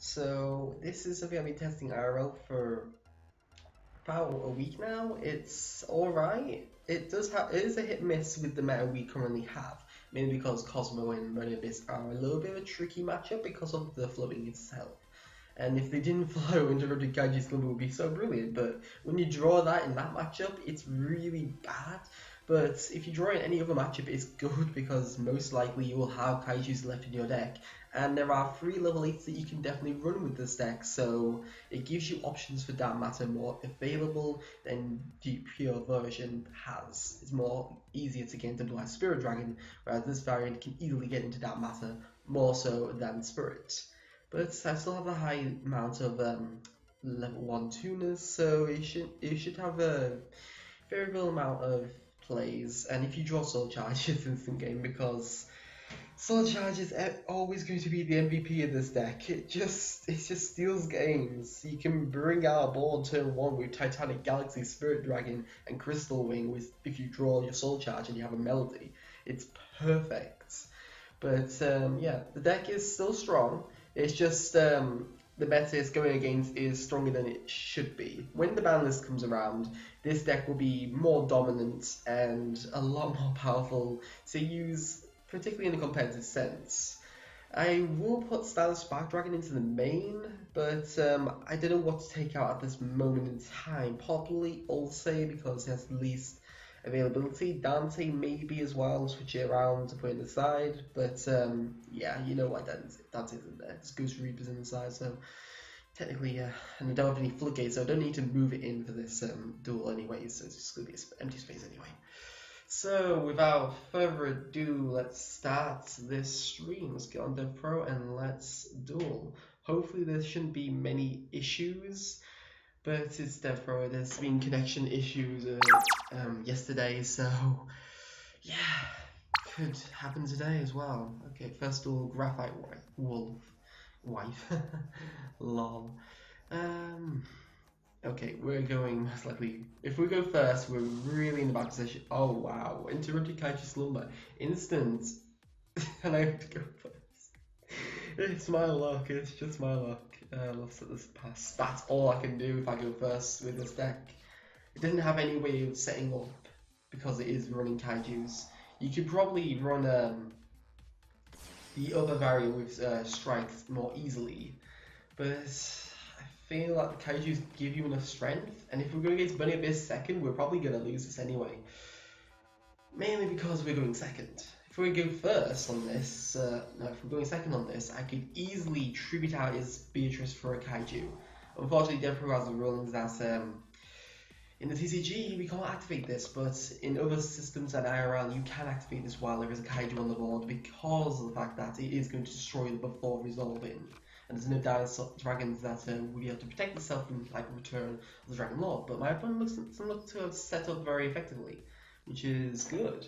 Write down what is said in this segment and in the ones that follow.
So this is something I've been testing IRL for about a week now. It's alright. It is a hit miss with the meta we currently have, mainly because Cosmo and Running Abyss are a little bit of a tricky matchup because of the floating itself. And if they didn't flow, Interrupted Kaiju's Slumber would be so brilliant, but when you draw that in that matchup, it's really bad. But if you draw in any other matchup, it's good because most likely you will have Kaijus left in your deck. And there are 3 level 8s that you can definitely run with this deck, so it gives you options for that matter more available than the pure version has. It's more easier to get into Black Spirit Dragon, whereas this variant can easily get into that matter more so than Spirit. But I still have a high amount of level 1 tuners, so it should have a variable amount of plays. And if you draw Soul Charge, it's instant game because Soul Charge is always going to be the MVP of this deck. It just steals games. You can bring out a board turn 1 with Titanic Galaxy, Spirit Dragon, and Crystal Wing if you draw your Soul Charge and you have a Melody. It's perfect. But yeah, the deck is still strong. It's just the meta it's going against is stronger than it should be. When the ban list comes around, this deck will be more dominant and a lot more powerful to use, particularly in a competitive sense. I will put Stylus Spark Dragon into the main, but I don't know what to take out at this moment in time. Probably Ulse because it has the least availability. Dante maybe as well, switch it around to put it aside, but yeah, you know what, Dante's in there, it's Ghost Reaper's inside, so technically yeah, and I don't have any floodgates, so I don't need to move it in for this duel anyway, so it's just going to be an empty space anyway. So without further ado, let's start this stream. Let's get on DevPro and let's duel. Hopefully there shouldn't be many issues, but it's DevPro. There's been connection issues yesterday, so yeah, could happen today as well. Okay, first duel, Graphite Wolf Wife. Lol. Okay, we're going most likely. If we go first, we're really in the back position. Oh wow, Interrupted Kaiju Slumber. Instant. And I have to go first. It's my luck, it's just my luck. Let's let this pass. That's all I can do if I go first with this deck. It doesn't have any way of setting up because it is running Kaijus. You could probably run the other variant with strikes more easily, but I feel like the Kaijus give you enough strength, and if we're going against Bunny Abyss second, we're probably going to lose this anyway. Mainly because we're going second. If we go first on this, no, if we're going second on this, I could easily tribute out his Beatrice for a Kaiju. Unfortunately, DevPro has the rulings that in the TCG we can't activate this, but in other systems and IRL you can activate this while there is a Kaiju on the board because of the fact that it is going to destroy them before resolving. And there's no dinosaur dragons that will be able to protect itself from like return of the Dragon Lord. But my opponent doesn't look to have set up very effectively, which is good.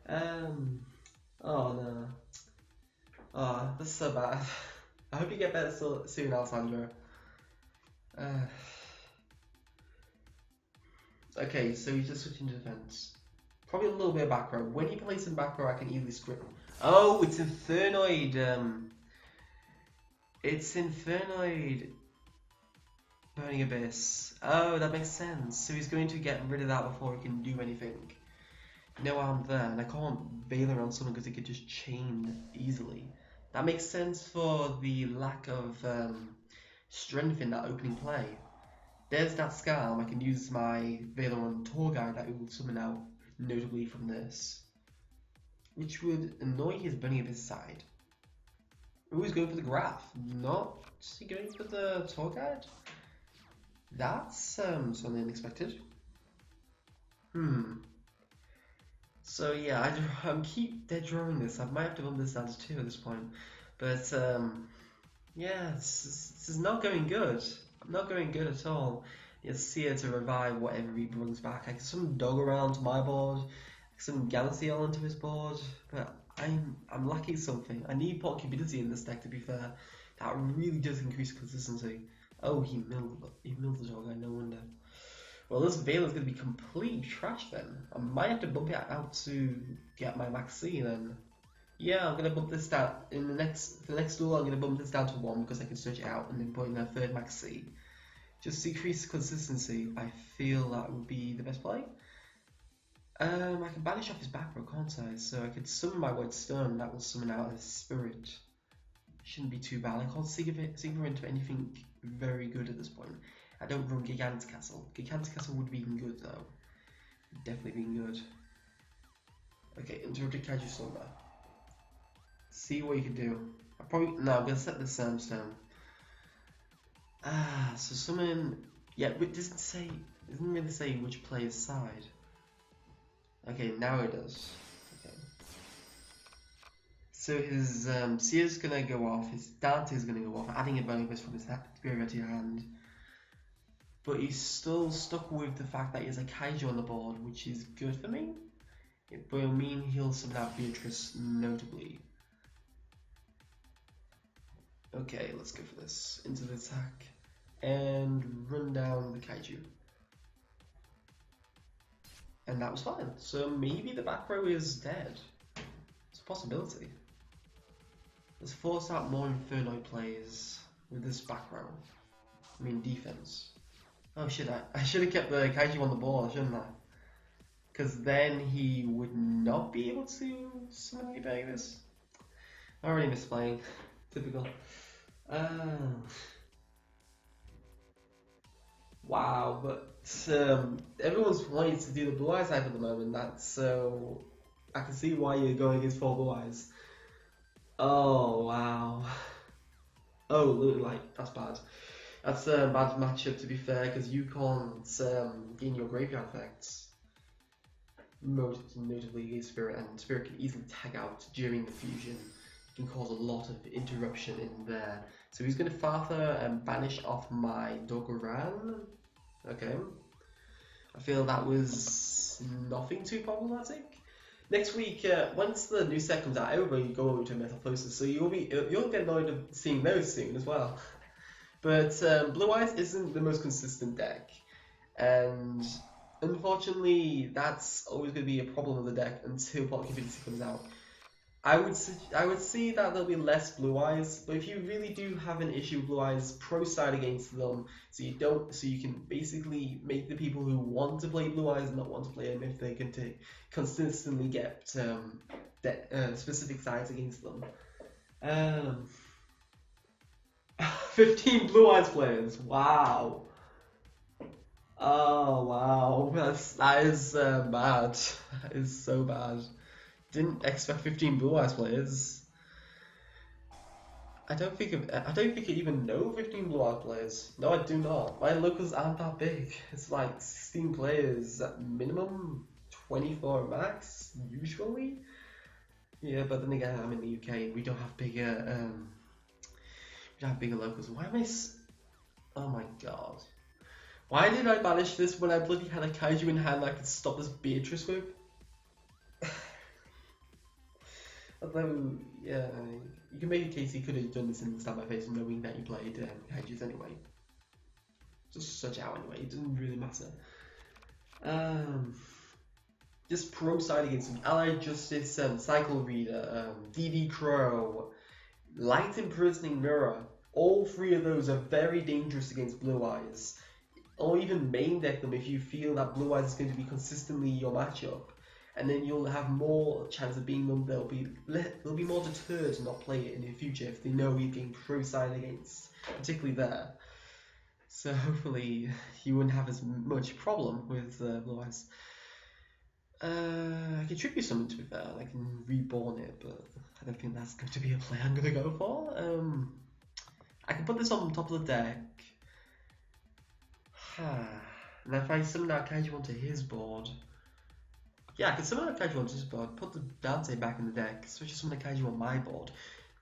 Oh no. Oh, this is so bad. I hope you get better soon, Alessandro. Okay, so he's just switching to defense. Probably a little bit of back row. When he plays in back row, I can easily script. Oh, it's Infernoid. It's Infernoid. Burning Abyss. Oh, that makes sense. So he's going to get rid of that before he can do anything. No harm there, and I can't Veiler on someone because he could just chain easily. That makes sense for the lack of strength in that opening play. There's that Scalm. I can use my Veiler on Tour Guide that will summon out notably from this, which would annoy his Bunny Abyss side. Oh, he's going for the Graph. Not he going for the Tour Guide? That's something unexpected. So yeah, I'm keep dead drawing this. I might have to bump this down to 2 at this point. But yeah, this is not going good. Not going good at all. It's here to revive whatever he brings back. I can summon Dog around to my board. I can summon Galaxiel onto his board. But I'm lacking something. I need portability in this deck, to be fair. That really does increase consistency. Oh, he milled the Dog, no wonder. Well, this Veiler's going to be complete trash then. I might have to bump it out to get my Max C then. Yeah, I'm gonna bump this down in the next duel. I'm gonna bump this down to 1 because I can search it out and then put in a third max C. Just to increase consistency. I feel that would be the best play. I can banish off his back row, can't I? So I could summon my White Stone. That will summon out his spirit. Shouldn't be too bad. I can't sync her into anything very good at this point. I don't run Gigantic Castle. Gigantic Castle would be good though. Definitely been good. Okay, interrupted Kaiju Slumber. See what you can do. I'm gonna set the Sandstone. So summon. Yeah, it doesn't really say which player's side. Okay, now it does. Okay. So his Seer's gonna go off, his Dante's gonna go off, adding a bonus from his graveyard to your hand. But he's still stuck with the fact that he has a Kaiju on the board, which is good for me. It will mean he'll summon out Beatrice notably. Okay, let's go for this. Into the attack. And run down the Kaiju. And that was fine. So maybe the back row is dead. It's a possibility. Let's force out more Inferno plays with this back row. I mean defense. Oh shit, I should have kept the Kaiju on the board, shouldn't I? Because then he would not be able to summon any Vegas. Already misplaying. Typical. Wow, but everyone's wanting to do the Blue Eyes hype at the moment. That's so I can see why you're going against 4 Blue Eyes. Oh wow. Oh, look, like that's bad. That's a bad matchup to be fair, because you can't gain your graveyard effects. Most notably against Spirit, and Spirit can easily tag out during the fusion. It can cause a lot of interruption in there. So he's going to Farther and banish off my Durrant. Okay. I feel that was nothing too problematic. Next week, once the new set comes out, everybody go over to Metamorphosis, so you'll get annoyed of seeing those soon as well. But Blue Eyes isn't the most consistent deck, and unfortunately, that's always going to be a problem with the deck until Pocket Infinity comes out. I would see that there'll be less Blue Eyes, but if you really do have an issue with Blue Eyes, pro side against them, so you can basically make the people who want to play Blue Eyes not want to play them if they can consistently get specific sides against them. 15 Blue Eyes players. Wow. Oh wow, that is bad. That is so bad. Didn't expect 15 Blue Eyes players. I don't think I even know 15 Blue Eyes players. No, I do not. My locals aren't that big. It's like 16 players at minimum, 24 max usually. Yeah, but then again, I'm in the UK and we don't have bigger locals. Why am I? Oh my god. Why did I banish this when I bloody had a Kaiju in hand I could stop this Beatrice with? Although, yeah, you can make a case he could have done this in Stand By Face knowing that you played Kaijus anyway. Just search out anyway, it doesn't really matter. Just pro side against him. Allied Justice, Cycle Reader, DevPro, Light Imprisoning Mirror. All 3 of those are very dangerous against Blue Eyes. Or even main deck them if you feel that Blue Eyes is going to be consistently your matchup. And then you'll have more chance of beating them. They'll be more deterred to not play it in the future if they know you're getting pro side against, particularly there. So hopefully you wouldn't have as much problem with Blue Eyes. I can tribute something to be fair. I can reborn it, but I don't think that's going to be a play I'm going to go for. I can put this on top of the deck. And if I summon out Kaiju onto his board. Yeah, I can summon a Kaiju onto his board, put the Dante back in the deck, switch to summon a Kaiju on my board,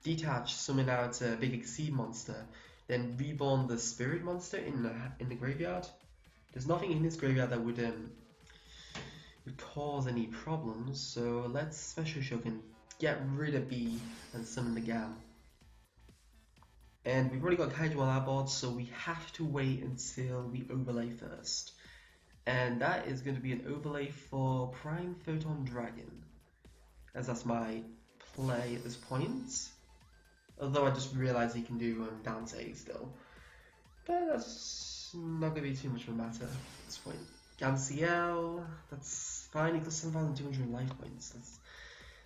detach, summon out a big Exceed monster, then reborn the Spirit monster in the graveyard. There's nothing in this graveyard that would cause any problems, so let's Special Shogun, get rid of B and summon the Gam. And we've already got Kaiju on our board, so we have to wait until we overlay first. And that is going to be an overlay for Prime Photon Dragon, as that's my play at this point. Although I just realised he can do Dante still. But that's not going to be too much of a matter at this point. Ganciel, that's fine, he got 7,200 life points.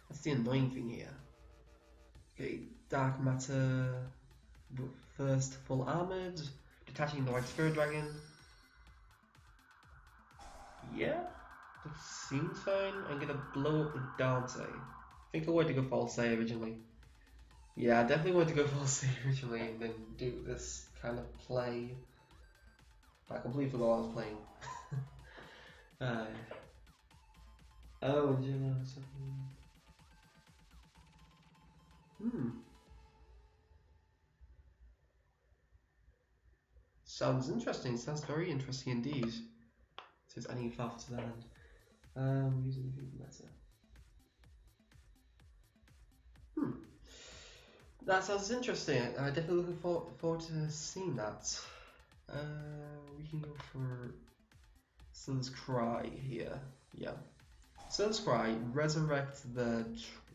That's the annoying thing here. Okay, Dark Matter, first full armoured, detaching the White Spirit Dragon. Yeah, that seems fine. I'm going to blow up the Dante. I think I wanted to go False originally. Yeah, I definitely wanted to go False originally and then do this kind of play. But I completely forgot what I was playing. Oh, you know something. Sounds interesting. Sounds very interesting indeed. Says adding far to the hand. Using anything better. That sounds interesting. I definitely looking forward to seeing that. We can go for Sun's Cry here. Yeah. Sun's Cry, resurrect the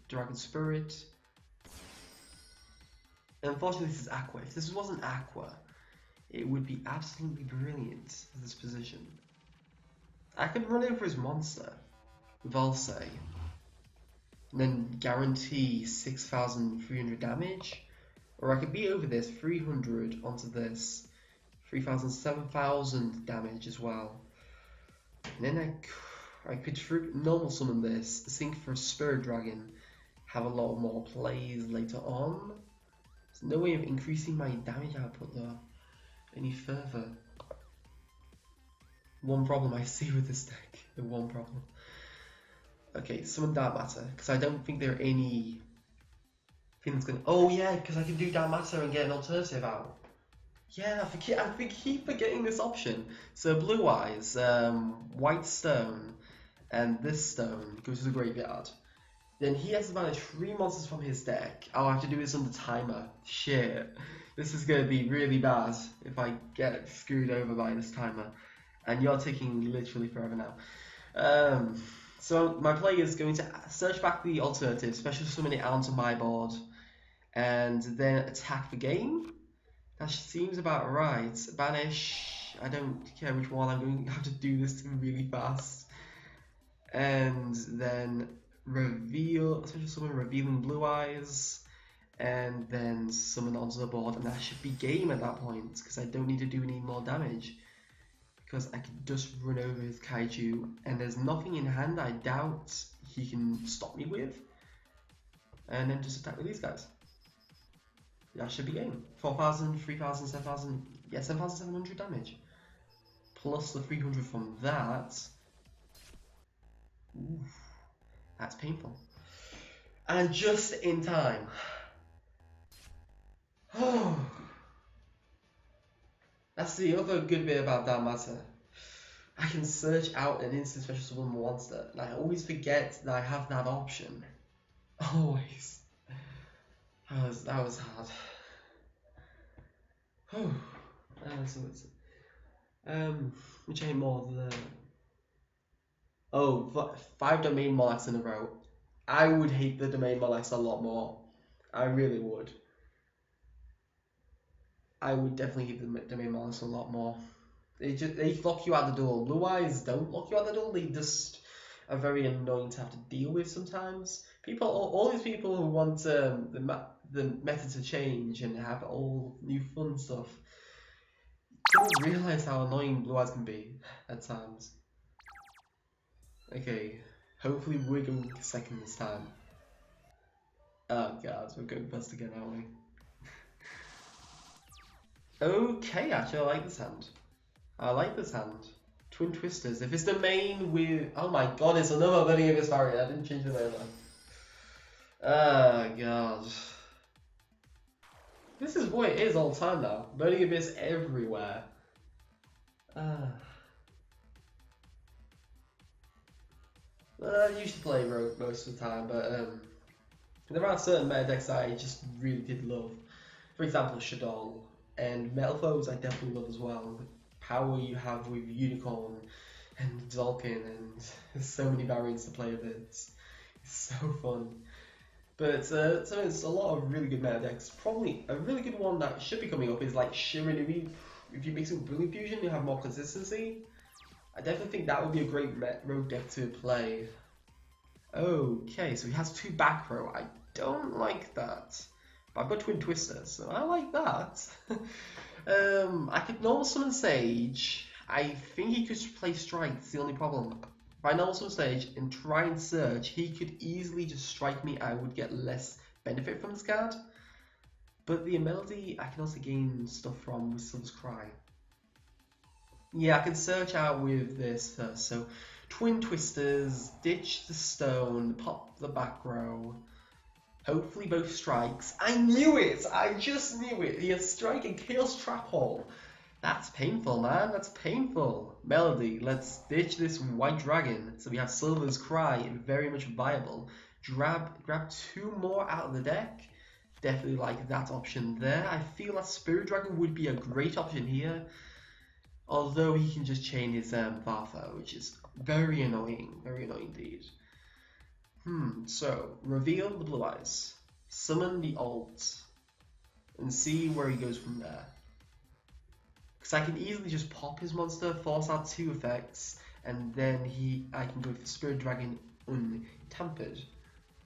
Dragon Spirit. Unfortunately, this is Aqua. If this wasn't Aqua, it would be absolutely brilliant for this position. I could run over his monster with Ulse, and then guarantee 6,300 damage, or I could be over this 300 onto this 3,000, 7,000 damage as well. And then I could normal summon this, sync for a Spirit Dragon, have a lot more plays later on. There's no way of increasing my damage output though any further. One problem I see with this deck, the one problem. Okay, summon Dark Matter, because I don't think there are any thing that's gonna. Oh yeah, because I can do Dark Matter and get an alternative out. Yeah, I keep forgetting this option. So Blue Eyes, White Stone, and this stone goes to the graveyard. Then he has to banish 3 monsters from his deck. I'll have to do this on the timer. Shit. This is going to be really bad if I get screwed over by this timer. And you're taking literally forever now. So my play is going to search back the alternative, special summon it onto my board, and then attack the game. That seems about right. Banish, I don't care which one, I'm going to have to do this really fast. And then reveal, special summon revealing Blue Eyes, and then summon onto the board, and that should be game at that point, because I don't need to do any more damage. Because I can just run over his Kaiju, and there's nothing in hand I doubt he can stop me with. And then just attack with these guys. That should be game. 4,000, 3,000, 7,000, yeah, 7,700 damage. Plus the 300 from that. Oof, that's painful. And just in time. Oh. That's the other good bit about Dark Matter. I can search out an instant special summon monster, and I always forget that I have that option. Always. That was hard. Which ain't more the 5 domain monarchs in a row. I would hate the domain monarchs a lot more. I really would. I would definitely hate the domain monarchs a lot more. They lock you out the duel. Blue Eyes don't lock you out the duel. They just are very annoying to have to deal with sometimes. All these people who want the meta to change and have all new fun stuff, don't realize how annoying Blue Eyes can be at times. Okay, hopefully we're going second this time. Oh god, we're going first again, aren't we? Okay, actually I like this hand. I like this hand. Twin Twisters. If it's the main with... Oh my god, it's another Burning Abyss variant. I didn't change the over. Oh god. This is what it is all the time now. Burning Abyss everywhere. I used to play Rogue most of the time, but there are certain meta decks that I just really did love. For example, Shaddoll. And Metal Foes I definitely love as well. The power you have with Unicorn and Zolkin, and there's so many variants to play with it. It's so fun. But so it's a lot of really good meta decks. Probably a really good one that should be coming up is like Shirinui. If you mix it with Brilliant Fusion, you have more consistency. I definitely think that would be a great rogue deck to play. Okay, so he has 2 back row. I don't like that. But I've got Twin Twisters, so I like that. I could normal summon Sage. I think he could play Strike, it's the only problem. If I normal summon Sage and try and search, he could easily just strike me. I would get less benefit from this card. But the Melody, I can also gain stuff from with Silver's Cry. Yeah, I can search out with this first. So, Twin Twisters, ditch the stone, pop the back row. Hopefully both strikes. I knew it! I just knew it! He has strike and Chaos Trap Hole. That's painful, man. That's painful. Melody, let's ditch this White Dragon. So we have Silver's Cry, very much viable. Grab 2 more out of the deck. Definitely like that option there. I feel that Spirit Dragon would be a great option here. Although he can just chain his Vartha, which is very annoying indeed. So reveal the Blue Eyes, summon the alt, and see where he goes from there. Because I can easily just pop his monster, force out 2 effects, and then I can go for Spirit Dragon untampered,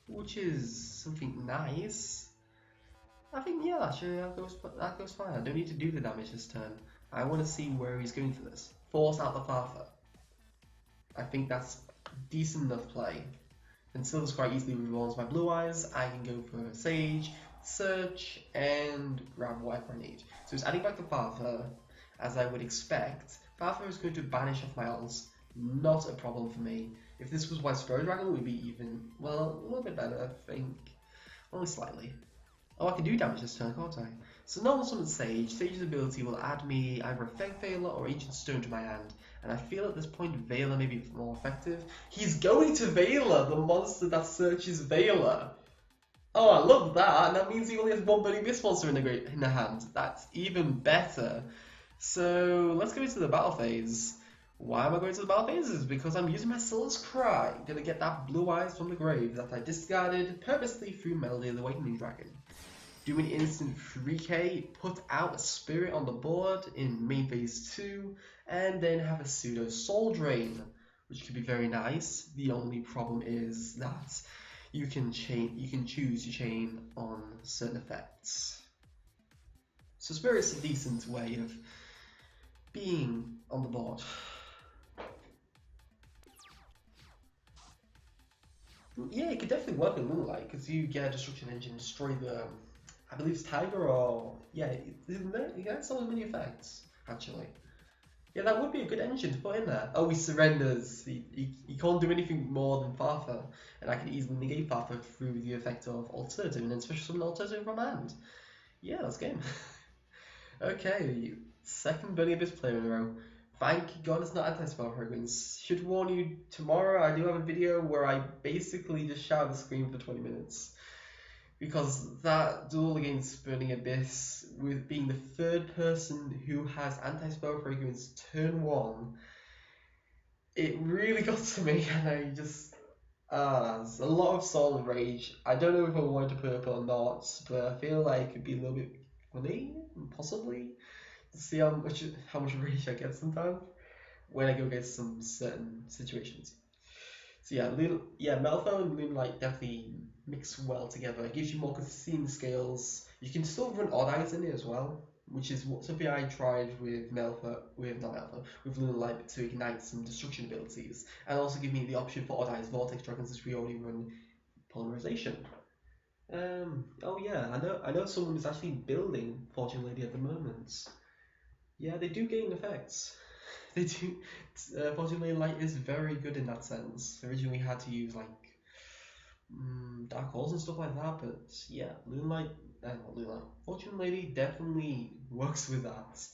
which is something nice. I think yeah, that goes fine. I don't need to do the damage this turn. I want to see where he's going for this. Force out the Farther. I think that's decent enough play. And Silver's quite easily revolves my Blue Eyes. I can go for Sage, search, and grab whatever I need. So it's adding back the Farther, as I would expect. Farther is going to banish off my alts. Not a problem for me. If this was White Spirit Dragon, it would be even, well, a little bit better, I think. Only slightly. Oh, I can do damage this turn, can't I? So normal summon Sage. Sage's ability will add me either Effect Veiler or Ancient Stone to my hand. And I feel at this point Veiler may be more effective. He's going to Veiler, the monster that searches Veiler. Oh, I love that. And that means he only has 1 Burning Mist monster in the hand. That's even better. So let's go into the battle phase. Why am I going to the battle phases? Because I'm using my Silver's Cry. I'm gonna get that Blue Eyes from the grave that I discarded purposely through Melody of the Awakening Dragon. Do an instant 3k, put out a Spirit on the board in main phase 2, and then have a pseudo Soul Drain, which could be very nice. The only problem is that you can choose to chain on certain effects. So Spirit's a decent way of being on the board. Yeah, it could definitely work in Moonlight because you get a Destruction Engine, destroy the, I believe it's Tiger or, yeah, you get so many effects, actually. Yeah, that would be a good engine to put in there. Oh, he surrenders. He can't do anything more than Farther, and I can easily negate Farther through the effect of Alternative, and then special summon Alternative from hand. Yeah, that's game. Okay, second Burning Abyss player in a row. Thank God it's not anti-spell fragrance. Should warn you, tomorrow I do have a video where I basically just shout at the screen for 20 minutes. Because that duel against Burning Abyss, with being the 3rd person who has anti-spell fragrance turn 1, it really got to me, and I just, there's a lot of soul and rage. I don't know if I want to purple or not, but I feel like it could be a little bit funny, possibly, to see how much rage I get sometimes when I go against some certain situations. So yeah, Malphite and Moonlight definitely mix well together. It gives you more consistency in the scales. You can still run Odd Eyes in it as well, which is something I tried with with Moonlight to ignite some destruction abilities, and also give me the option for Odd Eyes Vortex Dragons, since we already run Polarization. Oh yeah, I know someone is actually building Fortune Lady at the moment. Yeah, they do gain effects. They do. Fortune Lady Light is very good in that sense. Originally had to use like Dark Halls and stuff like that, but yeah, Fortune Lady definitely works with that.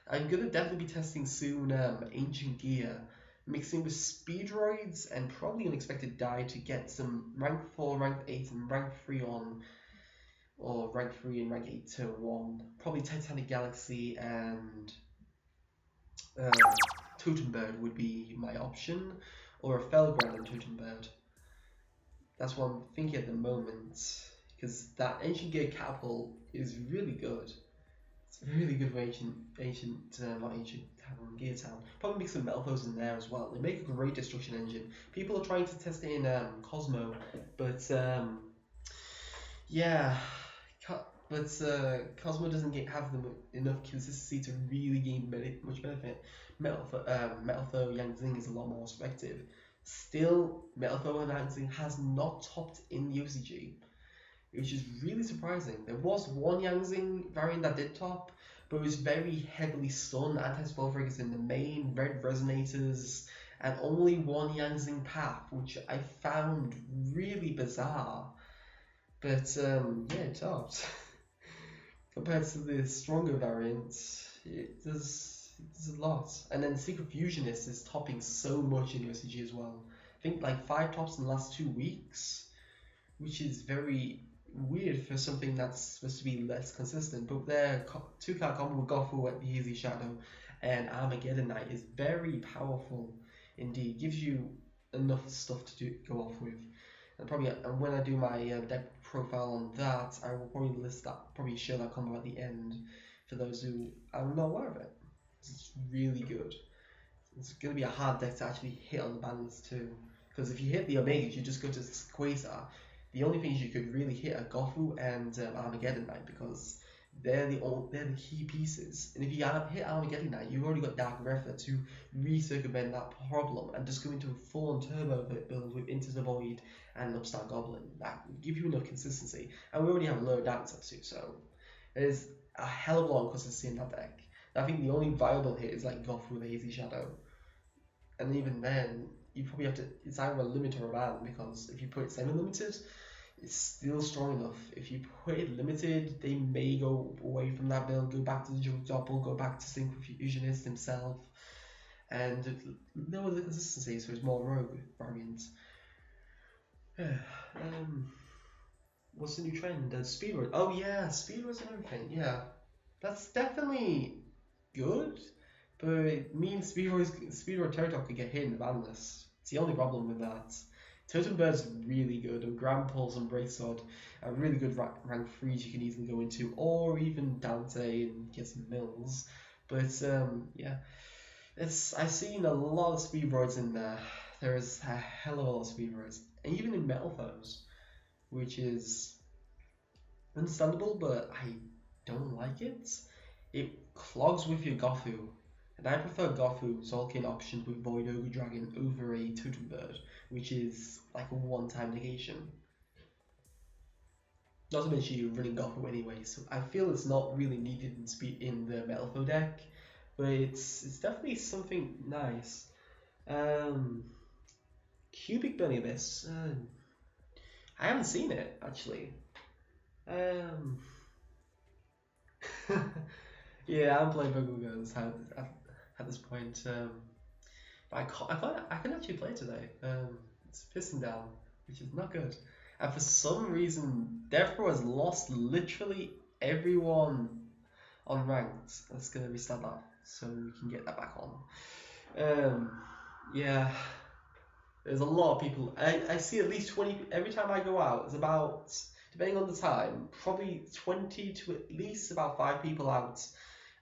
I'm gonna definitely be testing soon Ancient Gear, mixing with Speedroids and probably Unexpected Die to get some rank 4, rank 8, and rank 3 on, or rank 3 and rank 8 to 1. Probably Titanic Galaxy and Totem Bird would be my option, or a Felgrand and Totem Bird. That's what I'm thinking at the moment. Because that Ancient Gear Catapult is really good. It's really good for not ancient, Gear Town. Probably mix some Melphos in there as well. They make a great destruction engine. People are trying to test it in Cosmo, but yeah, but Cosmo doesn't have enough consistency to really gain much benefit. Metalfo Yangzing is a lot more effective. Still, Metalfo and Yangzing has not topped in the OCG, which is really surprising. There was one Yangzing variant that did top, but it was very heavily stunned. Anti-spell breakers in the main, red resonators, and only one Yangzing path, which I found really bizarre. But yeah, it topped. Compared to the stronger variants, it does a lot. And then Secret Fusionist is topping so much in the OCG as well. I think like 5 tops in the last 2 weeks, which is very weird for something that's supposed to be less consistent. But their 2-card combo with Gofu at the Easy Shadow and Armageddon Knight is very powerful indeed. Gives you enough stuff to go off with. And probably, and when I do my deck profile on that, I will probably probably show that combo at the end for those who are not aware of it. It's really good. It's going to be a hard deck to actually hit on the banners too, because if you hit the Omegas, you just go to Quasar. The only things you could really hit are Gofu and Armageddon Knight, because they're the key pieces. And if you hit Armageddon Knight, you've already got Dark Refer to recircumvent that problem and just go into a full-on turbo build with Into the Void and Upstart Goblin. That will give you enough consistency. And we already have a low down set too, so there's a hell of a lot of consistency in that deck. I think the only viable hit is like Gofu with Hazy Shadow. And even then, you probably have to, it's either a limit or a ban, because if you put it semi-limited, it's still strong enough. If you put it limited, they may go away from that build, go back to the Joke Doppel, go back to Sync Fusionist himself, and lower the consistency, so it's more rogue variant. What's the new trend? Speedrun. Oh yeah, speedruns and everything. Yeah, that's definitely good, but it means speedrun Turtle could get hit in the ban list. It's the only problem with that. Totem Bird's really good, and Grand Pulse and Bracesword are really good rank 3s you can easily go into, or even Dante and get some mills. But yeah, I've seen a lot of speedroids in there. There is a hell of a lot of speedroids, and even in Metalphos, which is understandable, but I don't like it. It clogs with your Gofu, and I prefer Gofu Zolkin options with Void Ogre Dragon over a Totem Bird, which is like a one-time negation. Not to mention you're running Gofu anyway, so I feel it's not really needed in the Metalfo deck, but it's definitely something nice. Cubic Burning Abyss. I haven't seen it actually. Yeah, I'm playing Pokemon Go at this point. But I can actually play today. It's pissing down, which is not good. And for some reason, DevPro has lost literally everyone on ranked. That's gonna restart that so we can get that back on. Yeah, there's a lot of people. I see at least 20 every time I go out. It's about, depending on the time, probably 20 to at least about 5 people out.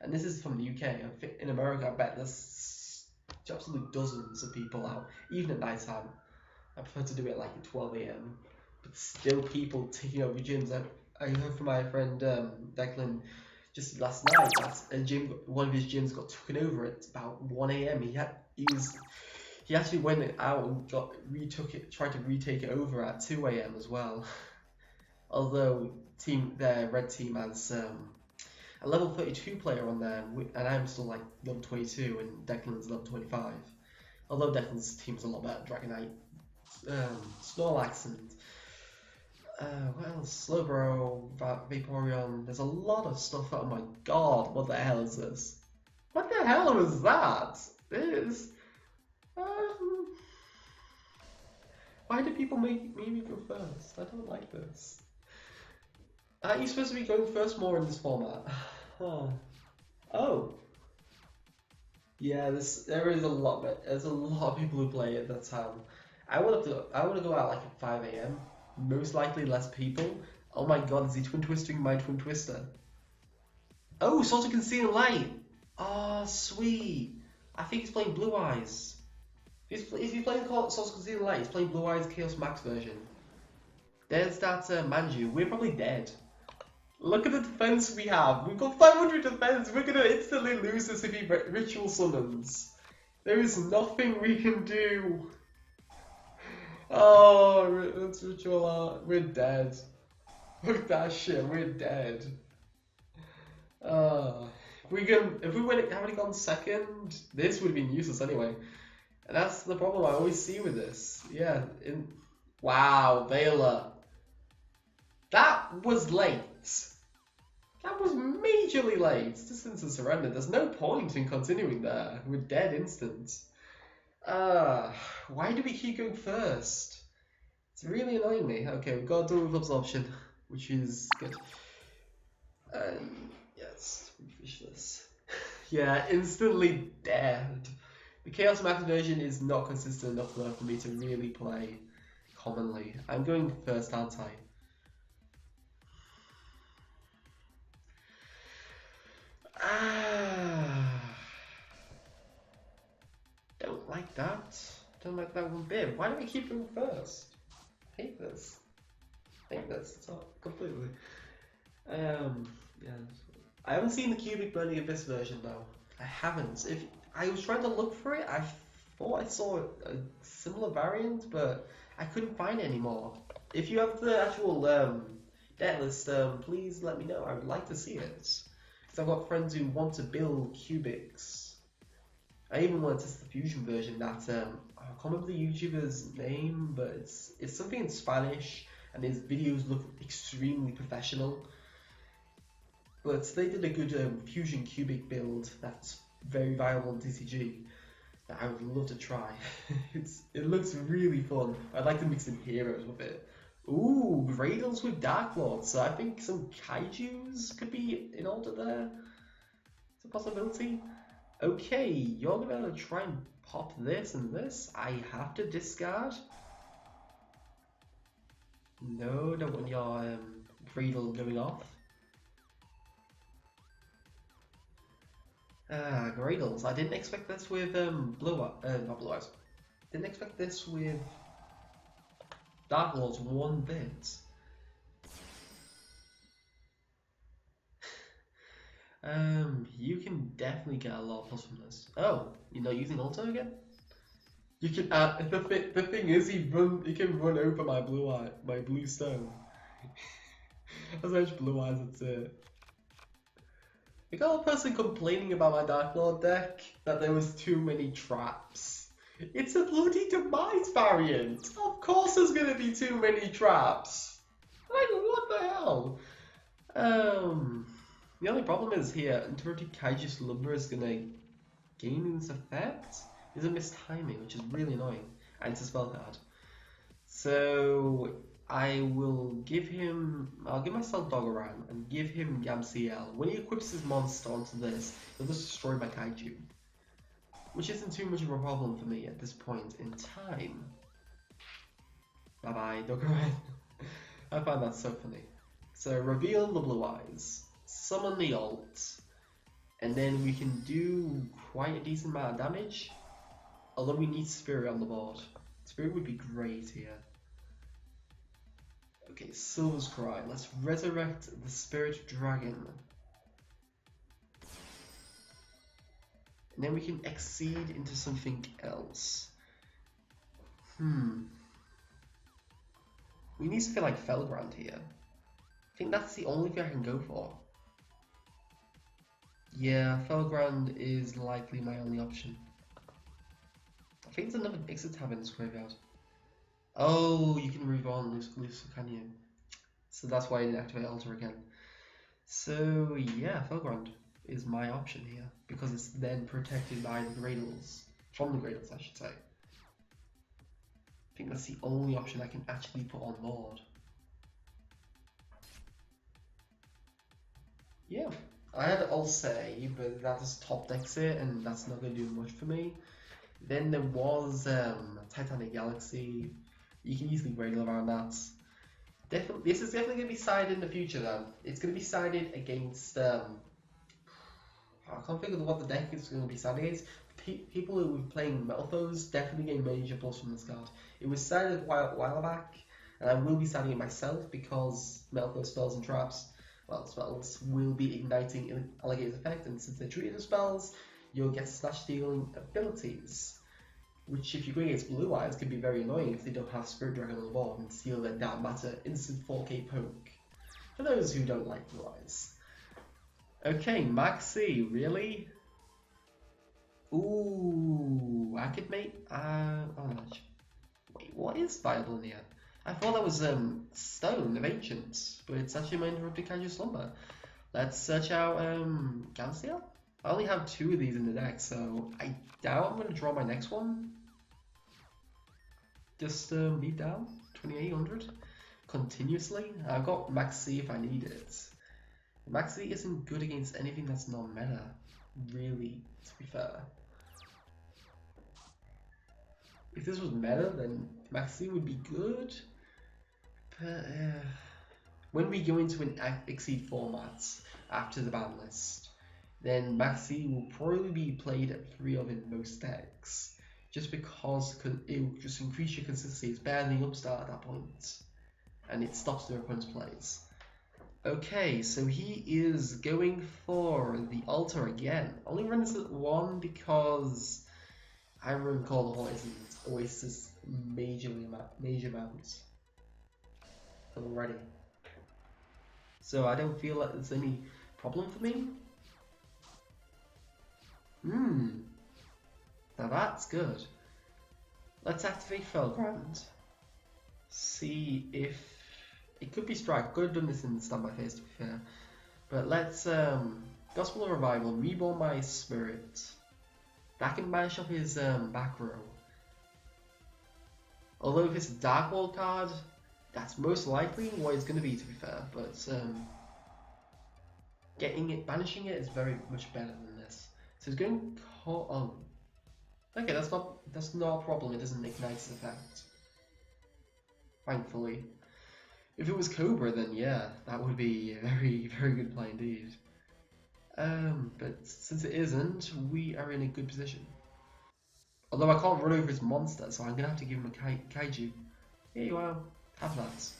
And this is from the UK. In America, I bet there's absolutely dozens of people out, even at night time. I prefer to do it like at 12 AM. But still people taking over gyms. I heard from my friend Declan just last night that one of his gyms got taken over at about 1 AM. He actually went out and tried to retake it over at 2 AM as well. Although their red team has a level 32 player on there, and I'm still like level 22, and Declan's level 25. Although Declan's team's a lot better, Dragonite, Snorlax, and what else? Slowbro, Vaporeon. There's a lot of stuff. Oh my god, what the hell is this? What the hell was that? Why do people make me go first? I don't like this. Aren't you supposed to be going first more in this format? Oh. Yeah, there's a lot of people who play it that time. I would go out like at 5 a.m. Most likely less people. Oh my god, is he twin twisting my twin twister? Oh, Sort of Conceal Light! Oh, sweet. I think he's playing Blue Eyes. If he's playing Sort of Conceal Light, he's playing Blue Eyes Chaos Max version. There's that Manju. We're probably dead. Look at the defense we have. We've got 500 defense. We're gonna instantly lose this if he ritual summons. There is nothing we can do. Oh, it's ritual art. We're dead. Look at that shit. We're dead. If we haven't gone second, this would have been useless anyway. And that's the problem I always see with this. Yeah. Wow, Vela. That was late. That was majorly late. This instant surrender. There's no point in continuing there. We're dead instant. Why do we keep going first? It's really annoying me. Okay, we've got a double absorption, which is good. Yes, refresh this. Yeah, instantly dead. The Chaos Max version is not consistent enough though for me to really play commonly. I'm going first, aren't I? Don't like that. Don't like that one bit. Why do we keep going first? Hate this. Hate this. It's not completely. Yeah. I haven't seen the Cubic Burning Abyss version though. I haven't. If I was trying to look for it, I thought I saw a similar variant, but I couldn't find it anymore. If you have the actual deck list, please let me know. I would like to see it. Because I've got friends who want to build cubics. I even want to test the fusion version that I can't remember the YouTuber's name, but it's something in Spanish, and his videos look extremely professional. But they did a good fusion cubic build that's very viable on TCG that I would love to try. It looks really fun. I'd like to mix in heroes with it. Ooh, Raiders with Dark Lords. So I think some Kaijus could be in order there. It's a possibility. Okay, you're gonna try and pop this and this. I have to discard. No, don't want your Cradle going off. Gradles. I didn't expect this with not Blue Eyes. Didn't expect this with Dark Lords one bit. You can definitely get a lot of plus from this. Oh, you're not using Alto again? You can the thing is he can run over my blue stone. As much Blue Eyes, that's it. I got a person complaining about my Dark Lord deck that there was too many traps. It's a bloody Demise variant! Of course there's gonna be too many traps! Like, what the hell? The only problem is here, Interrupted Kaiju Slumber is gonna gain this effect. There's a mistiming, which is really annoying. And it's a spell card. So I will give him, I'll give myself Dogoran and give him Gamciel. When he equips his monster onto this, he'll just destroy my Kaiju. Which isn't too much of a problem for me at this point in time. Bye bye, Dogoran. I find that so funny. So reveal the Blue Eyes, summon the ult, and then we can do quite a decent amount of damage. Although we need Spirit on the board. Spirit would be great here. Okay, Silver's Cry. Let's resurrect the Spirit Dragon. And then we can exceed into something else. We need something like Felgrand here. I think that's the only thing I can go for. Yeah, Felgrand is likely my only option. I think there's another exit tab in this graveyard. Oh, you can move on loose, can you? So that's why I didn't activate Altar again. So yeah, Felgrand is my option here because it's then protected by the Gradles. From the Gradles, I should say. I think that's the only option I can actually put on board. Yeah, I had All Say, but that is top exit and that's not going to do much for me. Then there was Titanic Galaxy. You can easily wrangle around that. Definitely, this is definitely going to be sided in the future. Then it's going to be sided against. I can't think of what the deck is going to be sided against. People who were playing Melthos definitely gained major plus from this card. It was sided a while back, and I will be siding it myself because Melthos spells and traps. Well, spells will be igniting in Alligator's effect, and since they're treated as spells, you'll get slash stealing abilities. Which, if you're going against Blue Eyes, can be very annoying if they don't have Spirit Dragon on the board and steal their Dark Matter instant 4k poke. For those who don't like Blue Eyes. Okay, Maxi, really? Ooh, I could make. Wait, what is viable in here? I thought that was Stone of Ancients, but it's actually my interrupted Kaiju Slumber. Let's search out Gansia. I only have 2 of these in the deck, so I doubt I'm going to draw my next one. Just beat down 2800 continuously. I've got Maxi if I need it. Maxi isn't good against anything that's non-meta, really, to be fair. If this was meta, then Maxi would be good. But when we go into an Exceed format after the ban list, then Maxi will probably be played at 3 of in most decks, just because it will just increase your consistency. It's better than the upstart at that point, and it stops their opponent's plays. Okay, so he is going for the altar again. Only runs at 1 because I recall the Oasis major amounts already. So I don't feel like there's any problem for me. Now that's good. Let's activate Felgrand. See if it could be Strike. Could have done this in standby phase to be fair. But let's Gospel of Revival, Reborn my Spirit. That can banish off his back row. Although if it's a Dark World card, that's most likely what it's going to be to be fair. But banishing it is very much better than this. So it's going oh. Okay, that's not a problem. It doesn't ignite its effect. Thankfully. If it was Cobra, then yeah, that would be a very, very good play indeed. But since it isn't, we are in a good position. Although I can't run over his monster, so I'm gonna have to give him a Kaiju. Here you are, have that.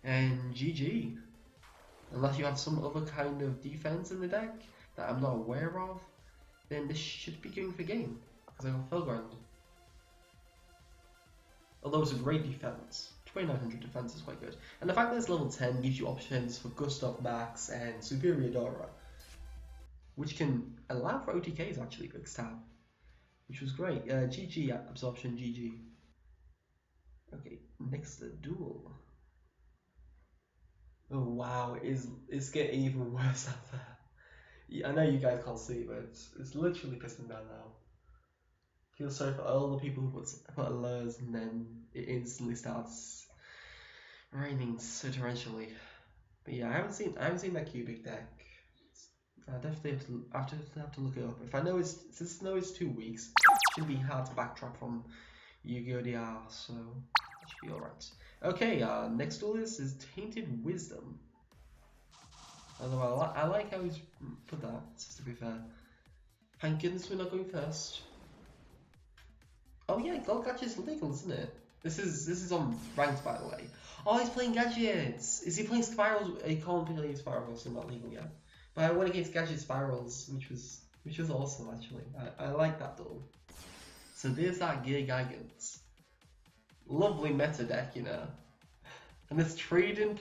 And GG. Unless you have some other kind of defense in the deck that I'm not aware of, then this should be going for game, because I got Felgrand. Although it's a great defense. 2900 defense is quite good. And the fact that it's level 10 gives you options for Gustav Max and Superior Dora, which can allow for OTKs actually, quick stab, which was great. GG absorption, GG. Okay, next the duel. Oh wow, it's getting even worse out there. Yeah, I know you guys can't see, but it's literally pissing down now. Feel sorry for all the people who put alerts and then it instantly starts raining so torrentially. But yeah, I haven't seen that cubic deck. I definitely have to look it up. If I know since I know it's 2 weeks, it shouldn't be hard to backtrack from Yu-Gi-Oh! DR, so it should be alright. Okay, next duel is Tainted Wisdom. Although I like how he's put that, to be fair. Thank goodness we're not going first. Oh yeah, Gold Gadget is legal, isn't it? This is on ranked, by the way. Oh, he's playing Gadgets! Is he playing Spirals? He can't play Spirals, so not legal yet. But I went against Gadget Spirals, which was awesome actually. I like that duel. So there's that Gear Gigants. Lovely meta deck, you know. And this trading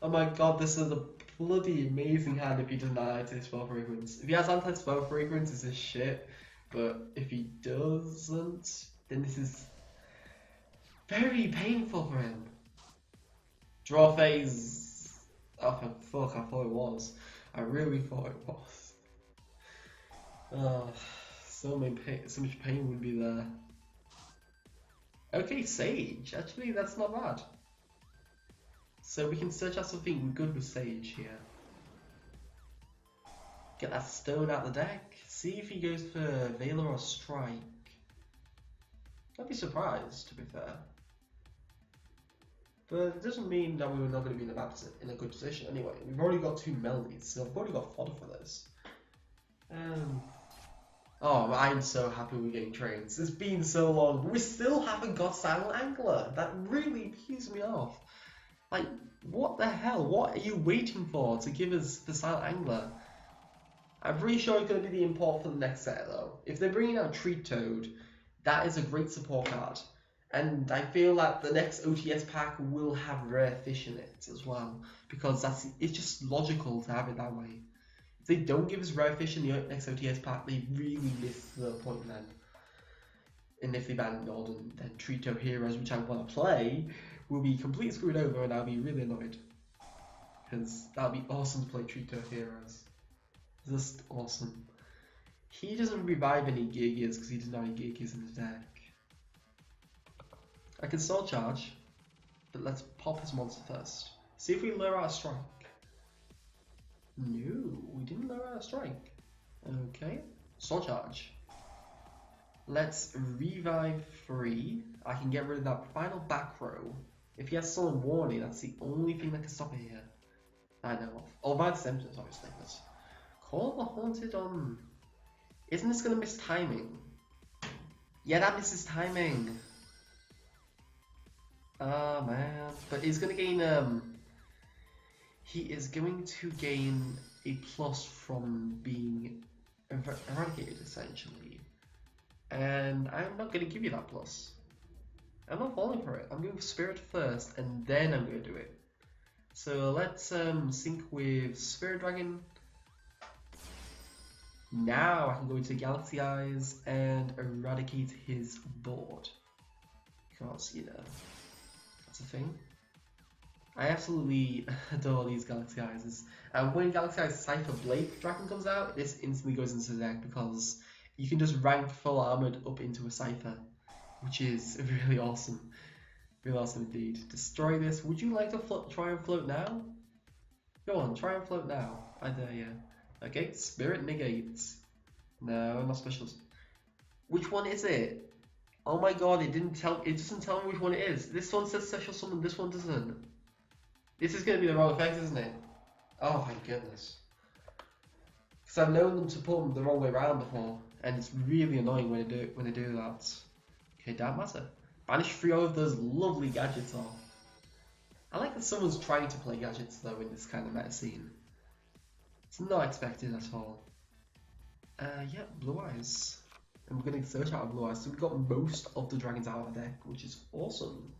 oh my god, this is a bloody amazing hand if he doesn't have anti-spell fragrance. If he has anti-spell fragrance, this is shit. But if he doesn't, then this is very painful for him. Draw phase. Oh fuck, I thought it was. I really thought it was. So much pain would be there. Okay, Sage. Actually, that's not bad. So we can search out something good with Sage here. Get that stone out the deck. See if he goes for Veiler or Strike. I'd be surprised, to be fair. But it doesn't mean that we're not going to be in the map in a good position anyway. We've already got 2 melodies, so I've already got fodder for this. Oh, I'm so happy we're getting trains. It's been so long, but we still haven't got Silent Angler. That really pees me off. Like, what the hell? What are you waiting for to give us the Silent Angler? I'm pretty sure it's going to be the import for the next set, though. If they're bringing out Treat Toad, that is a great support card. And I feel like the next OTS pack will have rare fish in it as well, because it's just logical to have it that way. If they don't give us rare fish in the next OTS pack, they really miss the point then. And if they ban Norden, then Trito Heroes, which I want to play, will be completely screwed over, and I'll be really annoyed. Because that'll be awesome to play Trito Heroes. Just awesome. He doesn't revive any Gigas because he doesn't have any Gigas in his deck. I can Soul Charge, but let's pop his monster first. See if we lure out a Strike. No, we didn't lure out a Strike. Okay, Soul Charge. Let's revive 3. I can get rid of that final back row. If he has Sullen Warning, that's the only thing that can stop it here. I know of. Oh, by the Symptoms, obviously. But Call the Haunted on. Isn't this going to miss timing? Yeah, that misses timing. Oh man. But he's going to gain. He is going to gain a plus from being eradicated, essentially. And I'm not going to give you that plus. I'm not falling for it. I'm going for Spirit first, and then I'm going to do it. So let's sync with Spirit Dragon. Now I can go into Galaxy-Eyes and eradicate his board. Because, you know, that's a thing. I absolutely adore these Galaxy-Eyes. When Galaxy-Eyes Cypher Blade Dragon comes out, this instantly goes into the deck because you can just rank full armored up into a Cypher, which is really awesome. Really awesome indeed. Destroy this. Would you like to try and float now? Go on, try and float now. I dare you. Okay, Spirit Negates. No, not special. Which one is it? Oh my god, it doesn't tell me which one it is. This one says Special Summon, this one doesn't. This is going to be the wrong effect, isn't it? Oh my goodness. Because I've known them to put them the wrong way around before, and it's really annoying when they do that. Okay, don't matter. Banish 3 of those lovely gadgets off. I like that someone's trying to play gadgets though in this kind of meta scene. It's not expected at all. Yeah, Blue Eyes. And we're going to search out of Blue Eyes. So we've got most of the dragons out of the deck, which is awesome.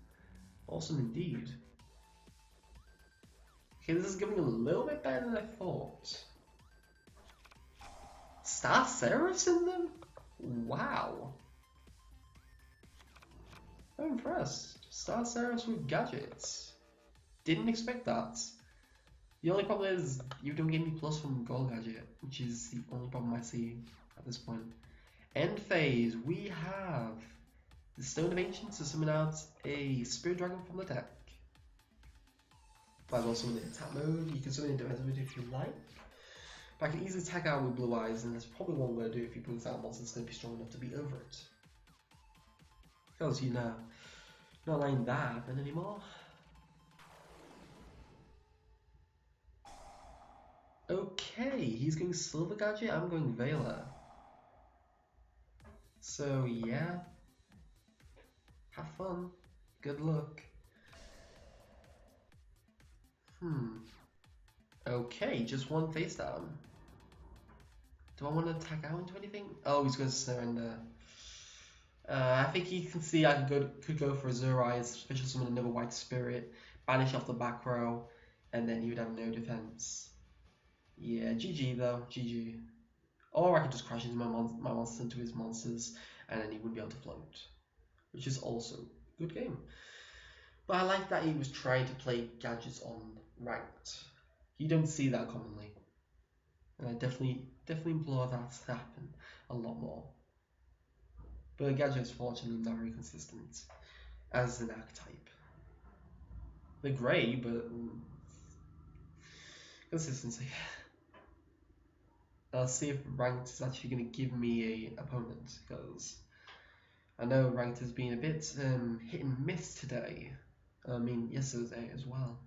Awesome indeed. Okay, this is going a little bit better than I thought. Star Seraphs in them? Wow. I'm impressed. Star Seraphs with gadgets. Didn't expect that. The only problem is you don't get any plus from Gold Gadget, which is the only problem I see at this point. End phase, we have the Stone of Ancients to summon out a Spirit Dragon from the deck. But I've also summon it in tap mode. You can summon it in defense mode if you like. But I can easily tag out with Blue Eyes, and that's probably one way to do it if you put out monster that's going to be strong enough to be over it. Because, you know, not letting that happen anymore. Okay, he's going Silver Gadget, I'm going Veiler. So, yeah. Have fun. Good luck. Okay, just one face down. Do I want to tag out into anything? Oh, he's going to surrender. I think you can see I could go for Azure-Eyes, special summon another White Spirit, banish off the back row, and then he would have no defense. Yeah, GG though, GG. Or I could just crash into my monster into his monsters, and then he wouldn't be able to float, which is also a good game. But I like that he was trying to play gadgets on ranked. You don't see that commonly, and I definitely implore that to happen a lot more. But gadgets, fortunately, not very consistent as an archetype. They're great, but consistency. I'll see if ranked is actually going to give me a opponent, because I know ranked has been a bit hit and miss today. I mean, yesterday as well.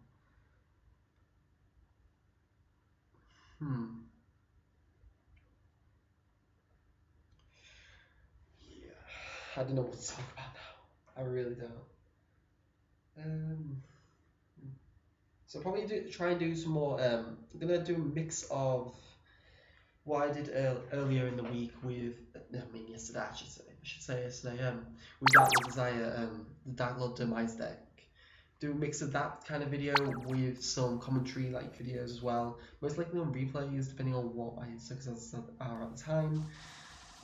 Yeah, I don't know what to talk about now. I really don't. So probably try and do some more. I'm gonna do a mix of what I did earlier in the week with, I mean yesterday I should say yesterday, with Dark Lord Desire, the Dark Lord Demise deck. Do a mix of that kind of video with some commentary like videos as well. Most likely on replays, depending on what my successes are at the time.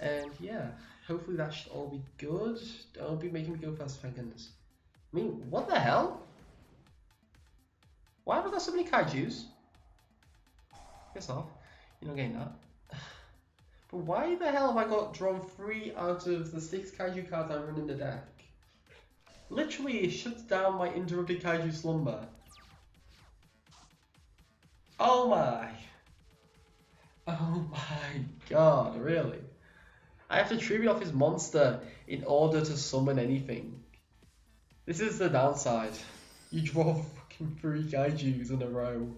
And yeah, hopefully that should all be good. Don't be making me go first, thank goodness. I mean, what the hell? Why have I got so many kaijus? Piss off. You're not getting that. But why the hell have I got drawn 3 out of the 6 kaiju cards I run in the deck? Literally, it shuts down my interrupted kaiju slumber. Oh my! Oh my god, really? I have to tribute off his monster in order to summon anything. This is the downside. You draw fucking 3 kaijus in a row.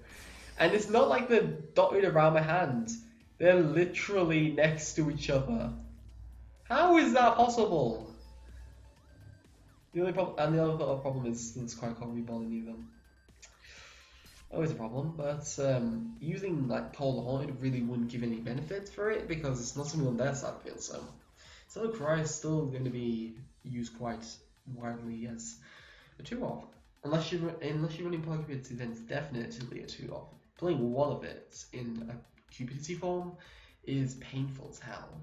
And it's not like they're dotted around my hand. They're literally next to each other. How is that possible? The only problem is it's quite hard reballing them. Always a problem, but using like Polar Haunted really wouldn't give any benefit for it because it's not something on their side of it. So Stellar Cry is still going to be used quite widely as a 2-off. Unless you're running Polycubity, then it's definitely a 2-off. Playing one of it in a Cupidity form is painful as hell,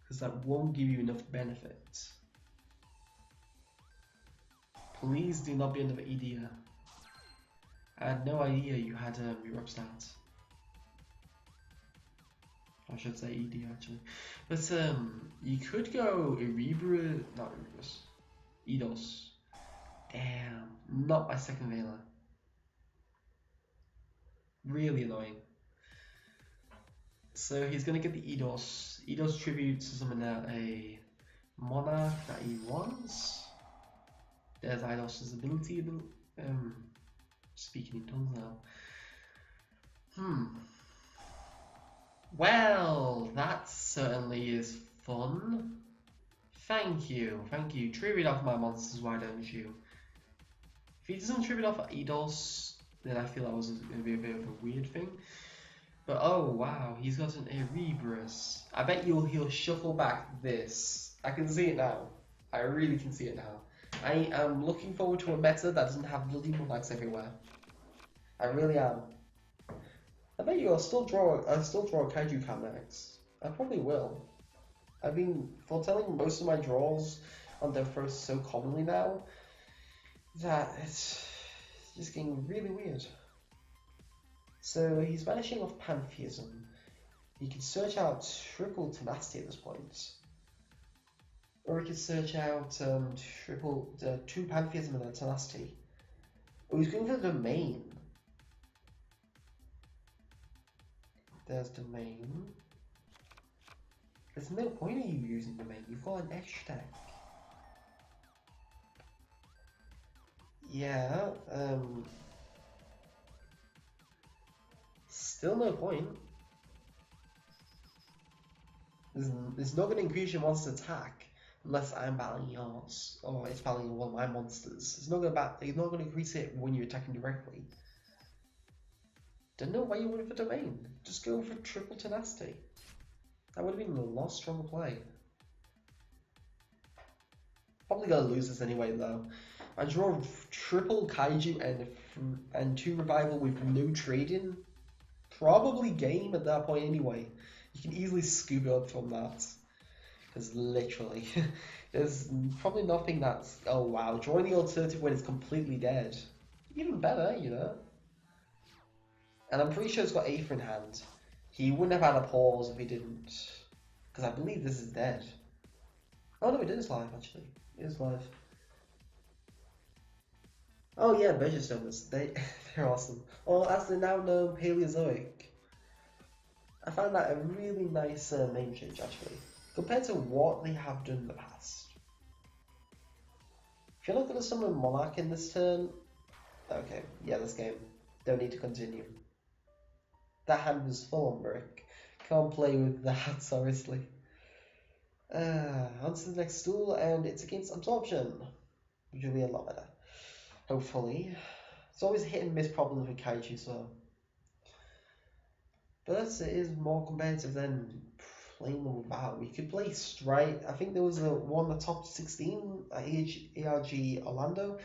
because that won't give you enough benefit. Please do not be another Edia. I had no idea you had your upstats. I should say Edia actually. But you could go Erebra, not Erebus, Eidos. Damn, not my second Vela. Really annoying. So he's gonna get the Eidos. Eidos tribute to summon out a Monarch that he wants. There's Eidos' ability. Speaking in tongues now. Well, that certainly is fun. Thank you. Tribute off my monsters, why don't you? If he doesn't tribute off Eidos, then I feel that was going to be a bit of a weird thing. But oh wow, he's got an Erebus. I bet he'll shuffle back this. I can see it now. I really can see it now. I am looking forward to a meta that doesn't have bloody monarchs everywhere. I really am. I bet I'll still draw a Kaiju card next. I probably will. I've been foretelling most of my draws on DevPro so commonly now that it's just getting really weird. So he's vanishing off Pantheism. He can search out triple Tenacity at this point. Or he could search out 2 Pantheism and a Tenacity. Oh, he's going for the Domain. There's Domain. There's no point in you using Domain. You've got an extra deck. Yeah, still no point. It's not going to increase your monster's attack unless I'm battling yours, or it's battling one of my monsters. It's not going to increase it when you're attacking directly. Don't know why you went for Domain. Just go for triple Tenacity. That would have been a lot stronger play. Probably gonna lose this anyway though. I draw triple Kaiju and 2 Revival with no trading. Probably game at that point anyway. You can easily scoop it up from that. Because literally, there's probably nothing that's, oh wow, drawing the alternative when it's completely dead. Even better, you know. And I'm pretty sure it's got Aether in hand. He wouldn't have had a pause if he didn't. Because I believe this is dead. Oh no, it is live actually. It is live. Oh yeah, Vegetarians. They're awesome. Well, as they now know, Paleozoic. I find that a really nice name change actually, compared to what they have done in the past. If you're not going to summon Monarch in this turn, okay, yeah, this game, don't need to continue. That hand was full on brick. Can't play with that, seriously. On to the next duel, and it's against Absorption, which will be a lot better. Hopefully. It's always a hit and miss problem with Kaiju, so. But it is more competitive than playing them without. We could play Strike. I think there was one the top 16 at ARG Orlando.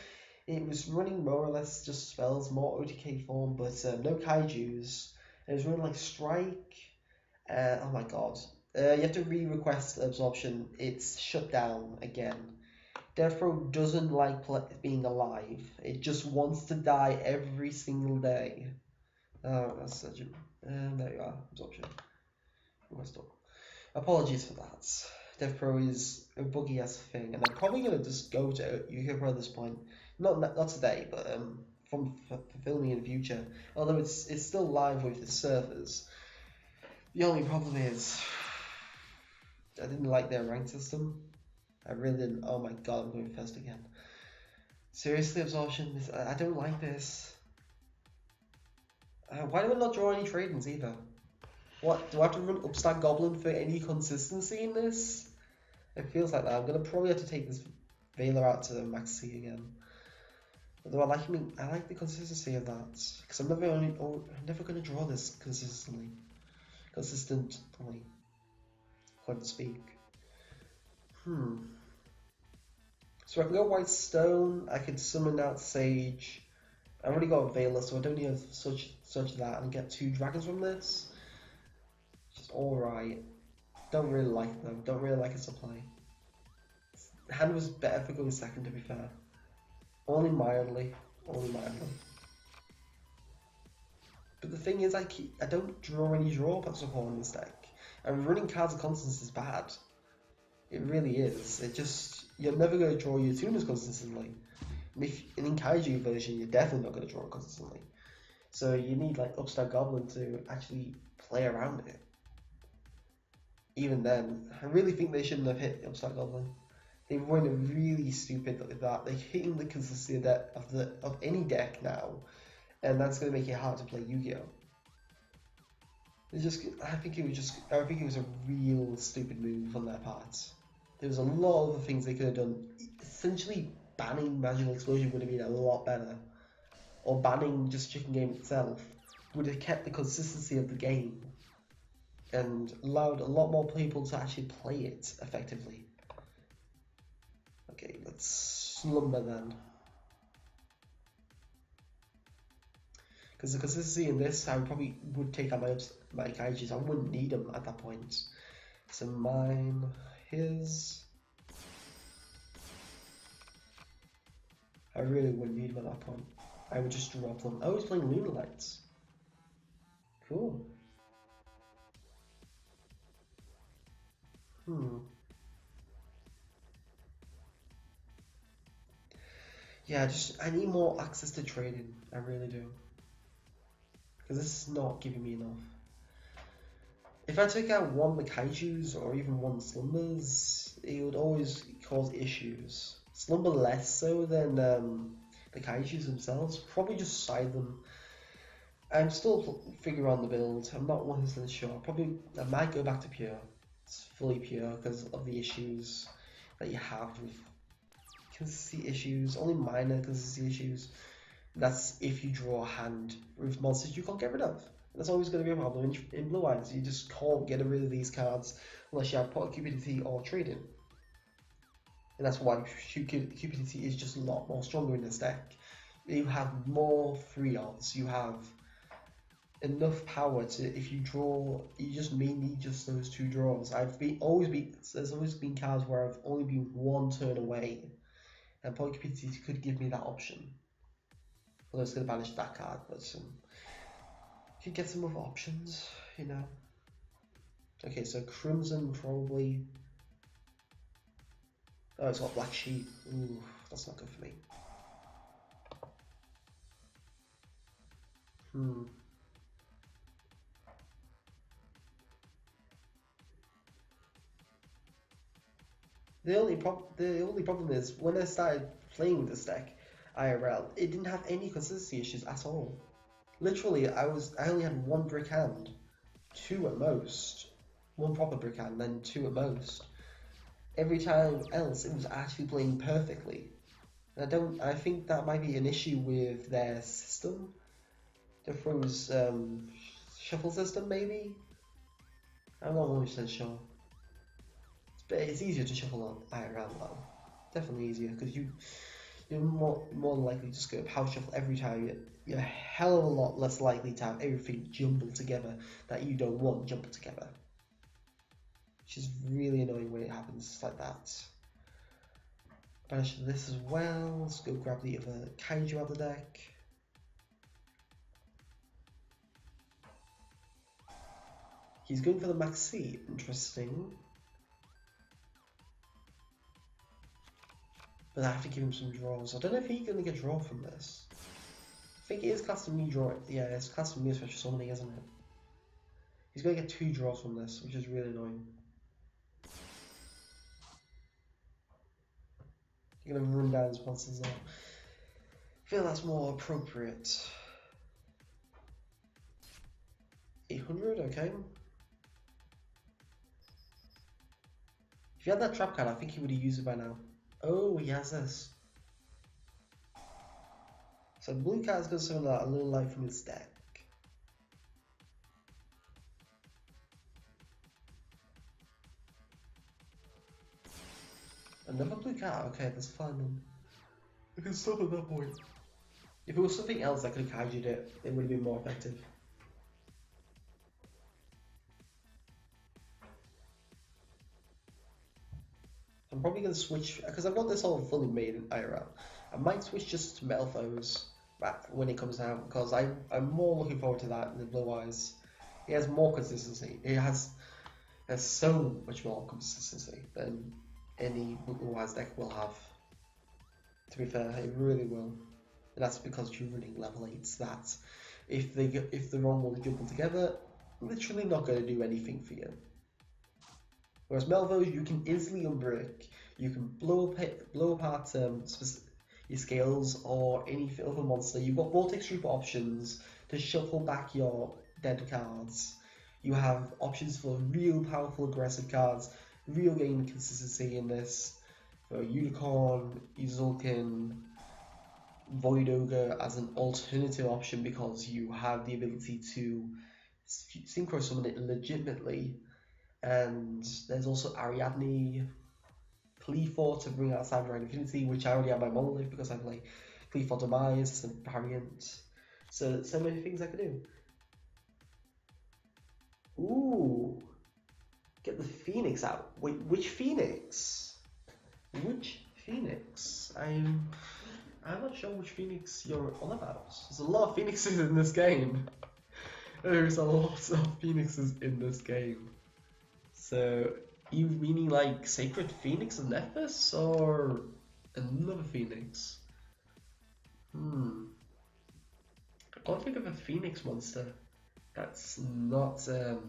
It was running more or less just spells, more OTK form, but no Kaijus. It was running like Strike. Oh my god. You have to re-request Absorption. It's shut down again. DevPro doesn't like being alive. It just wants to die every single day. Oh, that's such a... there you are, Absorption. Apologies for that. DevPro is a buggy ass thing, and I'm probably gonna just go to YgoPro at this point. Not today, but for filming in the future. Although it's still live with the servers. The only problem is I didn't like their rank system. I really didn't. Oh my god, I'm going first again. Seriously, Absorption, I don't like this. Why do I not draw any trade-ins either? What, do I have to run Upstart Goblin for any consistency in this? It feels like that. I'm gonna probably have to take this Veiler out to Max C again. Although I like the consistency of that, because I'm never gonna draw this consistently. Consistently, so to speak. So I can go White Stone. I could summon out Sage. I already got a Veiler, so I don't need such that, and get 2 dragons from this. Just alright. Don't really like it though. Don't really like its supply. The hand was better for going second, to be fair. Only mildly. Only mildly. But the thing is, I don't draw any draw support in this deck. And running cards of constance is bad. It really is. You're never going to draw your tuners consistently. In Kaiju version, you're definitely not going to draw consistently. So you need like Upstart Goblin to actually play around it. Even then, I really think they shouldn't have hit Upstart Goblin. They went really stupid with that. They're hitting the consistency of any deck now, and that's going to make it hard to play Yu-Gi-Oh. I think it was a real stupid move on their part. There was a lot of other things they could have done. Essentially, banning Magical Explosion would have been a lot better, or banning just Chicken Game itself would have kept the consistency of the game and allowed a lot more people to actually play it effectively. Okay, let's slumber then. Because the consistency in this, I probably would take out my Kaijus. I wouldn't need them at that point. So mine, his. I really wouldn't need them at that point. I would just drop them. Oh, he's playing Lunar Lights. Cool. Yeah, I need more access to trading. I really do. Because this is not giving me enough. If I took out one of the Kaijus or even one Slumbers, it would always cause issues. Slumber less so than the Kaijus themselves. Probably just side them. I'm still figuring out the build. I'm not 100% sure. I might go back to pure. It's fully pure because of the issues that you have with consistency issues. Only minor consistency issues. That's if you draw a hand with monsters you can't get rid of. That's always going to be a problem in Blue Eyes. You just can't get rid of these cards unless you have Pot Cupidity or Trading. And that's why Cupidity is just a lot more stronger in this deck. You have more 3-offs. You have enough power to, if you draw, you just may need just those 2 draws. There's always been cards where I've only been 1 turn away, and Pot Cupidity could give me that option. Although it's going to banish that card, but could get some other options, you know. Okay, so Crimson probably. Oh, it's got Black Sheep. Ooh, that's not good for me. The only problem is when I started playing with this deck, IRL, it didn't have any consistency issues at all. Literally, I only had one brick hand, two at most, one proper brick hand, then two at most. Every time else, it was actually playing perfectly. I think that might be an issue with their system. DevPro's shuffle system, maybe. I'm not 100% sure. But it's easier to shuffle on IRL though. Definitely easier because you're more likely to just go power shuffle every time. You're a hell of a lot less likely to have everything jumbled together that you don't want jumbled together. Which is really annoying when it happens like that. Banish this as well. Let's go grab the other Kaiju out of the deck. He's going for the Maxi. Interesting. But I have to give him some draws. I don't know if he's going to get draw from this. I think it is classed me draw. Yeah, it's classed me special summoning, isn't it? He's going to get 2 draws from this, which is really annoying. You're going to run down his monsters now. I feel that's more appropriate. 800, okay. If he had that trap card, I think he would have used it by now. Oh, he has this. So blue card's going to summon a little light from his deck. Another blue card, okay, that's fine then. We can stop at that point. If it was something else that could have Kaiju'd it, it would have been more effective. I'm probably going to switch, because I've got this all fully made in IRL. I might switch just to Metal Foes when it comes out, because I'm more looking forward to that than Blue Eyes. It has more consistency. It has so much more consistency than any Blue Eyes deck will have. To be fair, it really will. And that's because you're running level 8s that if the wrong ones jumble together, literally not going to do anything for you. Whereas Melvos, you can instantly unbrick, you can blow apart your scales or any other monster. You've got vortex troop options to shuffle back your dead cards. You have options for real powerful aggressive cards, real game consistency in this. For Unicorn, Izulkin, Void Ogre as an alternative option because you have the ability to synchro summon it legitimately. And there's also Ariadne, Cleafor to bring out Cyber Infinity, which I already have my monolith because I play Cleafor Demise and Variant. So many things I could do. Ooh, get the Phoenix out. Wait, which Phoenix? Which Phoenix? I'm not sure which Phoenix you're on about. There's a lot of Phoenixes in this game. There's a lot of Phoenixes in this game. So, you meaning like Sacred Phoenix and Nephis, or another Phoenix? I can't think of a Phoenix monster that's not Sacred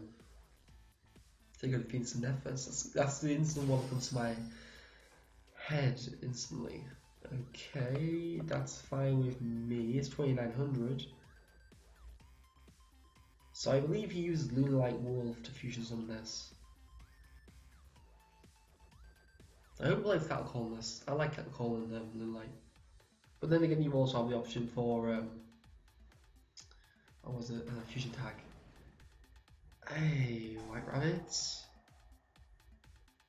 Phoenix and Nephis. That's the instant one that comes to my head instantly. Okay, that's fine with me. It's 2900. So I believe he used Lunalight Wolf to fusion summon this. I hope he likes Cattle Call in this. I like Cattle Call and Lunalight. But then again, you also have the option for what was it? Fusion Tag. Hey, White Rabbits.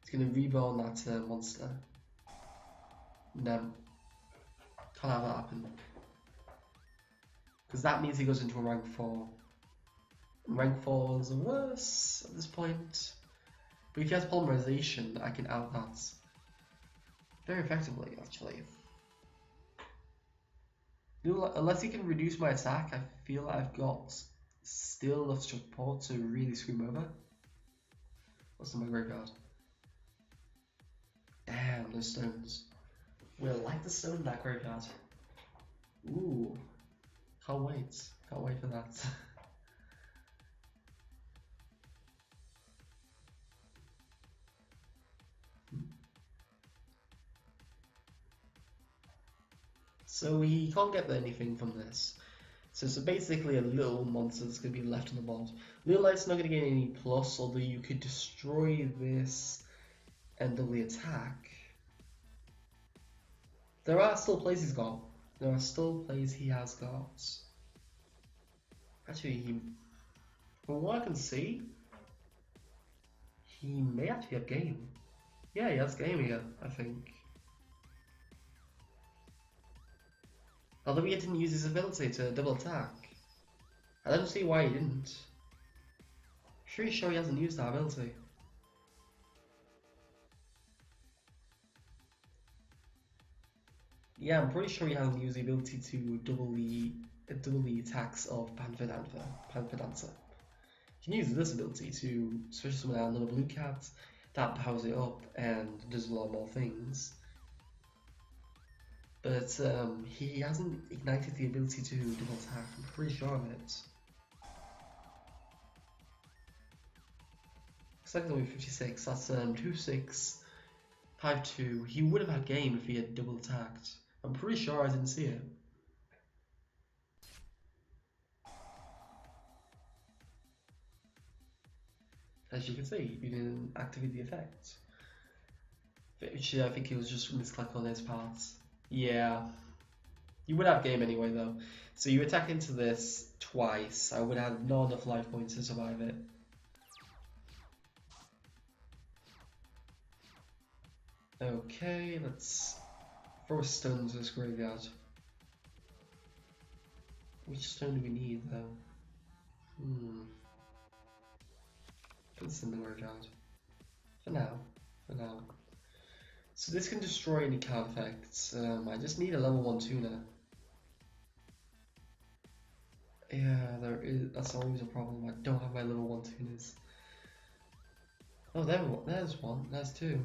It's gonna reborn that monster. No, can't have that happen. Because that means he goes into a rank 4. And rank 4s are worse at this point. But if he has polymerization, I can out that very effectively, actually. Unless he can reduce my attack, I feel like I've got still enough support to really screw him over. What's in my graveyard? Damn, those stones. We'll light the stone in that graveyard. Ooh. Can't wait. Can't wait for that. So he can't get anything from this. So basically a little monster that's going to be left on the board. Little Light's not going to get any plus, although you could destroy this and doubly attack. There are still plays he's got. There are still plays he has got. Actually, from what I can see, he may actually have game. Yeah, he has game here, I think. Although he didn't use his ability to double attack. I don't see why he didn't. Pretty sure he hasn't used that ability. Yeah, I'm pretty sure he hasn't used the ability to double the attacks of Panther Dancer. He can use this ability to switch someone out another blue cat, that powers it up and does a lot more things. But he hasn't ignited the ability to double attack, I'm pretty sure of it. Looks like it's only 56, that's 2-6, 5-2. He would have had game if he had double attacked. I'm pretty sure I didn't see it. As you can see, he didn't activate the effect. Which I think it was just a misclick on his part. Yeah. You would have game anyway though. So you attack into this twice. I would have not enough life points to survive it. Okay, let's throw a stone to this graveyard. Which stone do we need though? Put this in the graveyard. For now. So this can destroy any card effects. I just need a level 1 tuner. Yeah, that's always a problem. I don't have my level 1 tuners. Oh, there's one. There's two.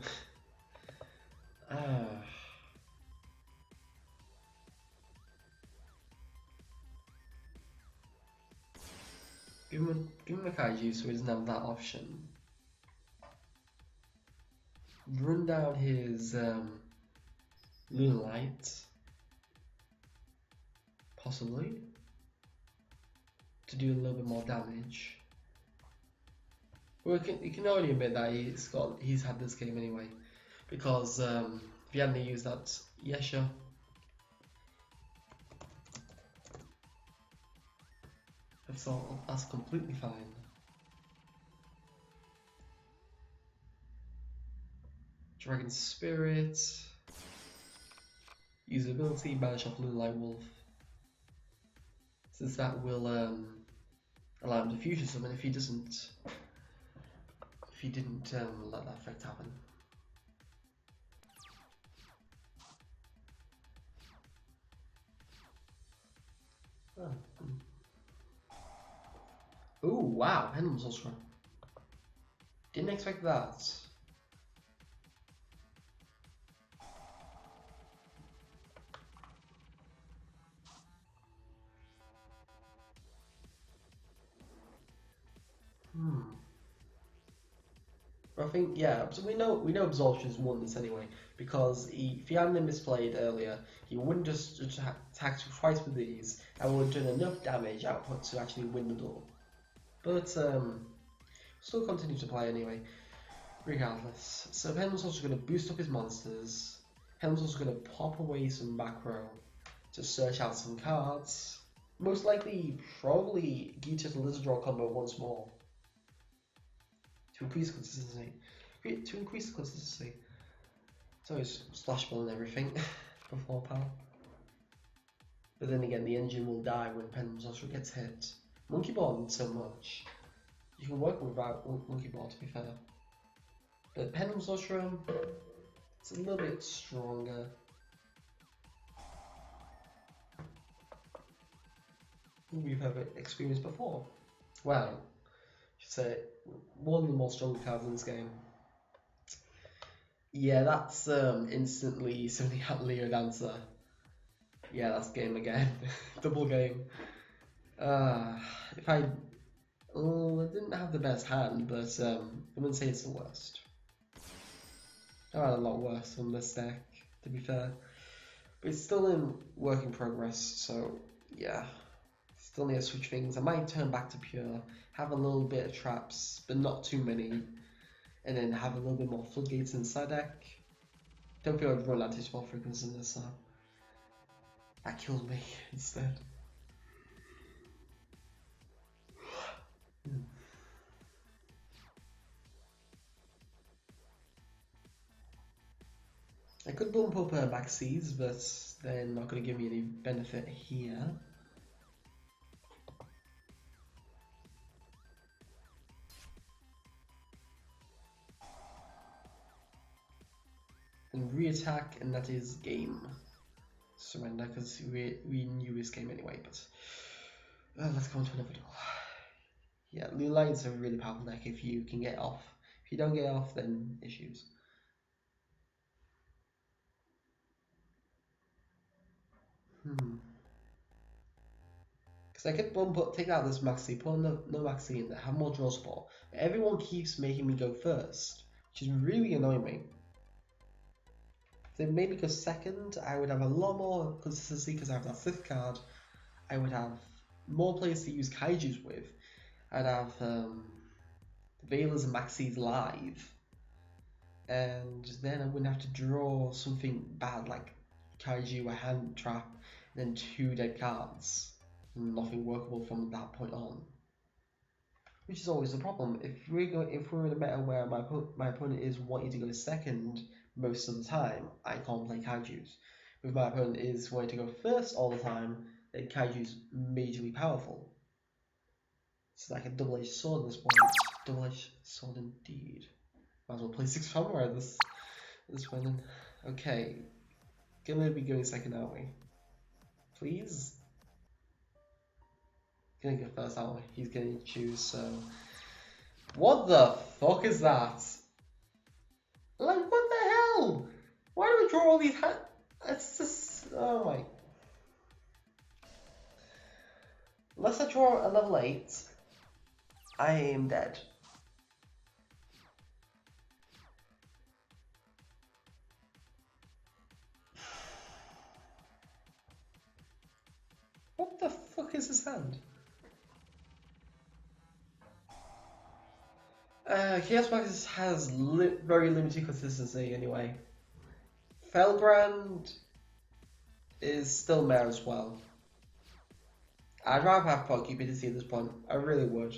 Give him a Kaiju so he doesn't have that option. Run down his Moonlight, possibly, to do a little bit more damage. Well, you can already admit that he's had this game anyway, because if he hadn't used that, yeah, sure. That's completely fine. Dragon Spirit. Use ability, banish off Moonlight Wolf. Since that will allow him to fusion summon if he didn't let that effect happen. Ooh, wow, Pendulum Sorcerer. Didn't expect that. I think, yeah, so we know Absorption's won this anyway, because if he hadn't misplayed earlier, he wouldn't just attack twice with these, and would have done enough damage output to actually win the duel. But still continue to play anyway, regardless. So Pendulum's also going to boost up his monsters. Pendulum's also going to pop away some macro to search out some cards. Most likely, probably Gita to Lizard Draw combo once more. To increase consistency. So it's splashable and everything before power. But then again, the engine will die when Pendulum Sorcerer gets hit. Monkey Ball not so much. You can work without Monkey Ball, to be fair. But Pendulum Sorcerer, it's a little bit stronger. We've ever experienced before. Well, I should say one of the more stronger cards in this game. Yeah, that's instantly something at Leo Dancer. Yeah, that's game again. Double game. If I didn't have the best hand, but I wouldn't say it's the worst. I had a lot worse on this deck, to be fair. It's still in work in progress, so yeah. Still need to switch things. I might turn back to pure, have a little bit of traps, but not too many, and then have a little bit more floodgates inside deck. Don't feel I'd run anti-spell frequency in this, so that kills me instead. I could bump up Maxis, but they're not going to give me any benefit here. And re-attack, and that is game. Surrender, because we knew this game anyway, but let's go on to another duel. Yeah, Lulite is a really powerful deck if you can get off. If you don't get off, then issues. Because I could bump up, take out this Maxi, put no Maxi in there, have more draw support. But everyone keeps making me go first, which is really annoying me. If they made me go second, I would have a lot more consistency because I have that fifth card. I would have more players to use Kaijus with. I'd have Veilers and Maxis live. And then I wouldn't have to draw something bad like Kaiju, a hand trap, and then 2 dead cards. Nothing workable from that point on. Which is always the problem. If we're in a meta where my opponent is wanting to go second most of the time, I can't play Kaijus. If my opponent is wanting to go first all the time, then Kaiju's majorly powerful. It's like a double-edged sword at this point. Double-edged sword indeed. Might as well play 6 Samurai this winning. Okay. Gonna be going second, aren't we? Please? Gonna go first, aren't we? He's gonna choose, so... What the fuck is that? Like, what the hell? Why do we draw all these It's just... Oh my... Unless I draw a level 8, I am dead. What the fuck is his hand? Chaos Magus has very limited consistency anyway. Felbrand is still there as well. I'd rather have Pot Cupidity at this point. I really would.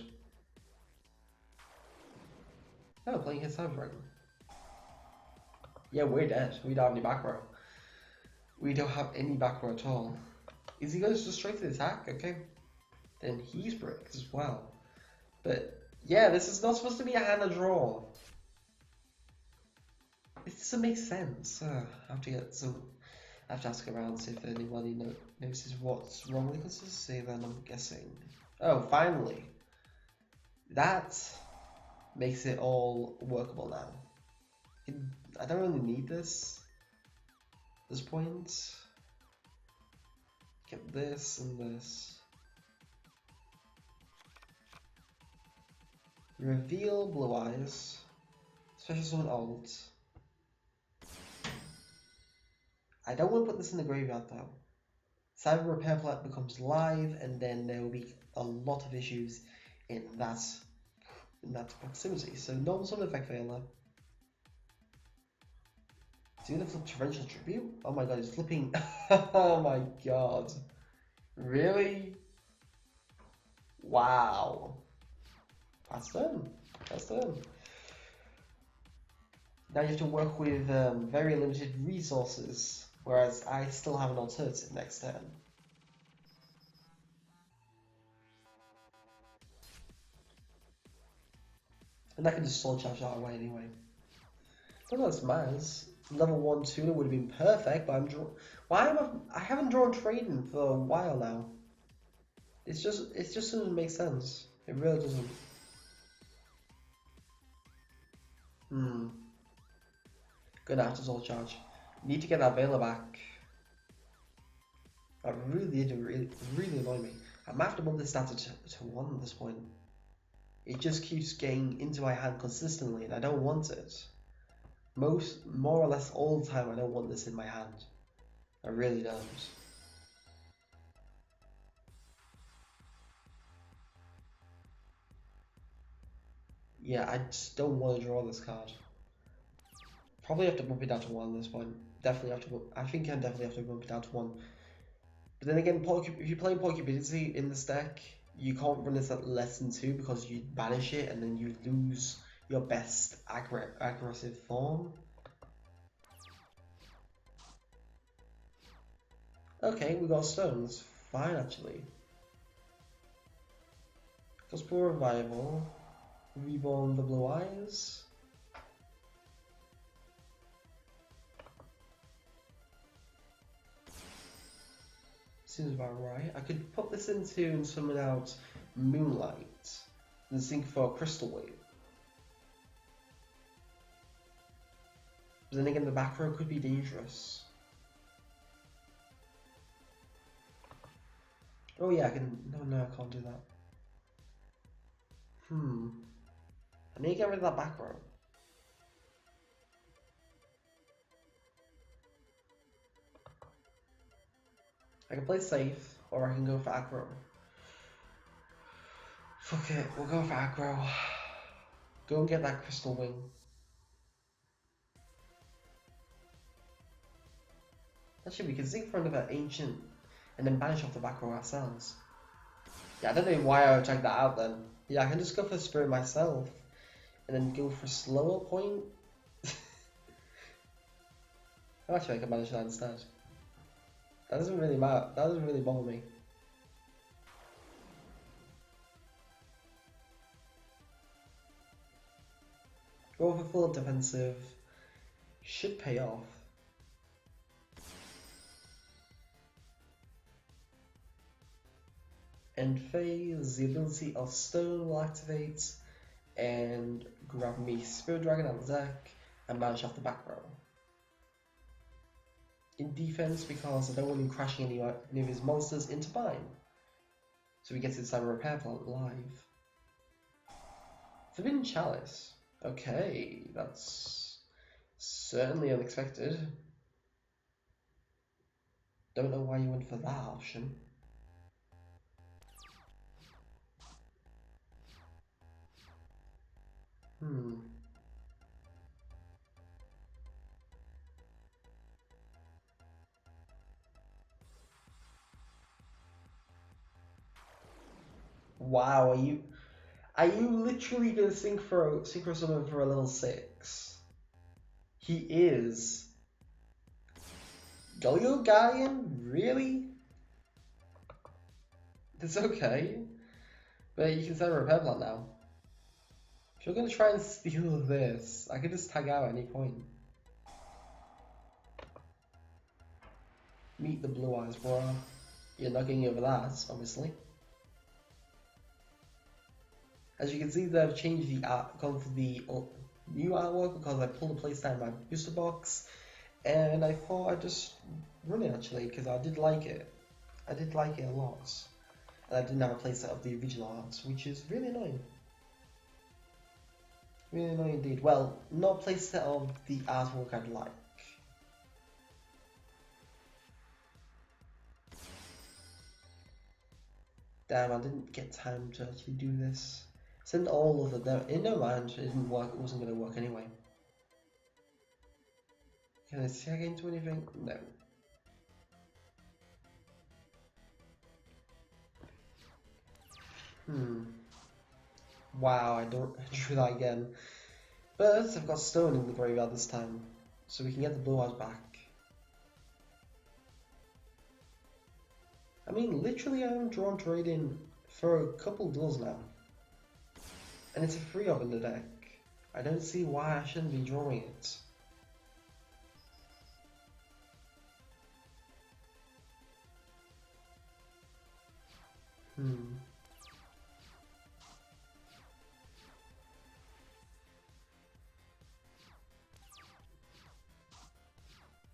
Oh, playing his Cyber Yeah, we're dead. We don't have any back row. We don't have any back row at all. Is he going to just straight to the attack? Okay. Then he's bricked as well. But yeah, this is not supposed to be a hand of draw. It doesn't make sense. I have to get some. I have to ask around see if anybody notices what's wrong with the consistency. Then I'm guessing. Oh, finally. That makes it all workable now. I don't really need this. At this point. Get this and this. Reveal Blue Eyes. Special Summon Alt. I don't want to put this in the graveyard though. Cyber Repair Plot becomes live, and then there will be a lot of issues in that proximity. So normal summon effect failure. Is he gonna flip Torrential Tribute? Oh my god, he's flipping. Oh my god. Really? Wow. That's done. That's done. Now you have to work with very limited resources, whereas I still have an alternative next turn. And I can just soul charge that away anyway. I don't know, it's Maz. Level 1 tuner would have been perfect, but I haven't drawn trading for a while now. It just doesn't make sense. It really doesn't. Gonna have to soul charge. Need to get that Veiler back. That really annoy me. I might have to bump this down to 1 at this point. It just keeps getting into my hand consistently, and I don't want it. More or less all the time, I don't want this in my hand. I really don't. Yeah, I just don't want to draw this card. Probably have to bump it down to 1 at this point. Definitely have to. I think I definitely have to bump it down to 1. But then again, if you're playing Porcupidity in this deck, you can't run this at less than 2 because you banish it and then you lose your best aggressive form. Okay, we got stones. Fine, actually. Gospel Revival. Reborn the Blue Eyes. Seems about right. I could put this into and summon out Moonlight and sync for Crystal Wave. But then again, the back row could be dangerous. Oh yeah, I can. No, I can't do that. I need to get rid of that back row. I can play safe, or I can go for aggro. Fuck it, we'll go for aggro. Go and get that Crystal Wing. Actually, we can sync for another Ancient and then banish off the back row ourselves. Yeah, I don't know why I would check that out then. Yeah, I can just go for Spirit myself and then go for Slower Point. Actually, I can banish that instead. That doesn't really matter. That doesn't really bother me. Go for full defensive. Should pay off. End phase, the ability of Stone will activate and grab me Spirit Dragon out of the deck and banish off the back row. In defense, because I don't want him crashing any of his monsters into mine. So we get to the Cyber Repair Plant live. Forbidden Chalice. Okay, that's certainly unexpected. Don't know why you went for that option. Wow, are you literally gonna synchro summon for a level 6? He is. Galio Guardian? Really? It's okay. But you can send a repair plant now. If you're gonna try and steal this, I could just tag out at any point. Meet the Blue Eyes, bro. You're not getting over that, obviously. As you can see, they've changed the art, gone for the new artwork because I pulled the playstyle in my booster box, and I thought I'd just run it actually because I did like it. I did like it a lot, and I didn't have a playset of the original art, which is really annoying. Really annoying indeed. Well, not a playset of the artwork I'd like. Damn, I didn't get time to actually do this. Send all of them. In no mind, it didn't work. It wasn't going to work anyway. Can I check into anything? No. Wow, I drew that again. But I've got stone in the graveyard this time, so we can get the Blue Eyes back. I mean, literally, I haven't drawn trade in for a couple duels now. And it's a free up in the deck. I don't see why I shouldn't be drawing it.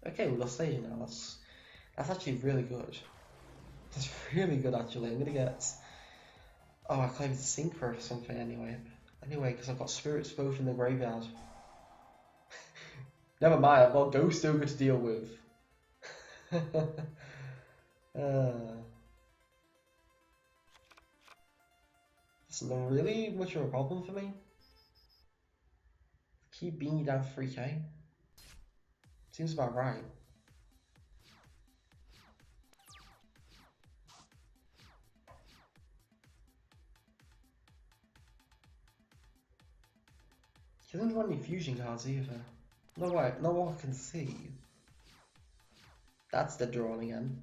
Okay, we've got stage now. That's actually really good. That's really good actually. I'm gonna get. Oh, I can't even sync for something anyway. Anyway, because I've got spirits both in the graveyard. Never mind, I've got Ghost Ogre to deal with. It's not really much of a problem for me. Keep being down 3k. Seems about right. He doesn't want any fusion cards either. Not what I can see. That's the drawn again.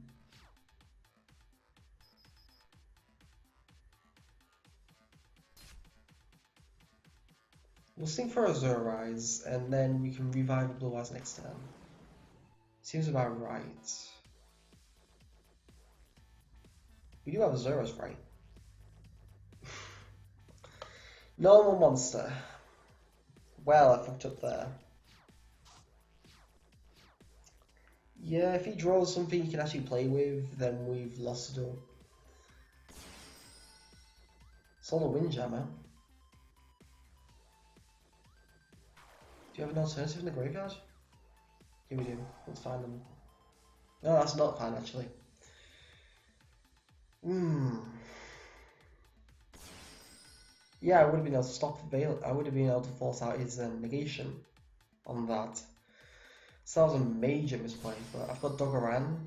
We'll sing for Azure-Eyes, and then we can revive the Blue Eyes next turn. Seems about right. We do have Azure-Eyes, right? Normal monster. Well, I fucked up there. Yeah, if he draws something he can actually play with, then we've lost the duel. Solar Windjammer. Do you have an alternative in the graveyard? Here we do. Let's find them. No, that's not fine actually. Yeah, I would have been able to stop Veil. I would have been able to force out his negation on that. So that was a major misplay, but I've got Durrant.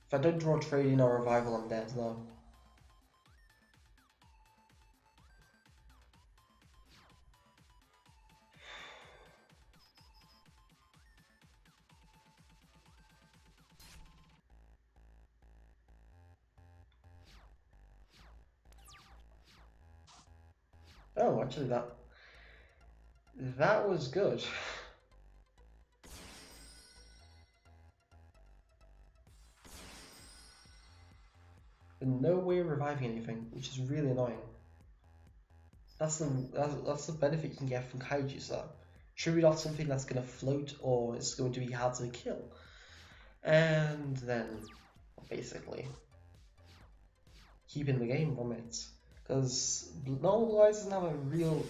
If I don't draw Trading or Revival, I'm dead though. Oh, actually that was good. And no way of reviving anything, which is really annoying. That's the benefit you can get from Kaiju though. Tribute off something that's gonna float or it's going to be hard to kill. And then basically keeping the game from it. Because normal Blue Eyes doesn't have a real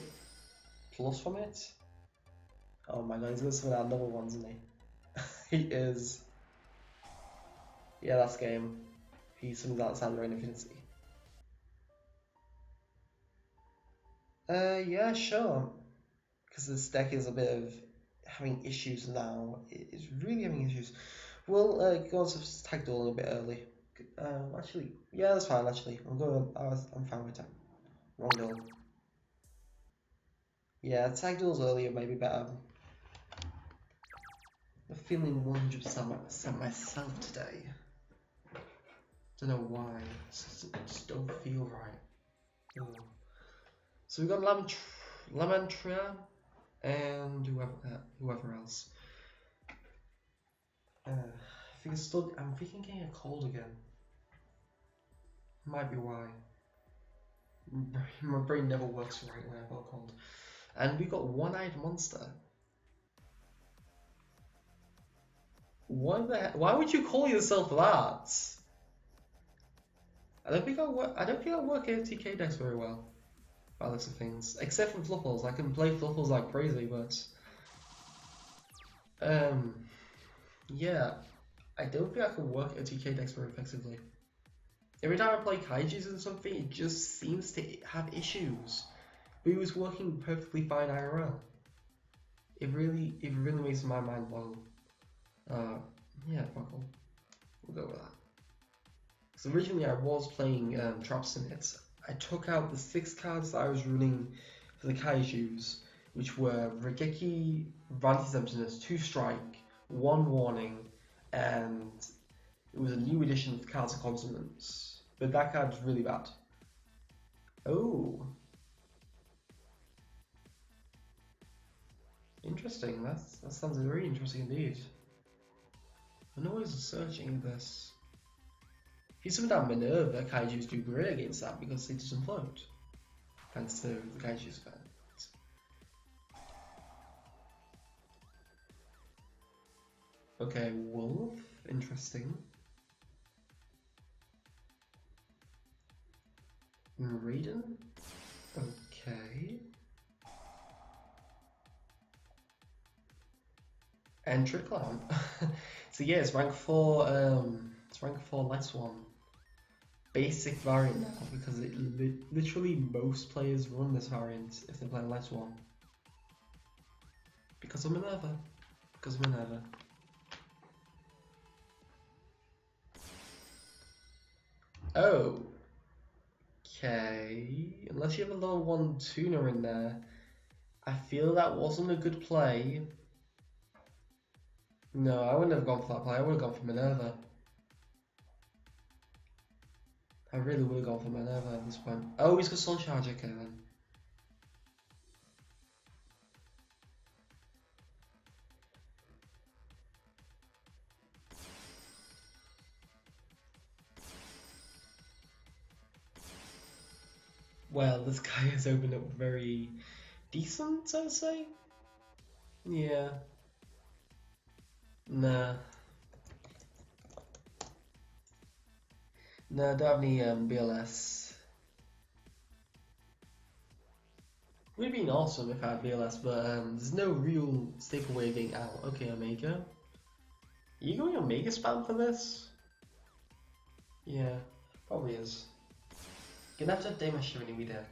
plus from it. Oh my god, he's gonna summon out another one, isn't he? He is. Yeah, that's game. He summons out Sandra in Infinity. Yeah, sure. Because this deck is a bit of having issues now. It's really having issues. We'll go on to tag duel a bit early. Actually, yeah, that's fine. Actually, I'm fine with that. Wrong duel. Yeah, tag duels earlier may be better. I'm feeling 100% myself today. Don't know why. Just don't feel right. Oh. So we got Lamentra and whoever else. I think it's still. I'm freaking getting a cold again. Might be why. My brain never works right when I've got a cold. And we got One-Eyed Monster. What the heck? Why would you call yourself that? I don't think I work AFTK decks very well. By the looks of things, except for Fluffles. I can play Fluffles like crazy, but yeah, I don't think I can work AFTK decks very effectively. Every time I play Kaijus and something, it just seems to have issues. But it was working perfectly fine IRL. It really makes my mind boggle. Yeah, boggle. We'll go with that. So originally I was playing Traps in it. I took out the 6 cards that I was ruling for the Kaijus, which were Regeki, Vantage Emptiness, 2 Strike, 1 Warning, and it was a new edition of Cards of Consonance. But that card is really bad. Oh. Interesting, that sounds very interesting indeed. I'm always searching this. If you summon down Minerva, Kaijus do great against that because it doesn't float. Thanks to the Kaiju's fan. Okay, Wolf, interesting. Raiden, okay. And Trick Clown. So yeah, it's rank 4, it's rank 4 Light Swan. Basic variant now, because literally most players run this variant if they're playing Light Swan. Because of Minerva. Because of Minerva. Oh. Okay. Unless you have a level 1 tuner in there. I feel that wasn't a good play. No, I wouldn't have gone for that play. I would have gone for Minerva. I really would have gone for Minerva at this point. Oh, he's got Soul Charge. Okay then. Well, this guy has opened up very decent, I'd say. Yeah. Nah. No, don't have any BLS. Would have been awesome if I had BLS, but there's no real stable way of getting out. Okay, Omega. Are you going Omega spam for this? Yeah, probably is. Gonna have to update my Shivanui deck.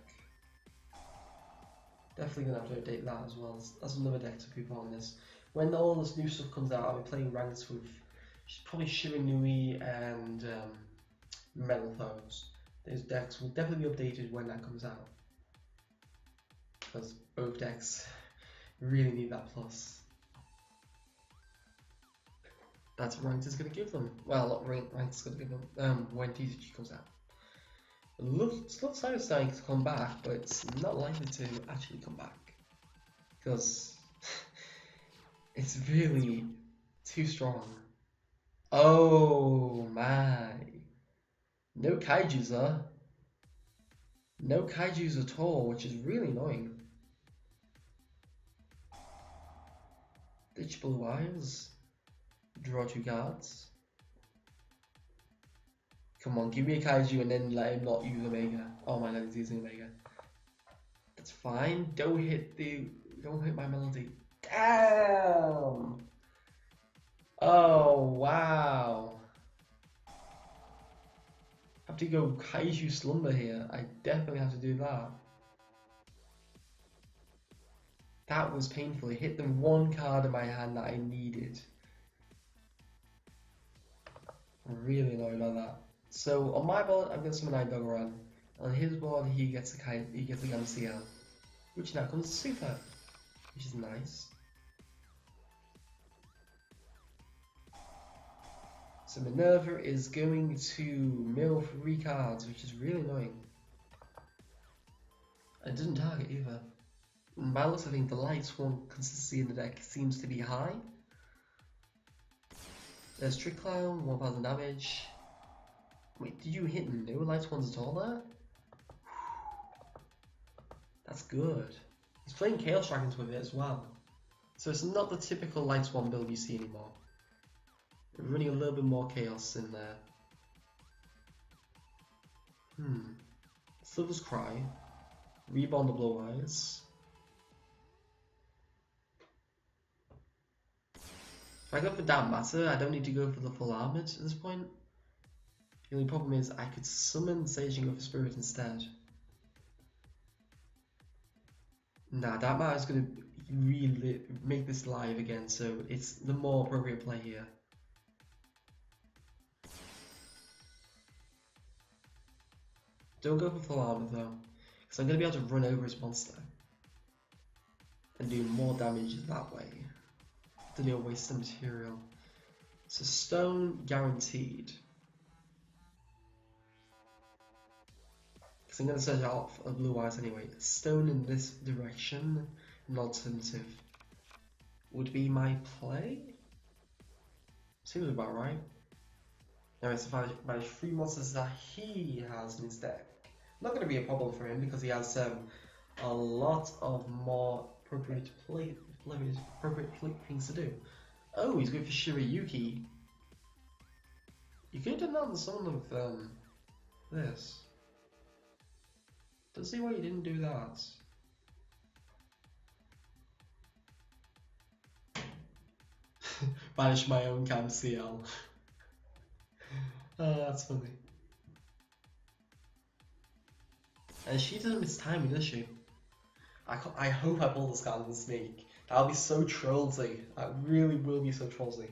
Definitely gonna have to update that as well. That's another deck to keep on this. When all this new stuff comes out, I'll be playing ranks with probably Shivanui and Metal Foes. Those decks will definitely be updated when that comes out. Because both decks really need that plus. That's what Ranked is going to give them. Well, not Ranked is going to give them when TCG comes out. It looks like it's starting to come back, but it's not likely to actually come back. Because it's really too strong. Oh my. No Kaijus, huh? No Kaijus at all, which is really annoying. Ditch Blue Eyes. Draw 2 cards. Come on, give me a Kaiju and then let him not use Omega. Oh my god, he's using Omega. That's fine. Don't hit my melody. Damn! Oh wow. I have to go Kaiju Slumber here. I definitely have to do that. That was painful. It hit the one card in my hand that I needed. I'm really annoyed by that. So on my board, I'm going to summon Durrant. On his board, he gets a MCL, which now comes super, which is nice. So Minerva is going to mill 3 cards, which is really annoying. It doesn't target either. By looks, I think the Light Swan consistency in the deck seems to be high. There's Trick Clown, 1000 damage. Wait, did you hit no Light Swans at all there? That's good. He's playing Chaos Dragons with it as well. So it's not the typical Light Swan build you see anymore. We're running a little bit more Chaos in there. Silver's Cry. Reborn the Blue Eyes. If I go for Dark Matter, I don't need to go for the full armored at this point. The only problem is I could summon Sage and go for Spirit instead. Nah, Dark Matter is going to really make this live again, so it's the more appropriate play here. Don't go for full armor though, because I'm going to be able to run over his monster and do more damage that way. Then he'll waste the material. So stone guaranteed. Because I'm going to search out for Blue Eyes anyway. Stone in this direction, an alternative, would be my play. Seems about right. Anyway, so manage 3 monsters that he has in his deck. Not going to be a problem for him because he has a lot of more appropriate things to do. Oh, he's going for Shirayuki. You could have done that on someone with this. Don't see why you didn't do that. Banish my own cam CL. Oh, that's funny. And she doesn't miss timing, does she? I hope I pull the Skeleton Snake. That'll be so trollsy. That really will be so trollsy.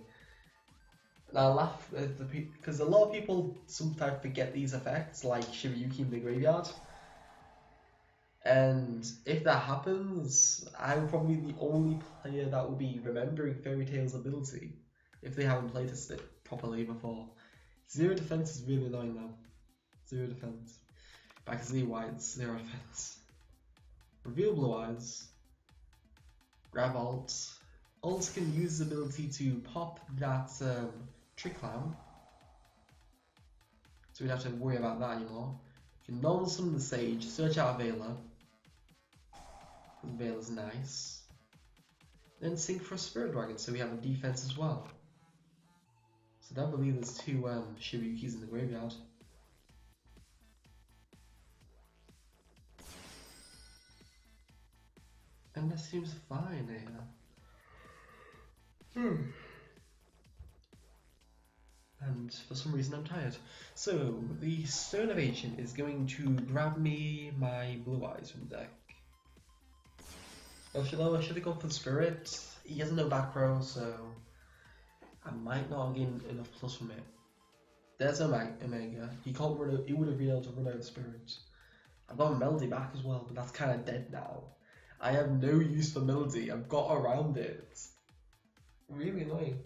And I laugh at the people because a lot of people sometimes forget these effects, like Shiryuki in the graveyard. And if that happens, I'm probably the only player that will be remembering Fairy Tail's ability if they haven't playtested it properly before. Zero defense is really annoying though. Zero defense. But I can see why it's zero defense. Reveal Blue Eyes. Grab Alt. Alt can use the ability to pop that Trick Clown. So we don't have to worry about that anymore. You can non-summon the Sage, search out a Veiler. Veiler's nice. Then sync for a Spirit Dragon, so we have a defense as well. So I don't believe there's two Shiryukis in the graveyard. And that seems fine here. And for some reason I'm tired. So the Stone of Ancient is going to grab me my Blue Eyes from the deck. Or should I go for the Spirit? He has no back row, so I might not gain enough plus from it. There's Omega. He can't run. He would have been able to run out of Spirit. I've got Melody back as well, but that's kind of dead now. I have no use for Melody. I've got around it. It's really annoying.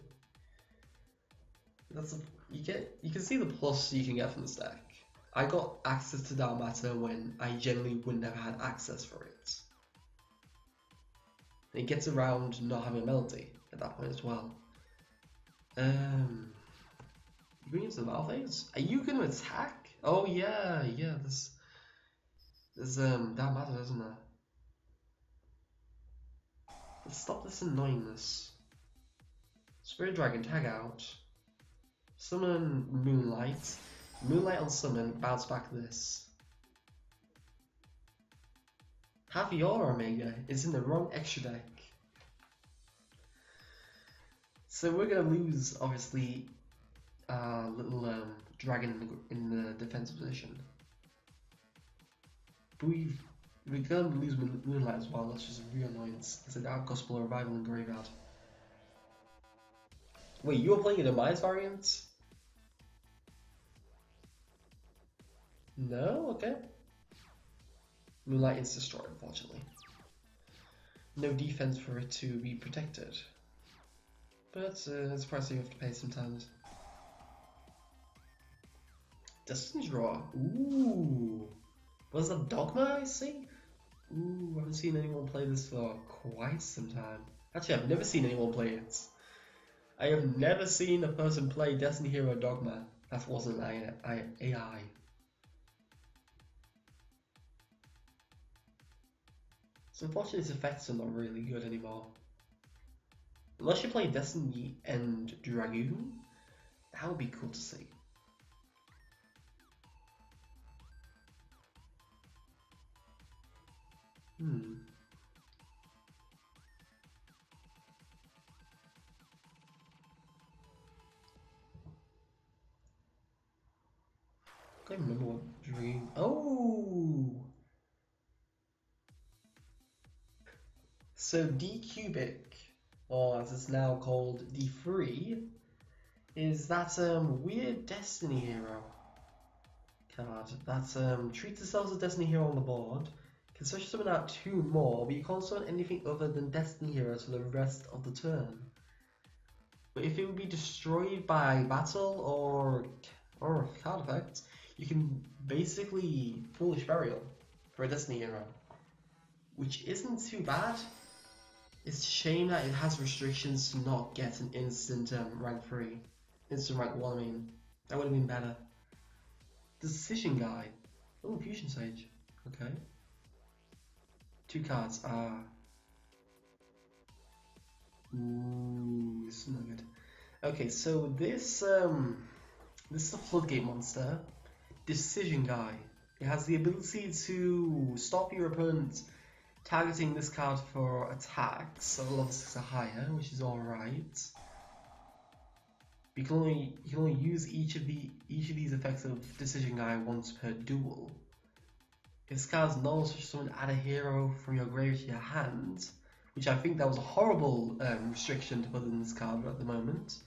You can see the plus you can get from this deck. I got access to Dark Matter when I generally wouldn't have had access for it. And it gets around not having a Melody at that point as well. You bring into the Malphase? Are you going to attack? Oh yeah. There's Dark Matter, isn't there? Let's stop this annoyingness. Spirit Dragon, tag out. Summon Moonlight. Moonlight on summon, bounce back this. Have your Omega is in the wrong extra deck. So we're gonna lose, obviously, little dragon in the defensive position. But we're gonna lose Moonlight as well. That's just a real annoyance. It's an Dark Gospel Revival in graveyard. Wait, you were playing a Demise variant? No? Okay. Moonlight is destroyed, unfortunately. No defense for it to be protected. But it's a price you have to pay sometimes. Destiny's Draw. Ooh. Was that Dogma, I see? Ooh, I haven't seen anyone play this for quite some time. Actually, I've never seen anyone play it. I have never seen a person play Destiny Hero Dogma that wasn't AI. So unfortunately, its effects are not really good anymore. Unless you play Destiny and Dragoon, that would be cool to see. I can't remember what Dragoon. Oh! So D-Cubic, or as it's now called D3, is that weird Destiny Hero card that treats itself as a Destiny Hero on the board, can search summon out 2 more, but you can't summon anything other than Destiny Heroes for the rest of the turn. But if it would be destroyed by battle or card effect, you can basically Foolish Burial for a Destiny Hero, which isn't too bad. It's a shame that it has restrictions to not get an instant rank 3. Instant rank 1, I mean. That would have been better. Decision Guy. Oh, Fusion Sage. Okay. 2 cards. Ooh, this is not good. Okay, so this is a Floodgate monster. Decision Guy. It has the ability to stop your opponent targeting this card for attacks of level 6 or higher, which is alright. You can only use each of these effects of Decision Guy once per duel. If this card's null, such as someone add a hero from your grave to your hand, which I think that was a horrible restriction to put in this card at the moment.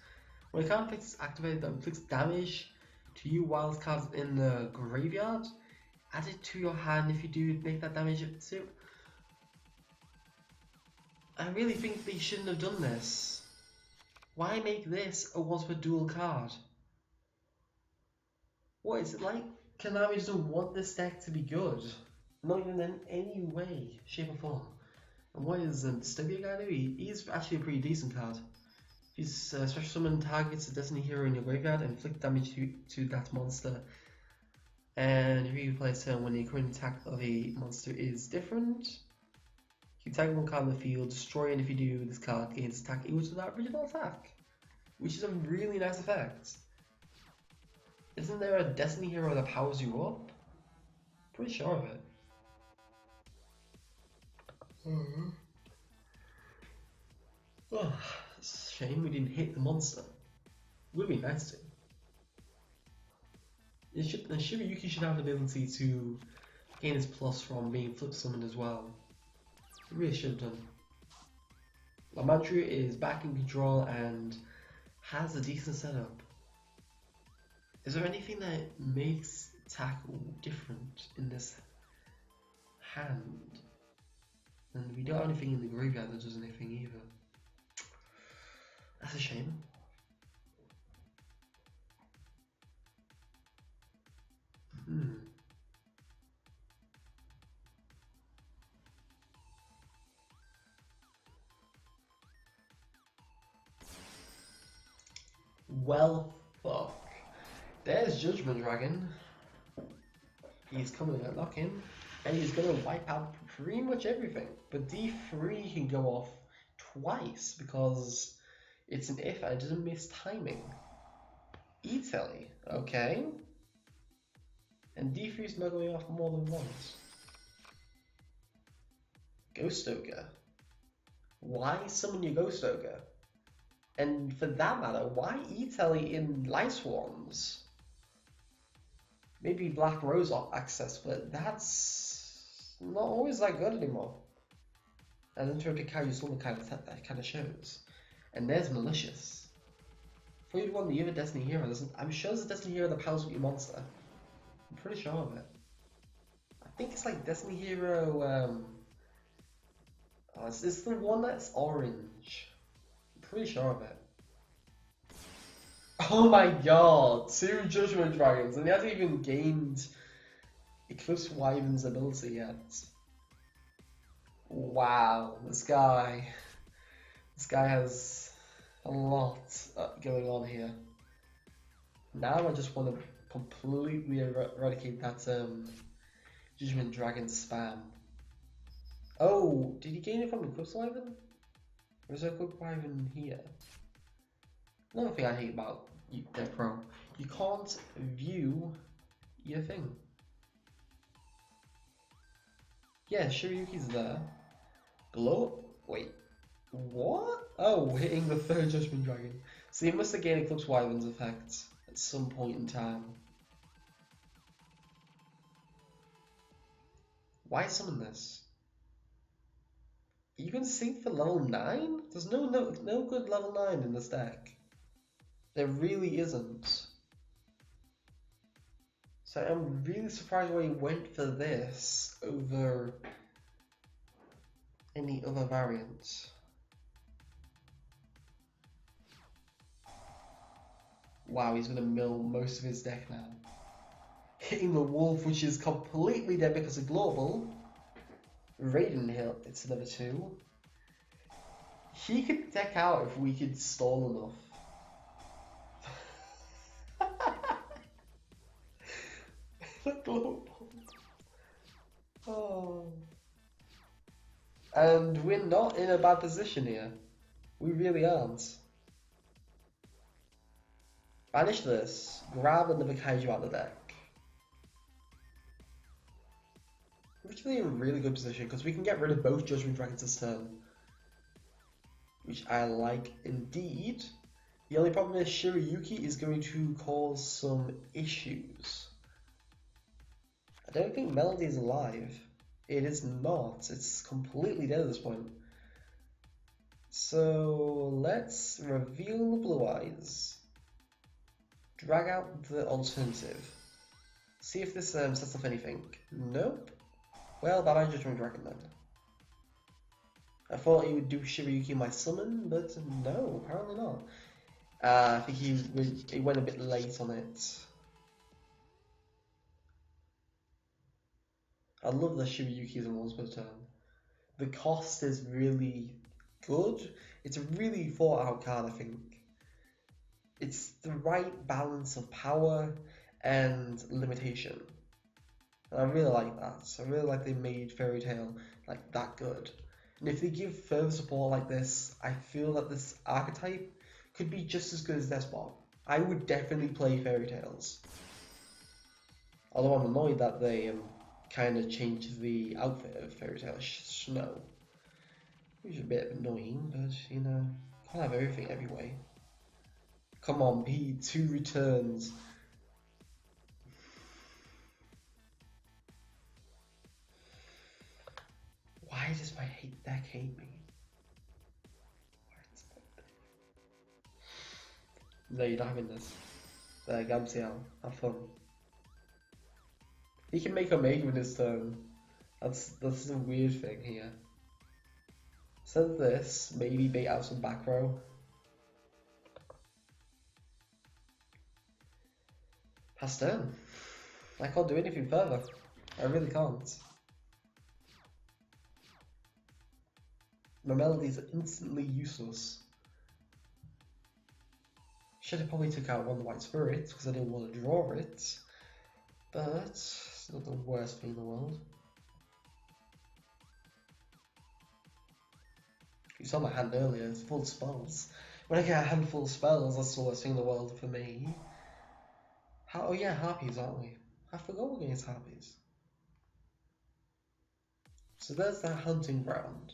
When a card effect is activated that inflicts damage to you while this card's in the graveyard, add it to your hand. If you do, make that damage too. I really think they shouldn't have done this. Why make this a once per duel card? What is it like? Konami doesn't want this deck to be good. Not even in any way, shape or form. And what is Stevia guy do? He's actually a pretty decent card. He's special summon targets a Destiny hero in your graveyard and inflict damage to that monster. And if you play a turn when the current attack of a monster is different, you tag one card in the field, destroy, and if you do, this card gains attack equal to that original attack, which is a really nice effect. Isn't there a Destiny hero that powers you up? Pretty sure of it. Oh, it's a shame we didn't hit the monster. Would be nice to. Shibayuki should have the ability to gain his plus from being flip summoned as well. It really should have done. Lamantru is back in control and has a decent setup. Is there anything that makes tackle different in this hand? And we don't have anything in the graveyard that does anything either. That's a shame. Well, fuck. There's Judgment Dragon. He's coming at lock-in, and he's gonna wipe out pretty much everything. But D3 can go off twice because it's an if and it doesn't miss timing. E-Telly, okay. And D3 is not going off more than once. Ghost Ogre. Why summon your Ghost Ogre? And for that matter, why E-Telly in Light Swarms? Maybe Black Rose access, but that's not always that good anymore. And then turn to Kaiju Summon that kind of shows. And there's Malicious. For you want the other Destiny hero, I'm sure there's a Destiny hero that powers with your monster. I'm pretty sure of it. I think it's like Destiny hero. It's the one that's orange. I'm pretty sure of it. Oh my god, 2 Judgment Dragons, and he hasn't even gained Eclipse Wyvern's ability yet. Wow, this guy has a lot going on here. Now I just want to completely eradicate that Judgment Dragon spam. Oh, did he gain it from Eclipse Wyvern? Or is there Eclipse Wyvern here? Another thing I hate about DevPro, you can't view your thing. Yeah, Shiryuki's there. Glow? Wait, what? Oh, hitting the 3rd Judgment Dragon. So you must have gained Eclipse Wyvern's effect at some point in time. Why summon this? Are you gonna sync for level 9? There's no good level 9 in this deck. There really isn't. So I'm really surprised why he went for this over any other variants. Wow, he's gonna mill most of his deck now. Hitting the Wolf, which is completely dead because of Global. Raiden Hill, it's another 2. He could deck out if we could stall enough. The Global. Oh. And we're not in a bad position here. We really aren't. Banish this. Grab another Kaiju out of the deck. We're actually in a really good position because we can get rid of both Judgment Dragons this turn. Which I like indeed. The only problem is Shiryuki is going to cause some issues. I don't think Melody is alive. It is not. It's completely dead at this point. So let's reveal the blue eyes. Drag out the alternative. See if this sets off anything. Nope. Well, bye-bye Judgment Dragon then. I thought he would do Shiryuki my summon, but no, apparently not. I think he went a bit late on it. I love the Shiryuki as a once per turn. The cost is really good. It's a really thought out card, I think. It's the right balance of power and limitation. And I really like that. I really like they made Fairy Tail like that good. And if they give further support like this, I feel that this archetype could be just as good as Despot. I would definitely play Fairy Tales. Although I'm annoyed that they kind of changed the outfit of Fairy Tail Snow. Which is a bit annoying, but you know, can't have everything every way. Come on, P2 returns. Why does my deck hate me? No, you're not having this. Gamsiel, have fun. He can make a Omega in his turn. That's a weird thing here. Send this, maybe bait out some back row. Pass turn. I can't do anything further. I really can't. My melodies are instantly useless. Should have probably took out one of the White Spirits because I didn't want to draw it. But it's not the worst thing in the world. You saw my hand earlier, it's full of spells. When I get a handful of spells, that's the worst thing in the world for me. Oh yeah, harpies, aren't we? I forgot we're against harpies. So there's that hunting ground.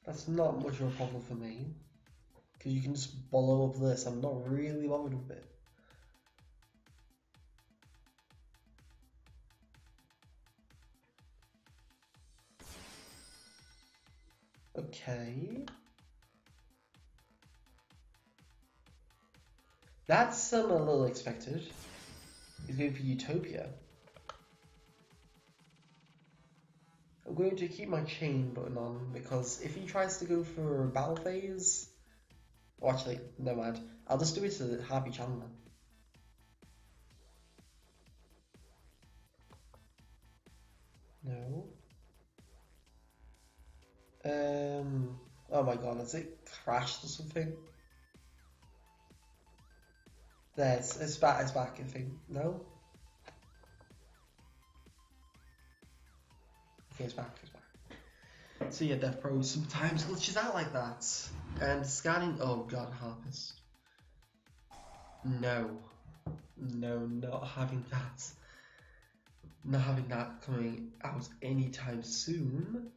That's not much of a problem for me. Because you can just follow up this, I'm not really bothered with it. Okay. That's a little expected. He's going for Utopia. I'm going to keep my chain button on because if he tries to go for battle phase, or actually, never mind. I'll just do it to the Harpy Chandler. No. Oh my god, has it crashed or something? There, it's back, I think. No? Okay, it's back. So yeah, DevPro sometimes glitches out like that. And scanning, oh god, Harpist. No, not having that. Not having that coming out anytime soon.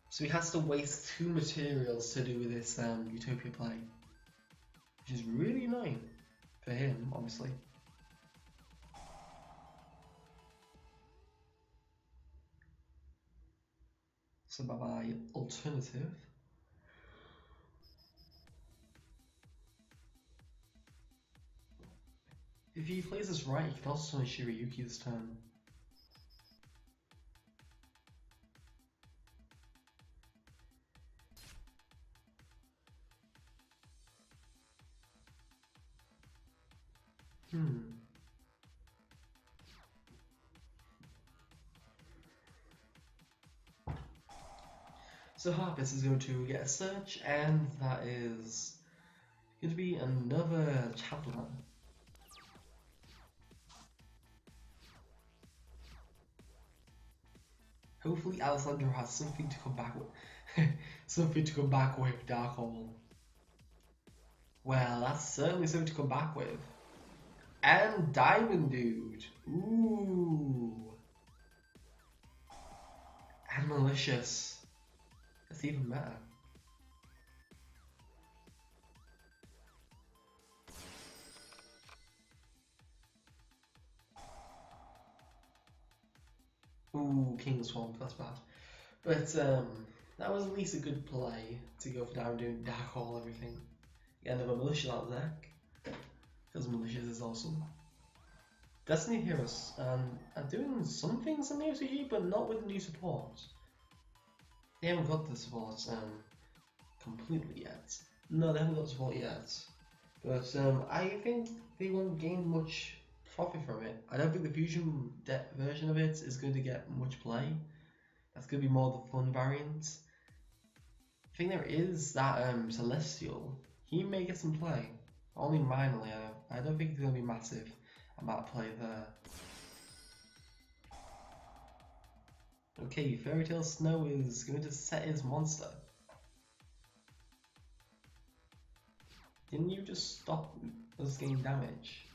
So he has to waste 2 materials to do this Utopia play. Which is really annoying for him, obviously. So bye-bye alternative. If he plays this right, he can also summon Shiryuki this turn. So Harpist is going to get a search, and that is going to be another Chandler. Hopefully Alessandro has something to come back with. Something to come back with, Dark Hole. Well, that's certainly something to come back with. And Diamond Dude. Ooh. malicious. That's even better. Ooh, King Swamp, that's bad. But that was at least a good play to go for down doing Dark Hole everything. Get another Malicious out of the deck, because Malicious is awesome. Destiny Heroes are doing some things in the TCG, but not with new support. They haven't got the support completely yet. No, they haven't got support yet. But I think they won't gain much profit from it. I don't think the fusion version of it is going to get much play. That's going to be more the fun variant. I think there is that Celestial. He may get some play, only minorly. I don't think it's going to be massive amount of play there. Okay, Fairy Tail Snow is going to set his monster. Didn't you just stop us getting damage?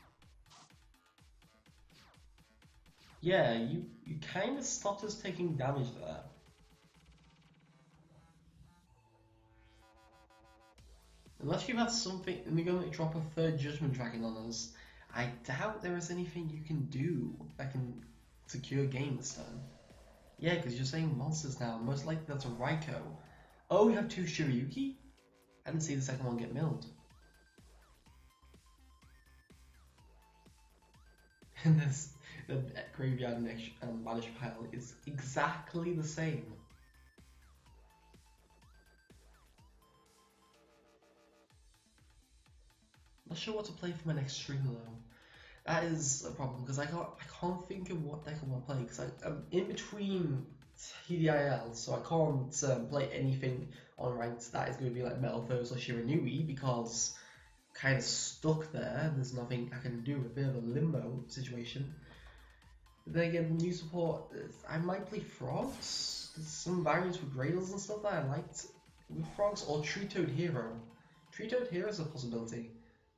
Yeah, you kind of stopped us taking damage there. Unless you have something, and you're going to drop a third Judgment Dragon on us, I doubt there is anything you can do that can secure game this turn. Yeah, because you're saying monsters now. Most likely that's a Raikou. Oh, you have two Shiryuki? I didn't see the second one get milled. And the graveyard and banish pile is exactly the same. Not sure what to play for my next stream though. That is a problem because I can't think of what deck I want to play because I'm in between TDIL, so I can't play anything on ranked that is going to be like Melthos or Shiranui because I'm kind of stuck there. There's nothing I can do. A bit of a limbo situation. But then again, new support. I might play Frogs. There's some variants with Gradles and stuff that I liked with Frogs or Tree-Toad Hero. Tree-Toad Hero is a possibility.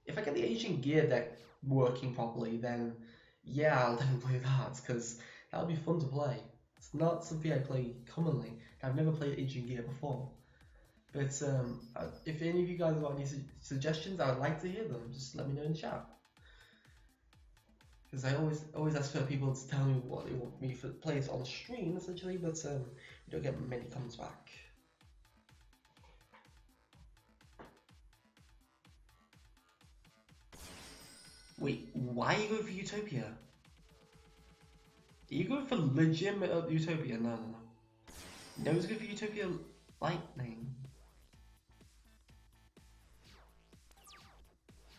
If I get the Ancient Gear deck working properly, then yeah, I'll definitely play that because that'll be fun to play. It's not something I play commonly. I've never played Ancient Gear before. But if any of you guys got any suggestions, I would like to hear them. Just let me know in the chat. Because I always ask for people to tell me what they want me to play on stream, essentially, but we don't get many comments back. Wait, why are you going for Utopia? Are you going for legitimate Utopia? No. No, he's going for Utopia Lightning.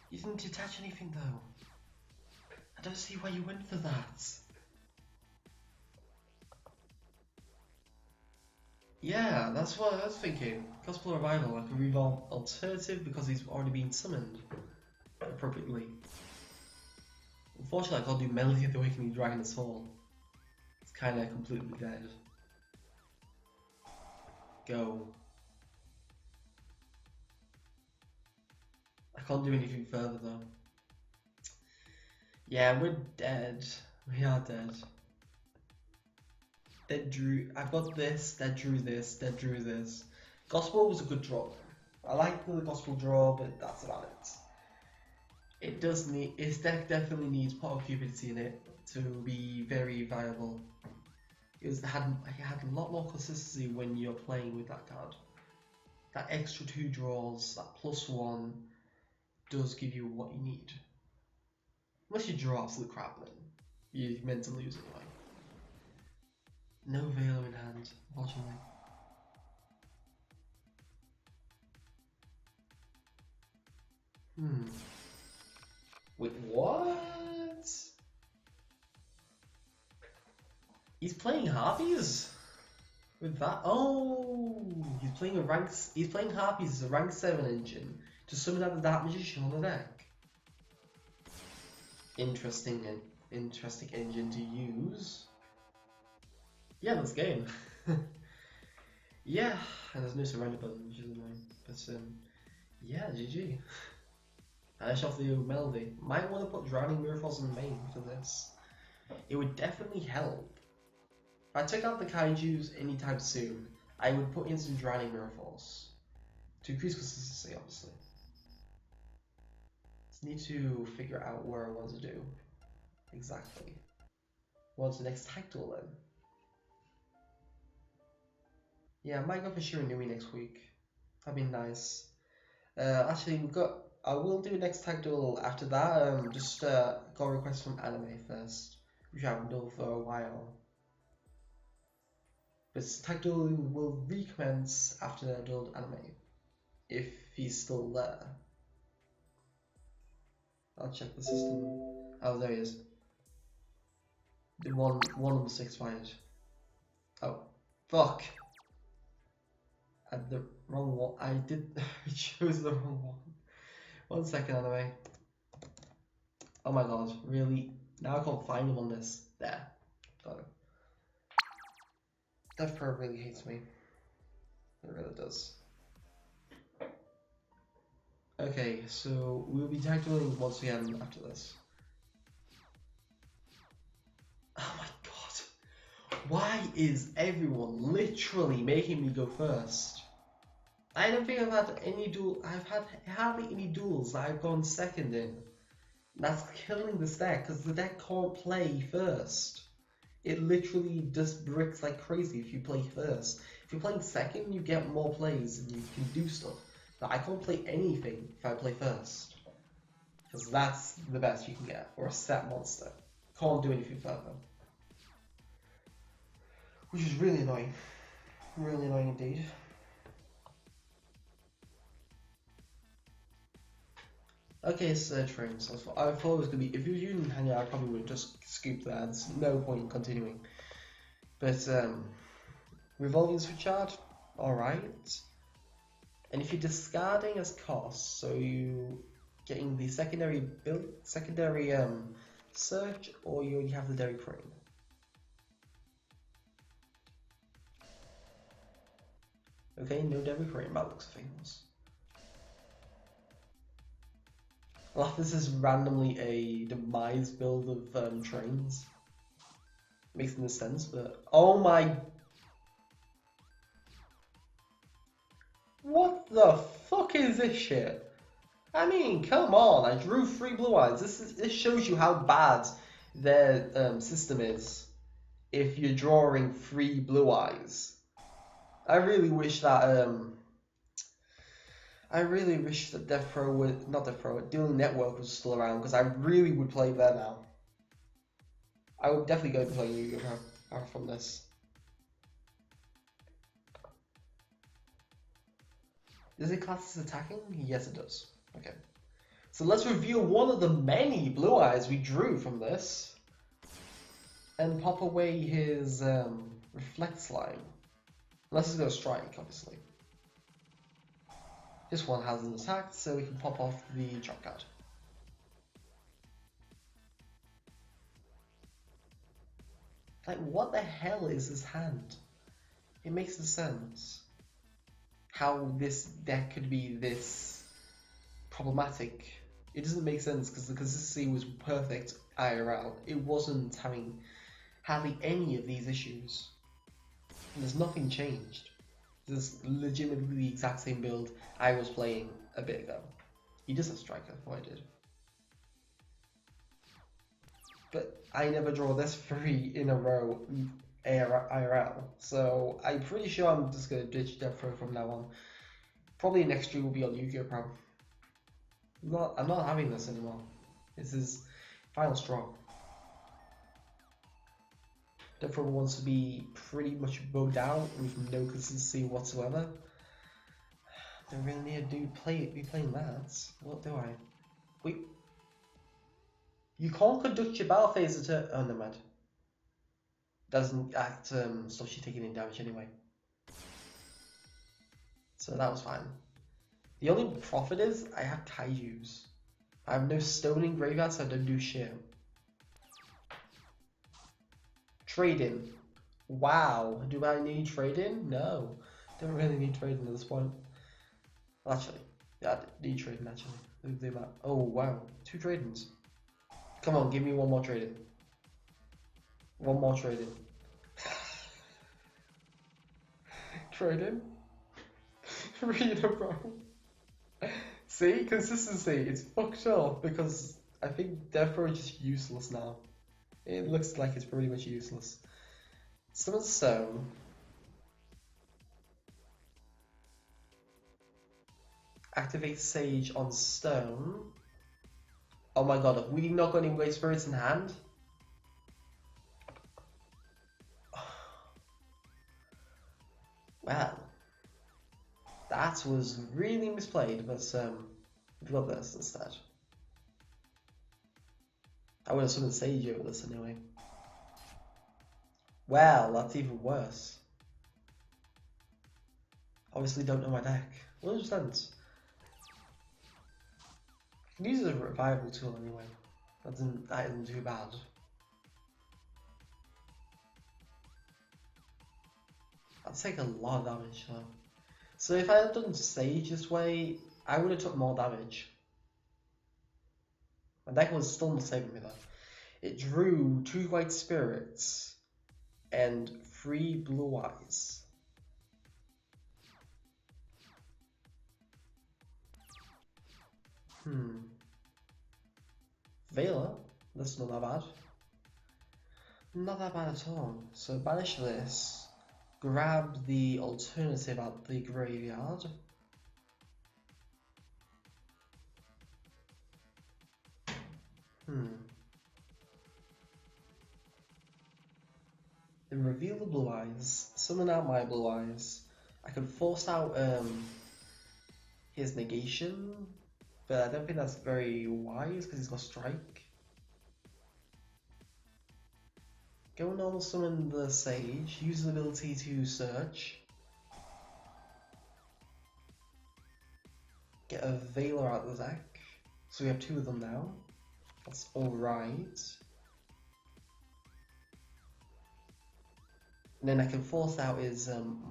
You didn't detach anything though. I don't see why you went for that. Yeah, that's what I was thinking. Gospel Revival, like a revolve alternative because he's already been summoned appropriately. Unfortunately, I can't do Melody of the Awakening Dragon at all. It's kind of completely dead. Go. I can't do anything further though. Yeah, we're dead. We are dead. Dead drew. I've got this. Dead drew this. Dead drew this. Gospel was a good draw. I like the Gospel draw, but that's about it. It does need. Its deck definitely needs Pot of Cupidity in it to be very viable. It had a lot more consistency when you're playing with that card. That extra 2 draws, that +1, does give you what you need. Unless you draw absolute crap, then you're meant to lose anyway. No Velo in hand, unfortunately. Wait, what? He's playing Harpies? With that? Oh, he's playing Harpies as a rank 7 engine to summon out the Dark Magician on the deck. Interesting engine to use. Yeah, let's game. Yeah, and there's no surrender button, which is annoying. But yeah, GG. Finish off the Melody. Might want to put Drowning Mirrorfalls in main for this. It would definitely help. I took out the Kaijus anytime soon, I would put in some Drowning Mirror Force to increase consistency, obviously. Just need to figure out where I want to do exactly. What's the next tag duel then? Yeah, I might go for Shiranui next week. That'd be nice. Actually, I will do next tag duel after that. Just got a request from Anime first, which I haven't done for a while. But tag duel will recommence after the duel Anime, if he's still there. I'll check the system. Oh, there he is. The one number 6 fired. Oh, fuck! I had the wrong one. I chose the wrong one. 1 second, Anime. Oh my god, really? Now I can't find him on this. There. Got it. DevPro really hates me. It really does. Okay, so we'll be tag dueling once again after this. Oh my god. Why is everyone literally making me go first? I don't think I've had any I've had hardly any duels that I've gone second in. That's killing this deck, because the deck can't play first. It literally just bricks like crazy if you play first. If you're playing second, you get more plays and you can do stuff. But I can't play anything if I play first. Because that's the best you can get for a set monster. Can't do anything further. Which is really annoying. Really annoying indeed. Okay, search frames. I thought it was going to be, if you were using Hangout, I probably would just scoop that. There's no point in continuing. But, revolving switch art, alright. And if you're discarding as cost, so you getting the secondary build, search, or you already have the Dairy Crane. Okay, no Dairy Crane, that looks famous. Well, this is randomly a demise build of trains. Makes no sense, but oh my! What the fuck is this shit? I mean, come on! I drew 3 blue eyes. This shows you how bad their system is. If you're drawing 3 blue eyes, I really wish that DevPro would, not DevPro, Dueling Network was still around, because I really would play there now. I would definitely go to play YgoPro from this. Does it class as attacking? Yes, it does. Okay. So let's reveal one of the many blue eyes we drew from this. And pop away his Reflect Slime. Unless he's going to strike, obviously. This one hasn't attacked, so we can pop off the drop card. Like, what the hell is this hand? It makes no sense. How this deck could be this problematic. It doesn't make sense, because the consistency was perfect IRL. It wasn't having hardly any of these issues. And there's nothing changed. This is legitimately the exact same build I was playing a bit ago. He does have Striker, what I did. But I never draw this 3 in a row IRL, so I'm pretty sure I'm just going to ditch DevPro from now on. Probably next stream will be on YgoPro. I'm not having this anymore. This is final straw. DevPro wants to be pretty much bugged out with no consistency whatsoever. Don't really need to be playing that. What do I? Wait. You can't conduct your battle phase until. Oh, never mind. Doesn't act stops you taking any damage anyway. So that was fine. The only profit is I have Kaijus. I have no stoning graveyard, so I don't do shit. Trade-in. Wow. Do I need trade-in? No. Don't really need trade-in at this point. Well, actually, yeah, I need trade-in actually. Oh wow. 2 trade-ins. Come on, give me one more trade-in. One more trade-in. Trade him. Rita, bro. See, consistency. It's fucked up because I think DevPro is just useless now. It looks like it's pretty much useless. Summon Stone. Activate Sage on Stone. Oh my god, have we not got any Great Spirits in hand? Well, that was really misplayed, but we've got this instead. I would have summoned Sage over this anyway. Well, that's even worse. Obviously don't know my deck. 100%. I can use it as a revival tool anyway. That isn't too bad. That'd take a lot of damage though. So if I had done Sage this way, I would have took more damage. My deck was still not saving me though. It drew 2 White Spirits and 3 Blue Eyes. Veiler, that's not that bad. Not that bad at all. So banish this, grab the alternative out the graveyard. Then reveal the Blue Eyes, summon out my Blue Eyes. I can force out his negation, but I don't think that's very wise because he's got Strike. Go and normal summon the Sage, use the ability to search. Get a Veiler out of the deck. So we have 2 of them now. That's alright. And then I can force out his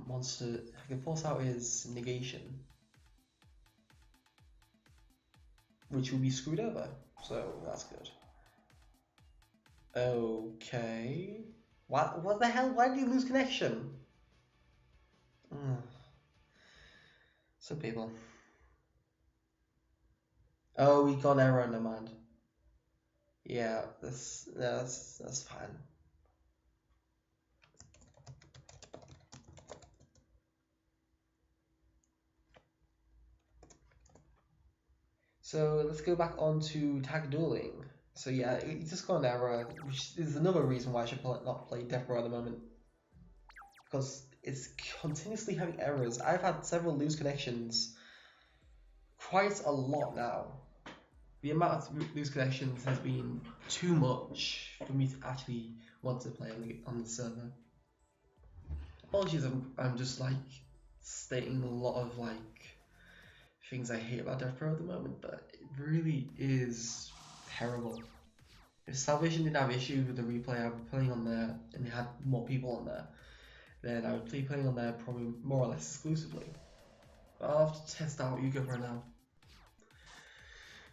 monster. I can force out his negation, which will be screwed over. So that's good. Okay. What the hell? Why did you lose connection? So people. Oh, we got an error in the mind. Yeah, that's fine. So let's go back on to tag dueling. So yeah, it just got an error, which is another reason why I should not play DevPro at the moment. Because it's continuously having errors. I've had several loose connections, quite a lot now. The amount of loose connections has been too much for me to actually want to play on the server. Apologies, I'm just like stating a lot of like things I hate about DevPro at the moment, but it really is terrible. If Salvation didn't have issues with the replay, I would be playing on there and they had more people on there, then I would be playing on there probably more or less exclusively. But I'll have to test out YgoPro now.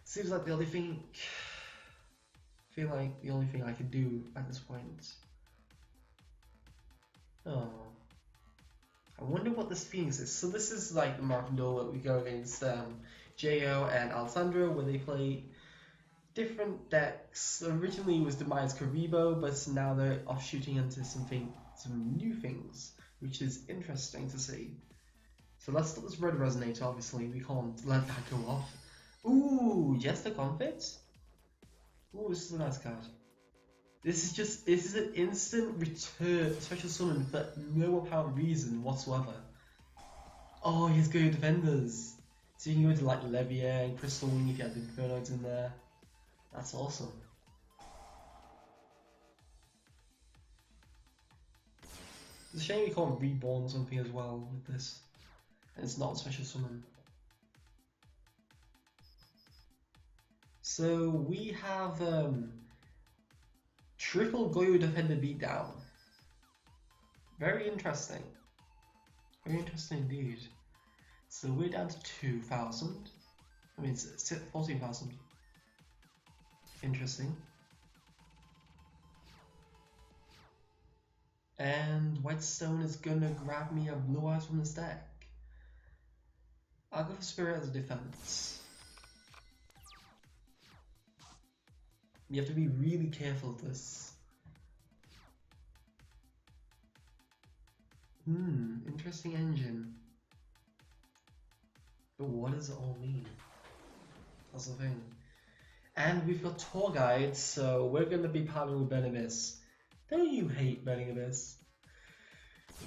Seems like the only thing, I feel like the only thing I can do at this point. Oh. I wonder what this Phoenix is. So this is like the Martin Duel where we go against Jo and Alessandro, where they play different decks. Originally it was Demise Karibo, but now they're offshooting into some new things, which is interesting to see. So let's start this Red Resonator, obviously, we can't let that go off. Ooh, Jester Confit? Ooh, this is a nice card. This is an instant return special summon for no apparent reason whatsoever. Oh, he has good defenders. So you can go into like Levier and Crystal Wing if you have the Infernoids in there. That's awesome. It's a shame you can't reborn something as well with this. And it's not a special summon. So we have triple Goyo Defender beatdown. Very interesting. Very interesting indeed. So we're down to 2,000. I mean, it's 14,000. Interesting. And White Stone is gonna grab me a Blue Eyes from the stack. I'll go for Spirit as a defense. You have to be really careful of this. Interesting engine. But what does it all mean? That's the thing. And we've got tour guides, so we're going to be partnering with Burning Abyss. Don't you hate Burning Abyss?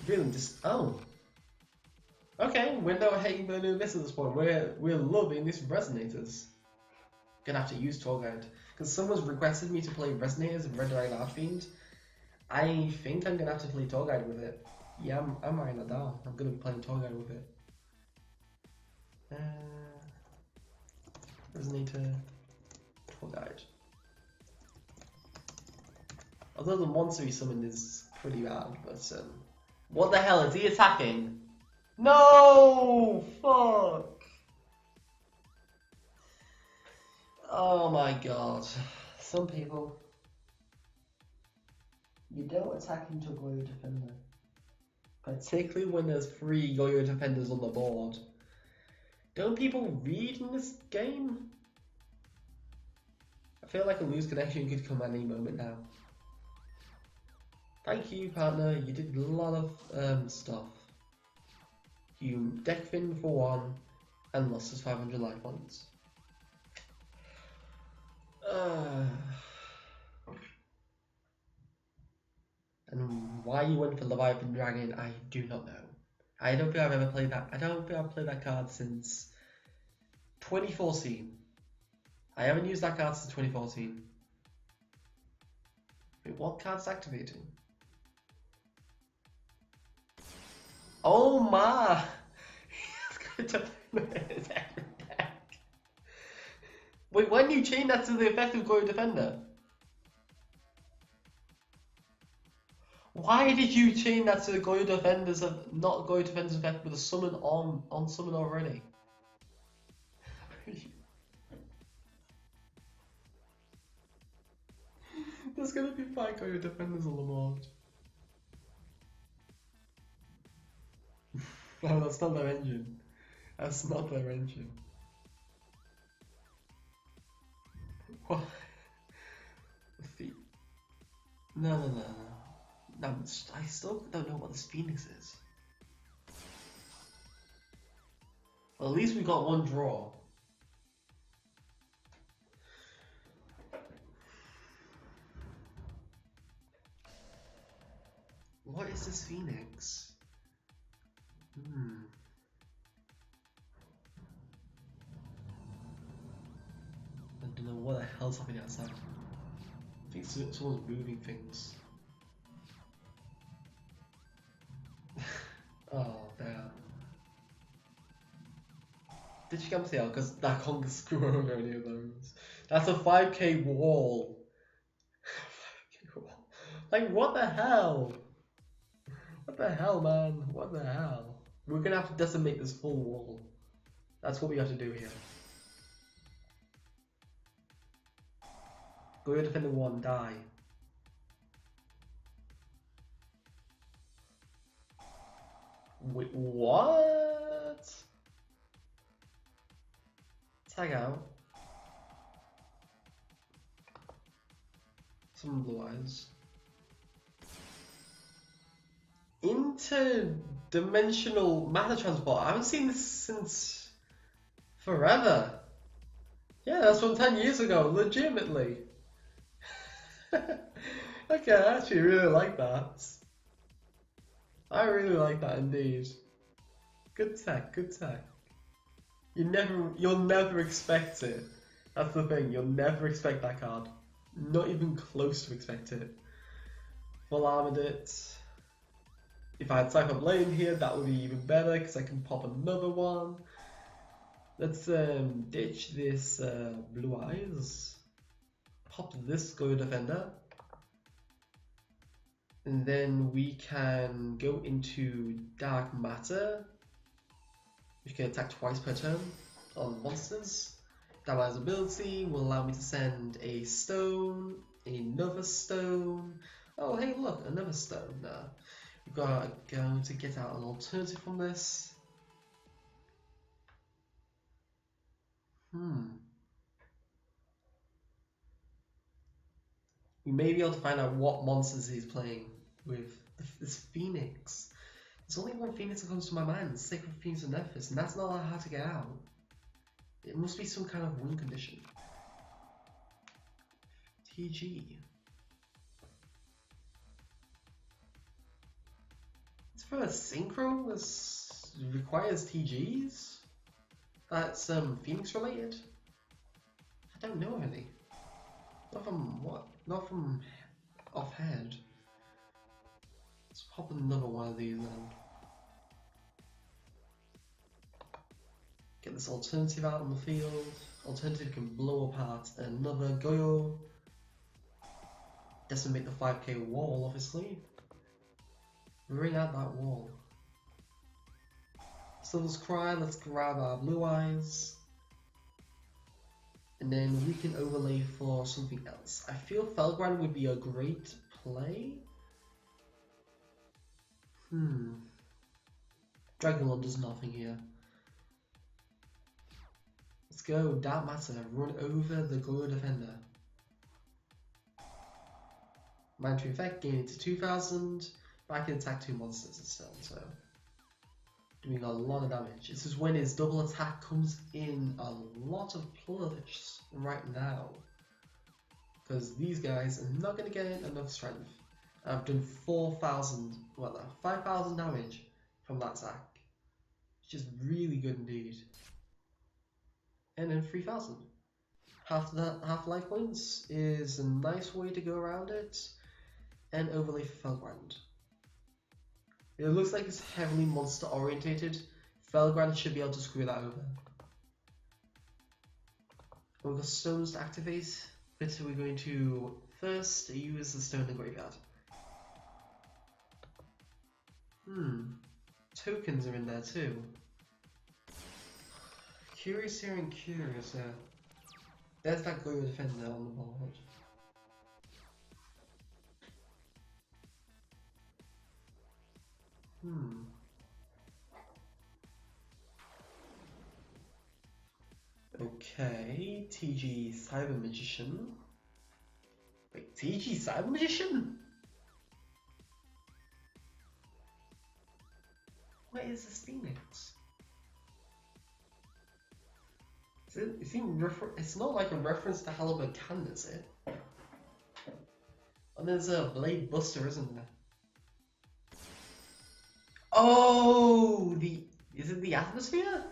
Really just... Oh. Okay, we're not hating Burning Abyss at this point. We're loving these Resonators. Gonna have to use tour guide. Because someone's requested me to play Resonators and Red Dragon Archfiend. I think I'm gonna have to play tour guide with it. Yeah, I'm writing that down. I'm gonna be playing tour guide with it. Resonator, tour guide. Although the monster he summoned is pretty bad, but what the hell is he attacking? No! Fuck! Oh my god. Some people, you don't attack into a Goyo Defender. Particularly when there's 3 Goyo Defenders on the board. Don't people read in this game? I feel like a loose connection could come any moment now. Thank you, partner. You did a lot of stuff. You deck Finn for 1 and lost us 500 life points. And why you went for Leviathan Dragon, I do not know. I don't think I've ever played that. I don't think I've played that card since 2014. I haven't used that card since 2014. Wait, what card's activating? Oh my! He's going to his every deck. Wait, when you chain that to the effective Goyo Defender? Why did you chain that to the Goyo Defenders of not Goyo Defenders effect with a summon on summon already? There's gonna be 5 Goyo Defenders on the board. No, that's not their engine. That's not their engine. What? No. I still don't know what this Phoenix is. Well, at least we got 1 draw. What is this Phoenix? I don't know what the hell's happening outside. I think someone's moving things. Oh, damn. Did she come sale? Because that can't screw over any of those. That's a 5k wall. 5k wall. Like, what the hell? What the hell, man? What the hell? We're gonna have to decimate this full wall. That's what we have to do here. Goyo Defender 1, die. Wait, what? Tag out. Some Blue Eyes. Interdimensional matter transport. I haven't seen this since forever. Yeah, that's from 10 years ago, legitimately. Okay, I actually really like that. I really like that indeed. Good tech, good tech. You'll never expect it. That's the thing, you'll never expect that card. Not even close to expect it. Full armored it. If I had Cypher Blade here, that would be even better because I can pop another one. Let's ditch this Blue Eyes. Pop this Goyo Defender. And then we can go into Dark Matter. We can attack twice per turn on monsters. Dark's ability will allow me to send a stone, another stone, Oh, hey, look, another stone. We've got to get out an alternative from this. We may be able to find out what monsters he's playing with this Phoenix. There's only one Phoenix that comes to my mind, Sacred Phoenix of Nephis, and that's not that hard to get out. It must be some kind of win condition. TG. It's for a synchro that requires TGs? That's Phoenix related? I don't know any. Not from what? Not from offhand. Let's pop another one of these then. Get this alternative out on the field. Alternative can blow apart another Goyo. Decimate the 5k wall, obviously. Bring out that wall. So let's let's grab our blue eyes. And then we can overlay for something else. I feel Felgrind would be a great play. Dragonlord does nothing here. Let's go, Dark Matter, run over the Goyo Defender. Mind to effect, gain it to 2000, but I can attack 2 monsters instead, so doing a lot of damage. This is when his double attack comes in a lot of plus right now. Because these guys are not going to get enough strength. I've done 5,000 damage from that attack. Which is really good indeed. And then 3,000. Half life points is a nice way to go around it. And overlay for Felgrind. It looks like it's heavily monster orientated. Felgrind should be able to screw that over. We've got stones to activate, but we're going to first use the stone in the graveyard. Tokens are in there too. Curious here and curious there. There's that Goyo Defender on the board. Okay, TG Cyber Magician. Wait, TG Cyber Magician? What is this Phoenix? It's not like a reference to Halibut Can, is it? And there's a Blade Buster, isn't there? Oh, is it the Atmosphere?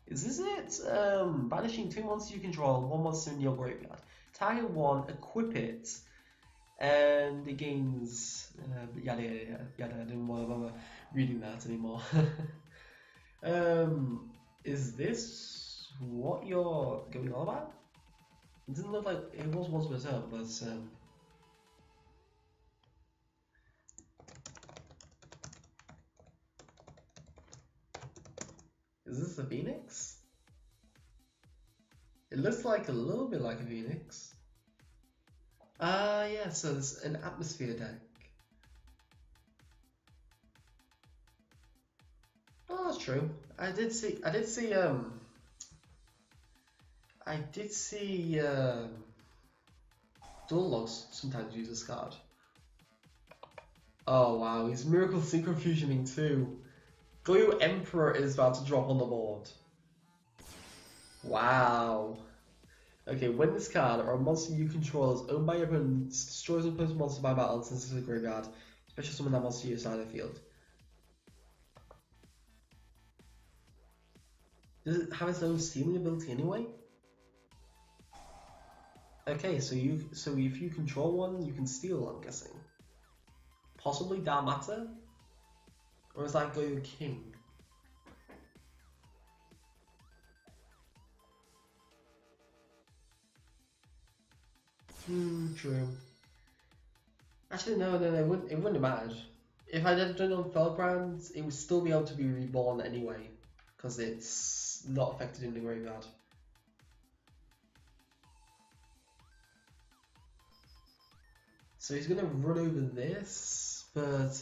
Is this it? Banishing 2 monsters you control, 1 monster in your graveyard. Target 1, equip it, and it gains yada yada yada. I didn't want to bother reading that anymore. Is this what you're going on about? It doesn't look like it was once per turn, but is this a Phoenix? It looks like a little bit like a Phoenix. Yeah, so it's an Atmosphere deck. Oh, that's true. I did see Dual Logs sometimes use this card. Oh wow, he's Miracle Synchro Fusioning too. Goyo Emperor is about to drop on the board. Wow. Okay, when this card or a monster you control is owned by your opponent, destroys an opponent's monster by battle and sends it to the graveyard, especially summon that monster to your side of the field. Does it have its own stealing ability anyway? Okay, so if you control one, you can steal, I'm guessing. Possibly Dark Matter? Or is that Goyo King? True. Actually, no, it wouldn't have mattered. If I had done it on Felgrind, it would still be able to be reborn anyway, because it's not affected in the graveyard. So he's gonna run over this, but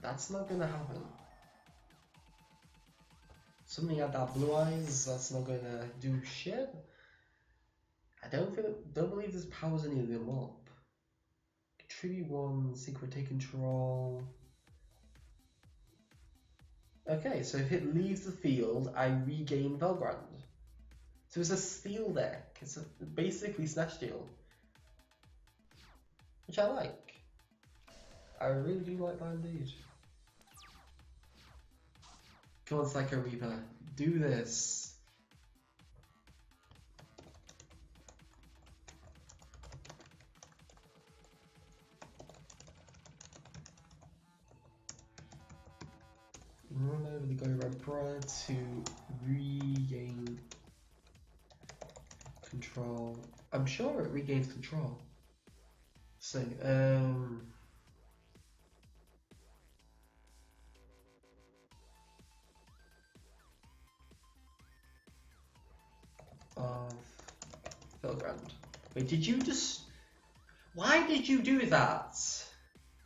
that's not gonna happen. Something at that blue eyes, that's not gonna do shit. I don't believe this powers any of them up. Contribute 1, secret take control. Okay, so if it leaves the field, I regain Velgrand. So it's a steal deck. It's basically Snatch Steal, which I like. I really do like that indeed. Come on, Psycho Reaper, do this. Run over the YgoPro to regain control. I'm sure it regains control. So, of Velgrand. Wait, did you just... Why did you do that?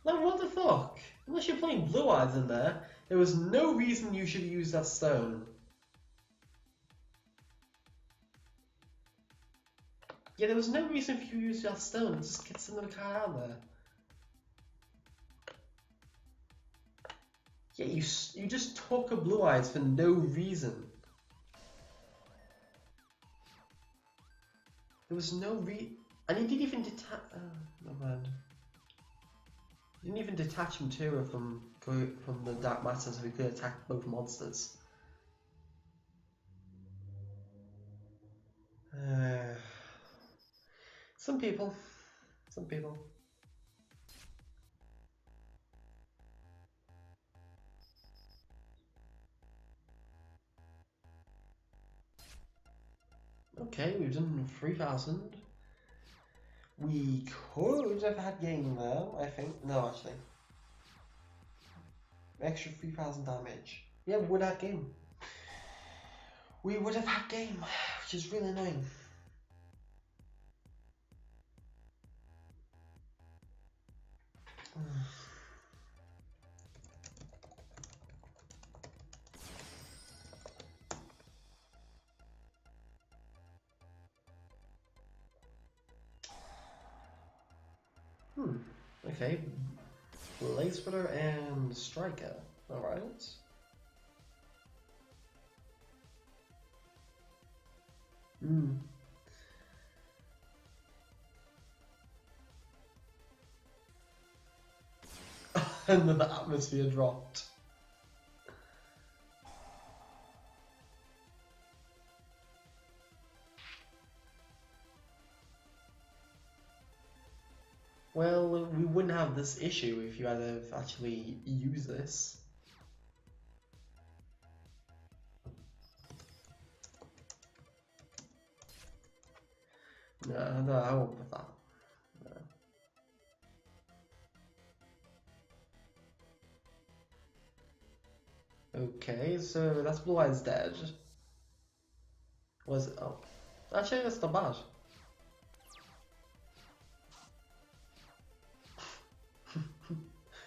Like, what the fuck? Unless you're playing Blue Eyes in there, there was no reason you should use that stone. Yeah, there was no reason for you to use that stone. It just gets another card out there. Yeah, you just took a Blue Eyes for no reason. There was no and he didn't even detach. Oh, no mind. He didn't even detach material from the dark matter, so he could attack both monsters. Some people. Okay, we've done 3,000. We could have had game there, I think. No, actually. Extra 3,000 damage. Yeah, we would have had game. We would have had game, which is really annoying. Okay. Blaze Splitter and Striker. Alright. And then the atmosphere dropped. Well, we wouldn't have this issue if you had to actually use this. No, I won't put that. No. Okay, so that's Blue Eyes dead. Was it? Oh, actually, that's not bad.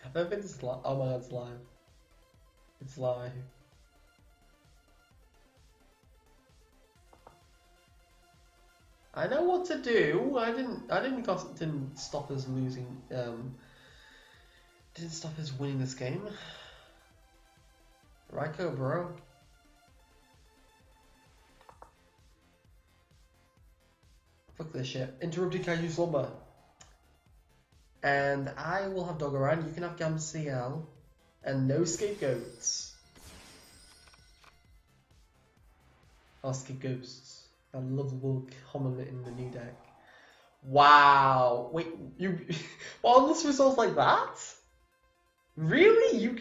I don't think it's live. Oh my god, it's live. It's live. I know what to do. I didn't stop us losing. Didn't stop us winning this game. YgoPro. Fuck this shit. Interrupting Kaiju slumber. And I will have Durrant. You can have CL. And no scapegoats. I'll scapegoats. I love the little comment in the new deck. Wow. Wait, you bottomless results like that? Really? You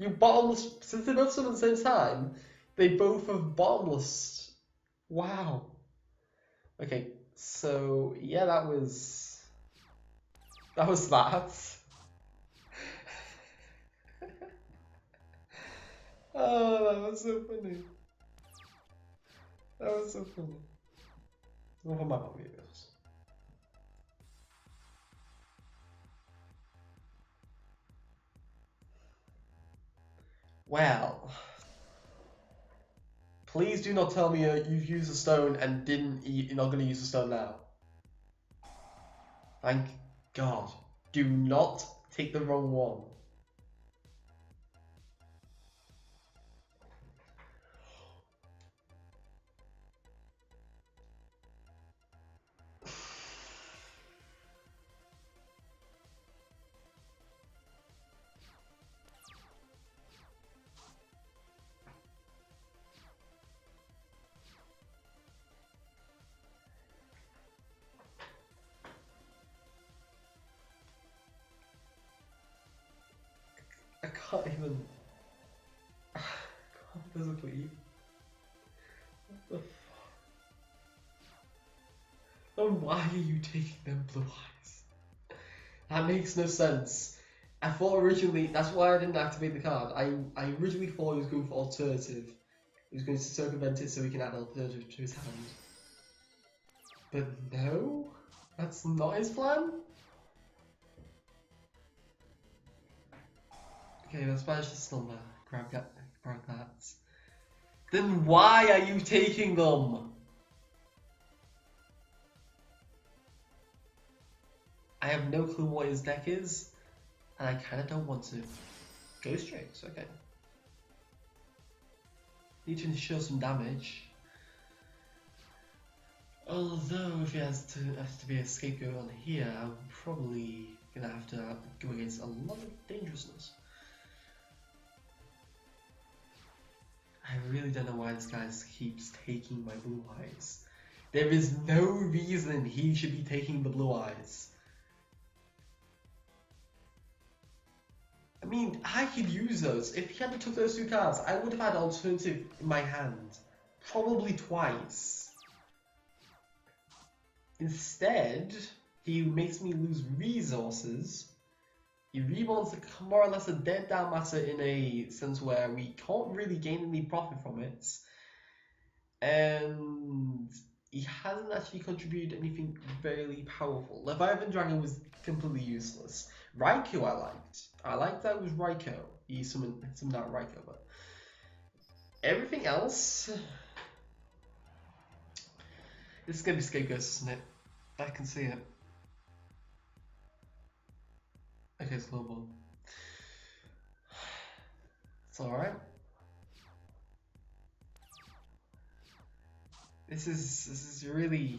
bottomless, since they both summon at the same time, they both have bottomless. Wow. Okay, so yeah, that was that. Oh, that was so funny. That was so funny. What about my videos? Well, please do not tell me you've used a stone and you're not going to use a stone now. Thank God. Do not take the wrong one. I can't even. I can't physically. What the fuck? Then why are you taking them blue eyes? That makes no sense. I thought originally, that's why I didn't activate the card. I originally thought he was going for alternative. He was going to circumvent it so he can add alternative to his hand. But no, that's not his plan. Okay, let's manage to still grab that. Then why are you taking them? I have no clue what his deck is, and I kind of don't want to. Ghost Strikes, okay. Need to ensure some damage. Although if he has to be a scapegoat on here, I'm probably gonna have to go against a lot of dangerousness. I really don't know why this guy keeps taking my blue eyes. There is no reason he should be taking the blue eyes. I mean, I could use those. If he hadn't took those two cards, I would have had alternative in my hand. Probably twice. Instead, he makes me lose resources. He reborns more or less a dead down matter in a sense where we can't really gain any profit from it. And he hasn't actually contributed anything very powerful. Leviathan Dragon was completely useless. Raikou I liked. I liked that it was Raikou. He summoned out Raikou, but everything else... This is gonna be Scapegoats, isn't it? I can see it. Okay, it's global. It's alright. This is really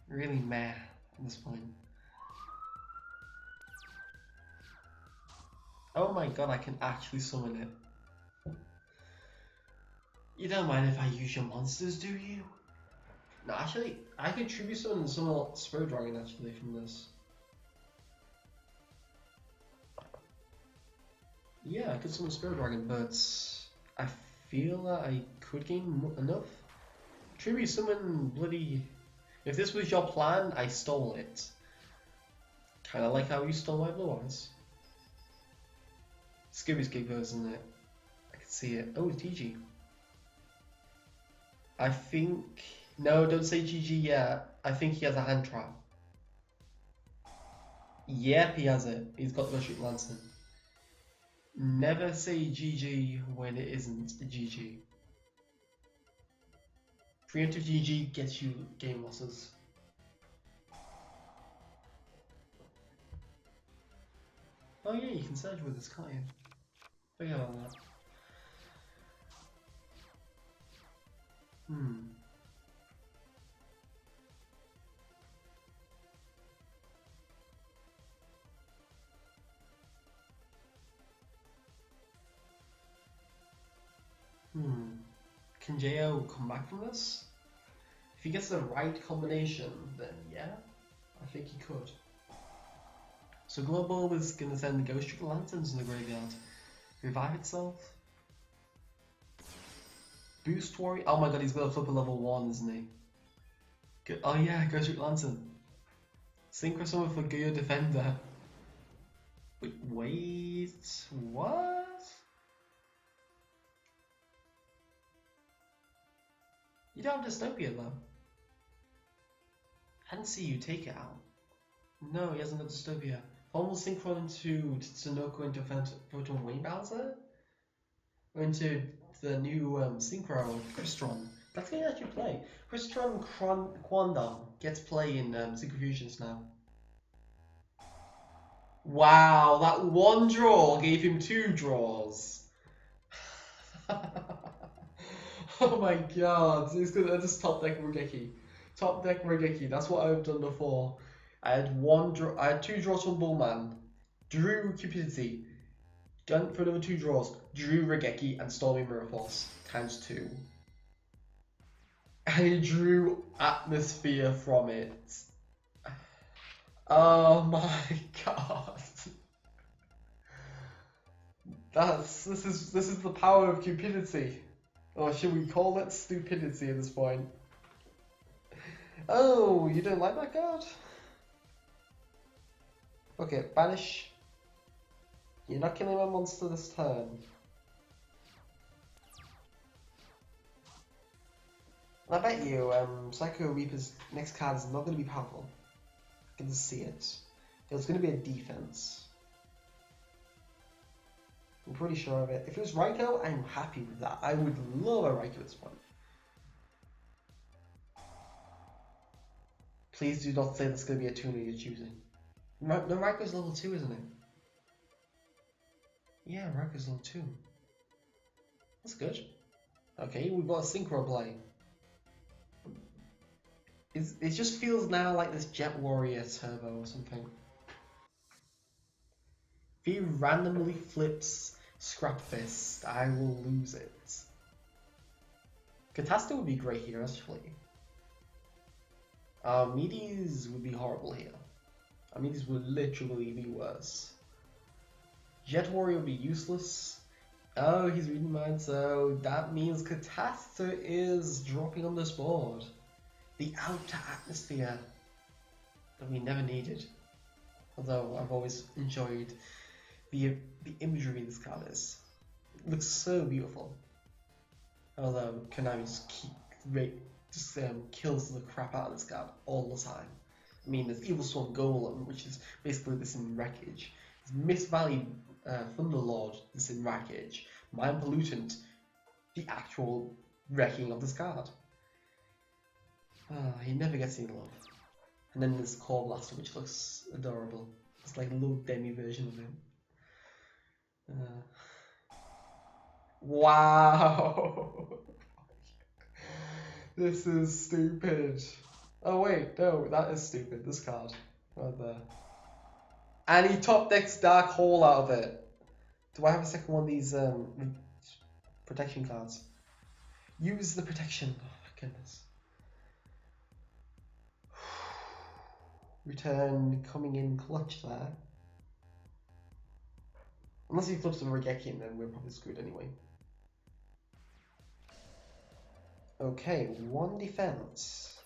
meh at this point. Oh my god, I can actually summon it. You don't mind if I use your monsters, do you? No, actually, I could tribute summon Spirit Dragon actually from this. Yeah, I could summon Spirit Dragon, but I feel that I could gain enough. Tribute summon bloody... If this was your plan, I stole it. Kinda like how you stole my blue eyes. Scooby Scapegoat, isn't it? I can see it. Oh, it's TG. I think... No, don't say GG yet. I think he has a hand trap. Yep, he has it. He's got the Shoot Lantern. Never say GG when it isn't GG. Preemptive GG gets you game losses. Oh yeah, you can surge with this, can't you? Forget about that. Can Jo come back from this? If he gets the right combination, then yeah, I think he could. So Global is going to send the Ghost Trick Lanterns in the graveyard. Revive itself. Boost Warrior. Oh my god, he's going to flip a level 1, isn't he? Oh yeah, Ghost Trick Lantern. Synchro Summon for Geo Defender. Wait, what? You don't have Dystopia though. I didn't see you take it out. No, he hasn't got Dystopia. Formal Synchron to Tsunoko into Photon Wave Balancer? We're into the new Synchro Crystron. That's going to actually play. Crystron Quandam gets play in Synchro Fusions now. Wow, that one draw gave him 2 draws. Oh my god, he's gonna just top deck Regeki. Top deck Regeki, that's what I've done before. I had 2 draws from Bullman, drew Cupidity, went for another 2 draws, drew Regeki and Stormy Mirror Force, times 2. And he drew Atmosphere from it. Oh my god. This is the power of cupidity. Or should we call it stupidity at this point? Oh, you don't like that card? Okay, banish. You're not killing my monster this turn. I bet you, Psycho Reaper's next card is not going to be powerful. I can just see it. It's going to be a defense. I'm pretty sure of it. If it was Raikou, I'm happy with that. I would love a Raikou at this point. Please do not say that's going to be a tuner you're choosing. No, Raikou's level 2, isn't it? Yeah, Raikou's level 2. That's good. Okay, we've got a Synchro play. It just feels now like this Jet Warrior Turbo or something. If he randomly flips Scrap Fist, I will lose it. Catasta would be great here, actually. Medes would be horrible here. Medes would literally be worse. Jet Warrior would be useless. Oh, he's reading mine, so that means Catasta is dropping on this board. The outer atmosphere that we never needed. Although I've always enjoyed the imagery this card is. It looks so beautiful. Although Konami just kills the crap out of this card all the time. I mean, there's Evil Swan Golem, which is basically this in wreckage. There's Mist Valley Thunderlord, this in wreckage. Mind Pollutant, the actual wrecking of this card. He never gets any love. And then there's Core Blaster, which looks adorable. It's like a little demi version of him. Wow! This is stupid. Oh wait, no, that is stupid. This card. Right there. And he top decks Dark Hole out of it. Do I have a second one of these protection cards? Use the protection. Oh my goodness. Return coming in clutch there. Unless he flips the Regeki, then we're probably screwed anyway. Okay, 1 defense.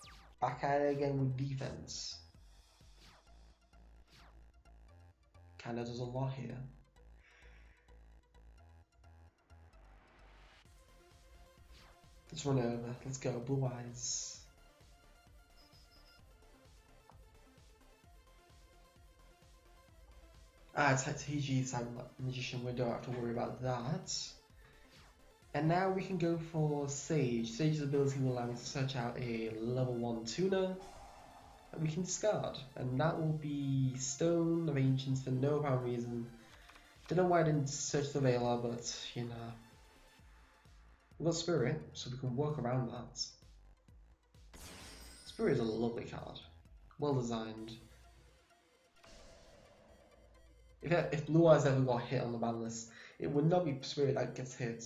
Back at it again with defense. Kinda does a lot here. Let's run over. Let's go. Blue Eyes. It's TCG Silent Magician. We don't have to worry about that. And now we can go for Sage. Sage's ability will allow me to search out a level 1 tuner that we can discard. And that will be Stone of Ancients for no apparent reason. Don't know why I didn't search the Veiler, but you know. We've got Spirit, so we can work around that. Spirit is a lovely card. Well designed. If Blue Eyes ever got hit on the ban list, it would not be Spirit that gets hit.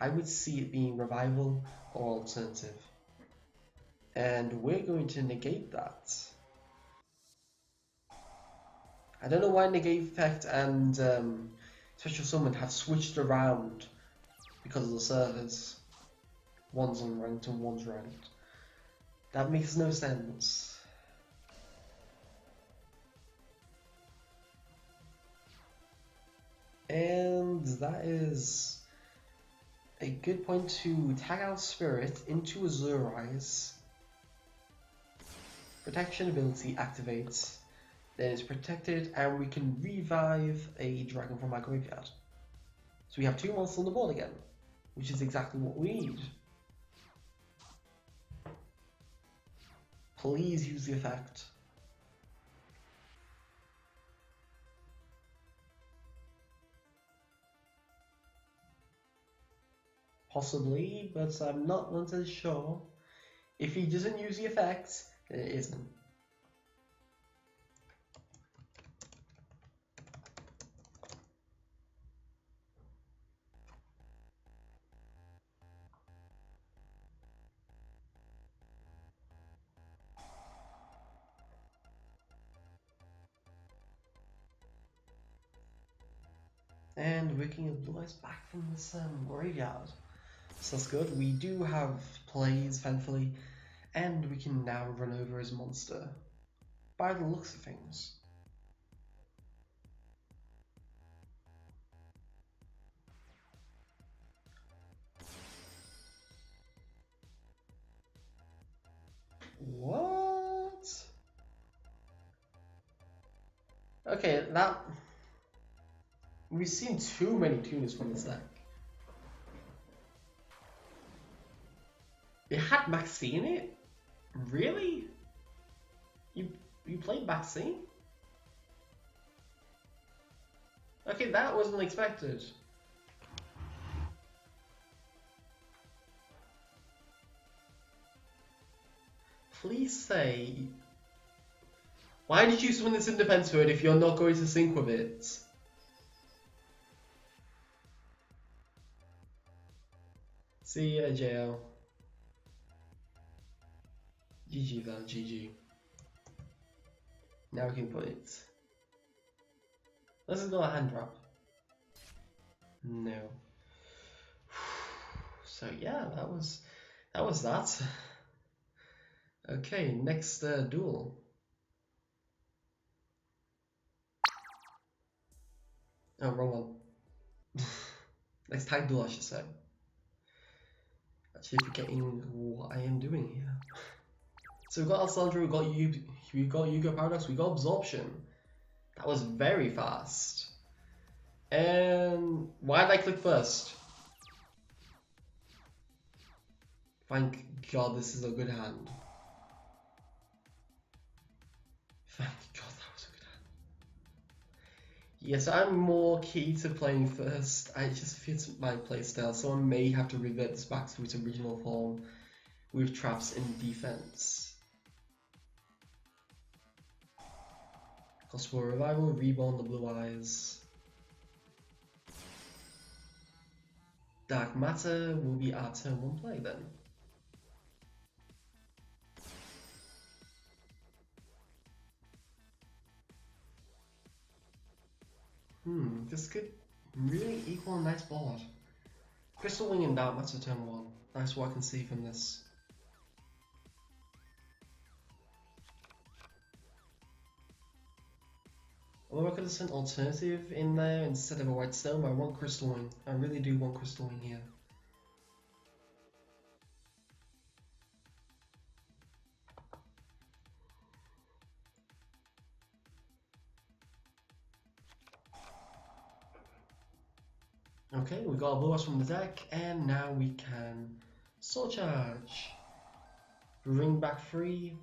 I would see it being Revival or Alternative. And we're going to negate that. I don't know why Negate Effect and Special Summon have switched around because of the servers. One's unranked and one's ranked. That makes no sense. And that is a good point to tag out Spirit into Azure-Eyes. Protection ability activates. Then it's protected and we can revive a dragon from our graveyard. So we have 2 monsters on the board again. which is exactly what we need. Please use the effect. Possibly, but I'm not 100% sure. If he doesn't use the effect, then it isn't. And Waking of Blue Eyes back from this graveyard. So that's good. We do have plays, thankfully, and we can now run over his monster. By the looks of things. What? Okay, that... We've seen too many tuners from this deck. It had Maxi in it? Really? You played Maxi? Okay, that wasn't expected. Please say... Why did you summon this in defense word if you're not going to sync with it? See ya, JL. GG then, GG. Now we can put it. Let's go a hand drop. No. So yeah, that was that. Okay, next duel. Oh, wrong one. Next tag duel, I should say. Actually forgetting what I am doing here. So we've got Alessandro, we've got Yugo Paradox, we got Absorption. That was very fast. And why did I click first? Thank God this is a good hand. Thank God that was a good hand. Yes, I'm more key to playing first. It just fits my playstyle, so I may have to revert this back to its original form with traps in defense. Because for Revival, Reborn the Blue Eyes. Dark Matter will be our turn 1 play then. This could really equal a nice board. Crystal Wing and Dark Matter turn 1. That's what I can see from this. Although I could have sent alternative in there instead of a White Stone, but I want Crystal Wing. I really do want Crystal Wing here. Okay, we got a Blue Eyes from the deck, and now we can Soul Charge. Bring back 3.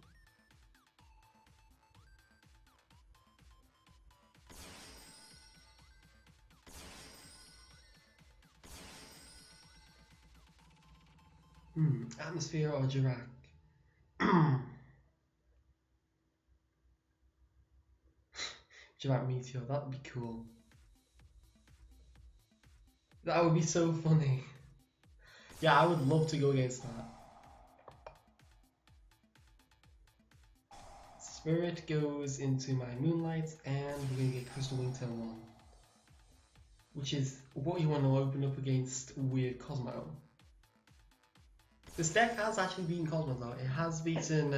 Atmosphere or Durrant? Durrant Meteor, that would be cool. That would be so funny. Yeah, I would love to go against that. Spirit goes into my Moonlight, and we're going to get Crystal Wing turn 1. Which is what you want to open up against with Cosmo. This deck has actually beaten Cosmo though. It has beaten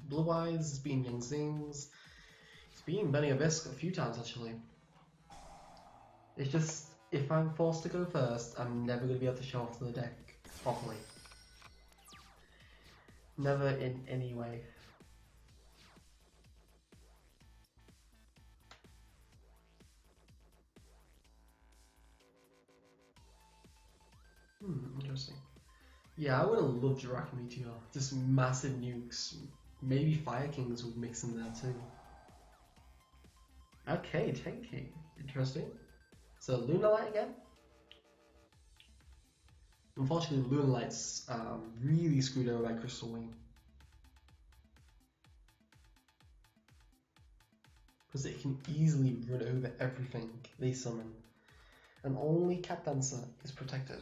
Blue Eyes, it's beaten Yang Zings, it's beaten Benny Abyss a few times actually. It's just, if I'm forced to go first, I'm never going to be able to show off the deck properly. Never in any way. Interesting. Yeah, I would have loved Iraq Meteor. Just massive nukes. Maybe Fire Kings would mix in there too. Okay, 10k. Interesting. So Lunar Light again? Unfortunately, Lunar Light's really screwed over by Crystal Wing. Because it can easily run over everything they summon. And only Cat Dancer is protected.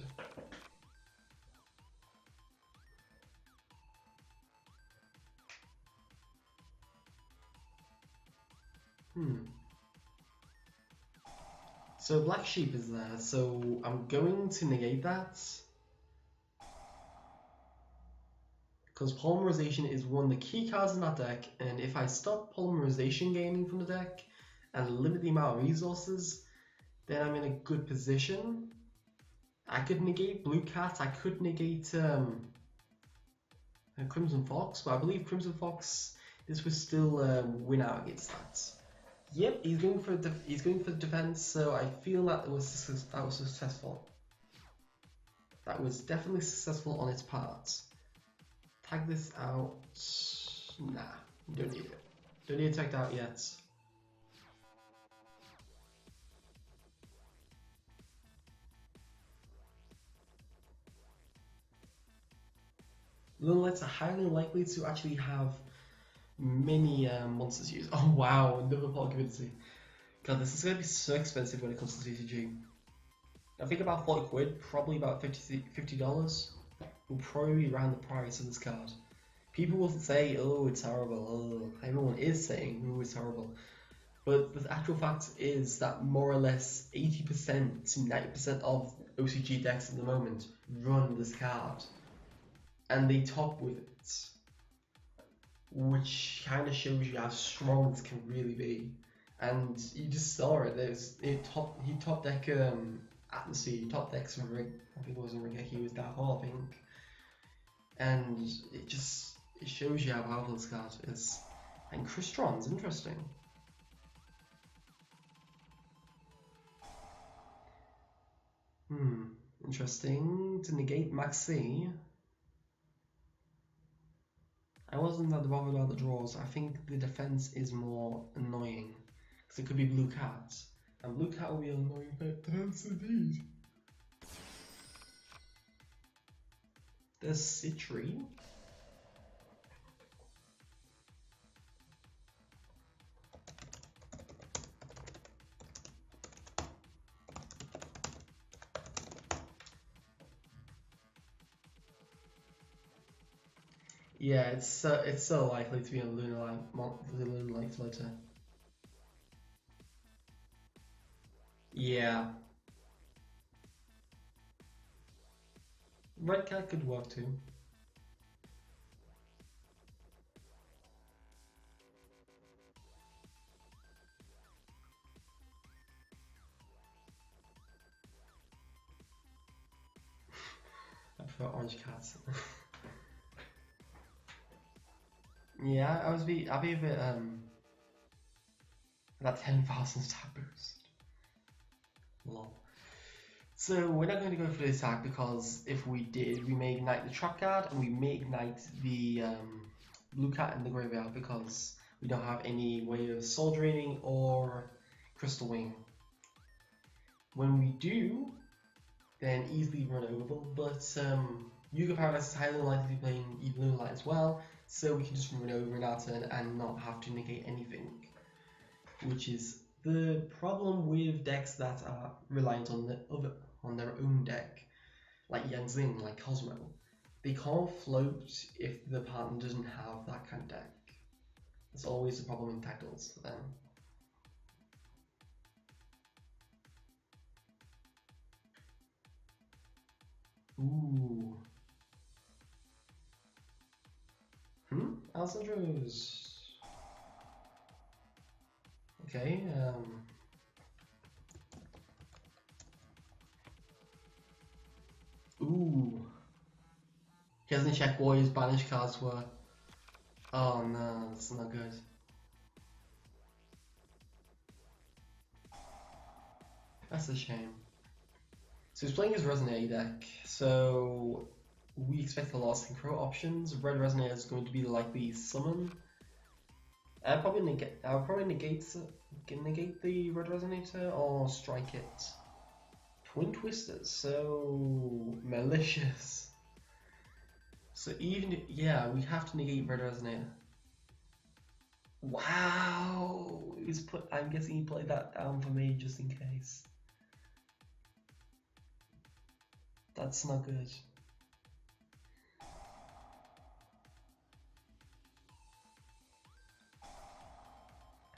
So Black Sheep is there, so I'm going to negate that. Because Polymerization is one of the key cards in that deck, and if I stop Polymerization gaining from the deck and limit the amount of resources, then I'm in a good position. I could negate Blue Cat, I could negate Crimson Fox, but I believe Crimson Fox, this would still win out against that. Yep, he's going for defense, so I feel that was successful. That was definitely successful on its part. Tag this out. Nah, don't need it. Don't need it tagged out yet. Lunalights are highly likely to actually have many monsters used. Oh wow, another Poly Community. God, this is going to be so expensive when it comes to TCG. I think about 40 quid, probably about $50 will probably be around the price of this card. People will say, oh, it's horrible, oh, everyone is saying, oh, it's horrible. But the actual fact is that more or less 80% to 90% of OCG decks at the moment run this card. And they top with it. Which kind of shows you how strong this can really be. And you just saw it, he top deck Atmosphere, top decks Rig, I think it wasn't Rig, he was that hole, I think. And it shows you how powerful this card is. And Crystron's interesting. Interesting. To negate Maxi. I wasn't that bothered about the draws. I think the defense is more annoying. Because it could be Blue Cat. And Blue Cat will be annoying defense indeed. There's Citri. Yeah, it's so likely to be a Lunar Light Floater. Yeah. Red Cat could work too. I prefer Orange Cats. Yeah, I'll be a bit that 10,000 stat boost. Lol. So we're not going to go for the attack because if we did, we may ignite the trap card and we may ignite the Blue Cat in the graveyard because we don't have any way of Soul Draining or Crystal Wing. When we do, then easily run overable, but Yuga Paradise is highly likely to be playing Evil Lunar Light as well, so we can just run over in our turn and not have to negate anything, which is the problem with decks that are reliant on their own deck, like Yanzing, like Cosmo. They can't float if the partner doesn't have that kind of deck. It's always a problem in tackles for them. Ooh. Alessandro's. Okay, Ooh. He hasn't checked what his banished cards were. Oh no, that's not good. That's a shame. So he's playing his Resonator deck, so we expect a lot of synchro options. Red Resonator is going to be like the summon. I'll probably negate the Red Resonator or strike it. Twin Twisters, so malicious. So even yeah, we have to negate Red Resonator. Wow, I'm guessing he played that down for me just in case. That's not good.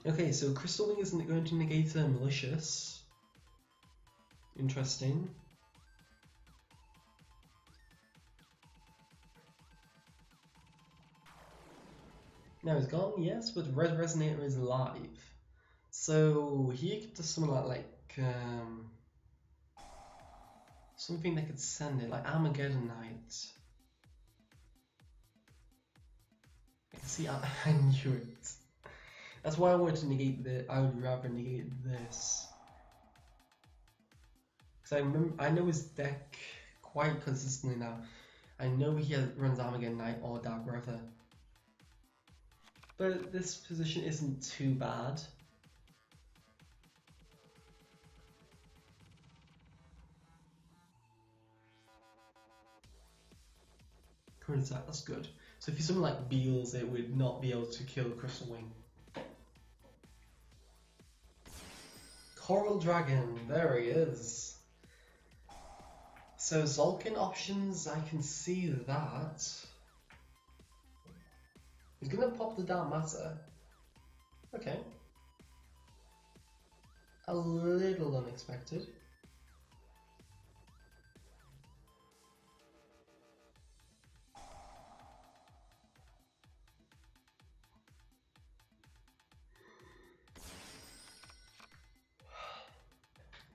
Okay, so Crystal Wing isn't going to negate Malicious. Interesting. Now he's gone, yes, but Red Resonator is alive. So he could do something like something that could send it, like Armageddon Knight. See, I knew it. That's why I wanted to negate I would rather negate this. Because I know his deck quite consistently now. I know he runs Armageddon Knight or Dark Brother. But this position isn't too bad. Current attack, that's good. So if you're something like Beals, it would not be able to kill Crystal Wing. Coral Dragon, there he is. So Zolkin options, I can see that. He's gonna pop the Dark Matter. Okay. A little unexpected.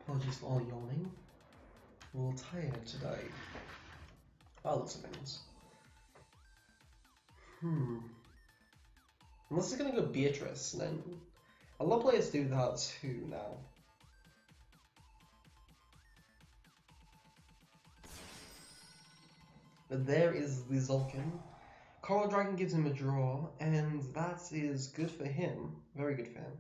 Apologies for all yawning. We're all tired today. By lots of things. Unless it's gonna go Beatrice, then a lot of players do that too now. But there is the Zolkin. Coral Dragon gives him a draw, and that is good for him. Very good for him.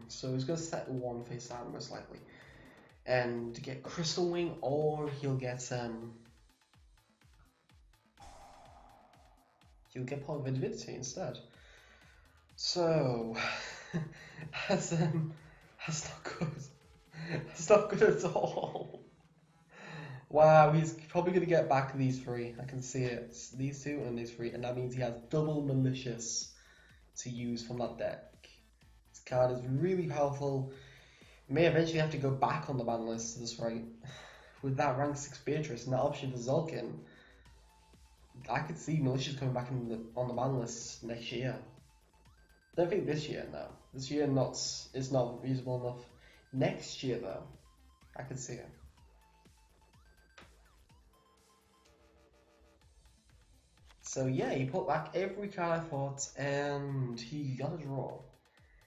So he's going to set one face down most likely. And to get Crystal Wing, or he'll get Part of Divinity instead. So that's not good. That's not good at all. Wow, he's probably going to get back these three. I can see it. It's these two and these three, and that means he has double Malicious to use from that deck. This card is really powerful. May eventually have to go back on the ban list at this rate. With that rank 6 Beatrice and that option for Zolkin, I could see Malicious coming back on the ban list next year. I don't think this year, no. This year it's not usable enough. Next year though, I could see it. So yeah, he put back every card I thought, and he got a draw.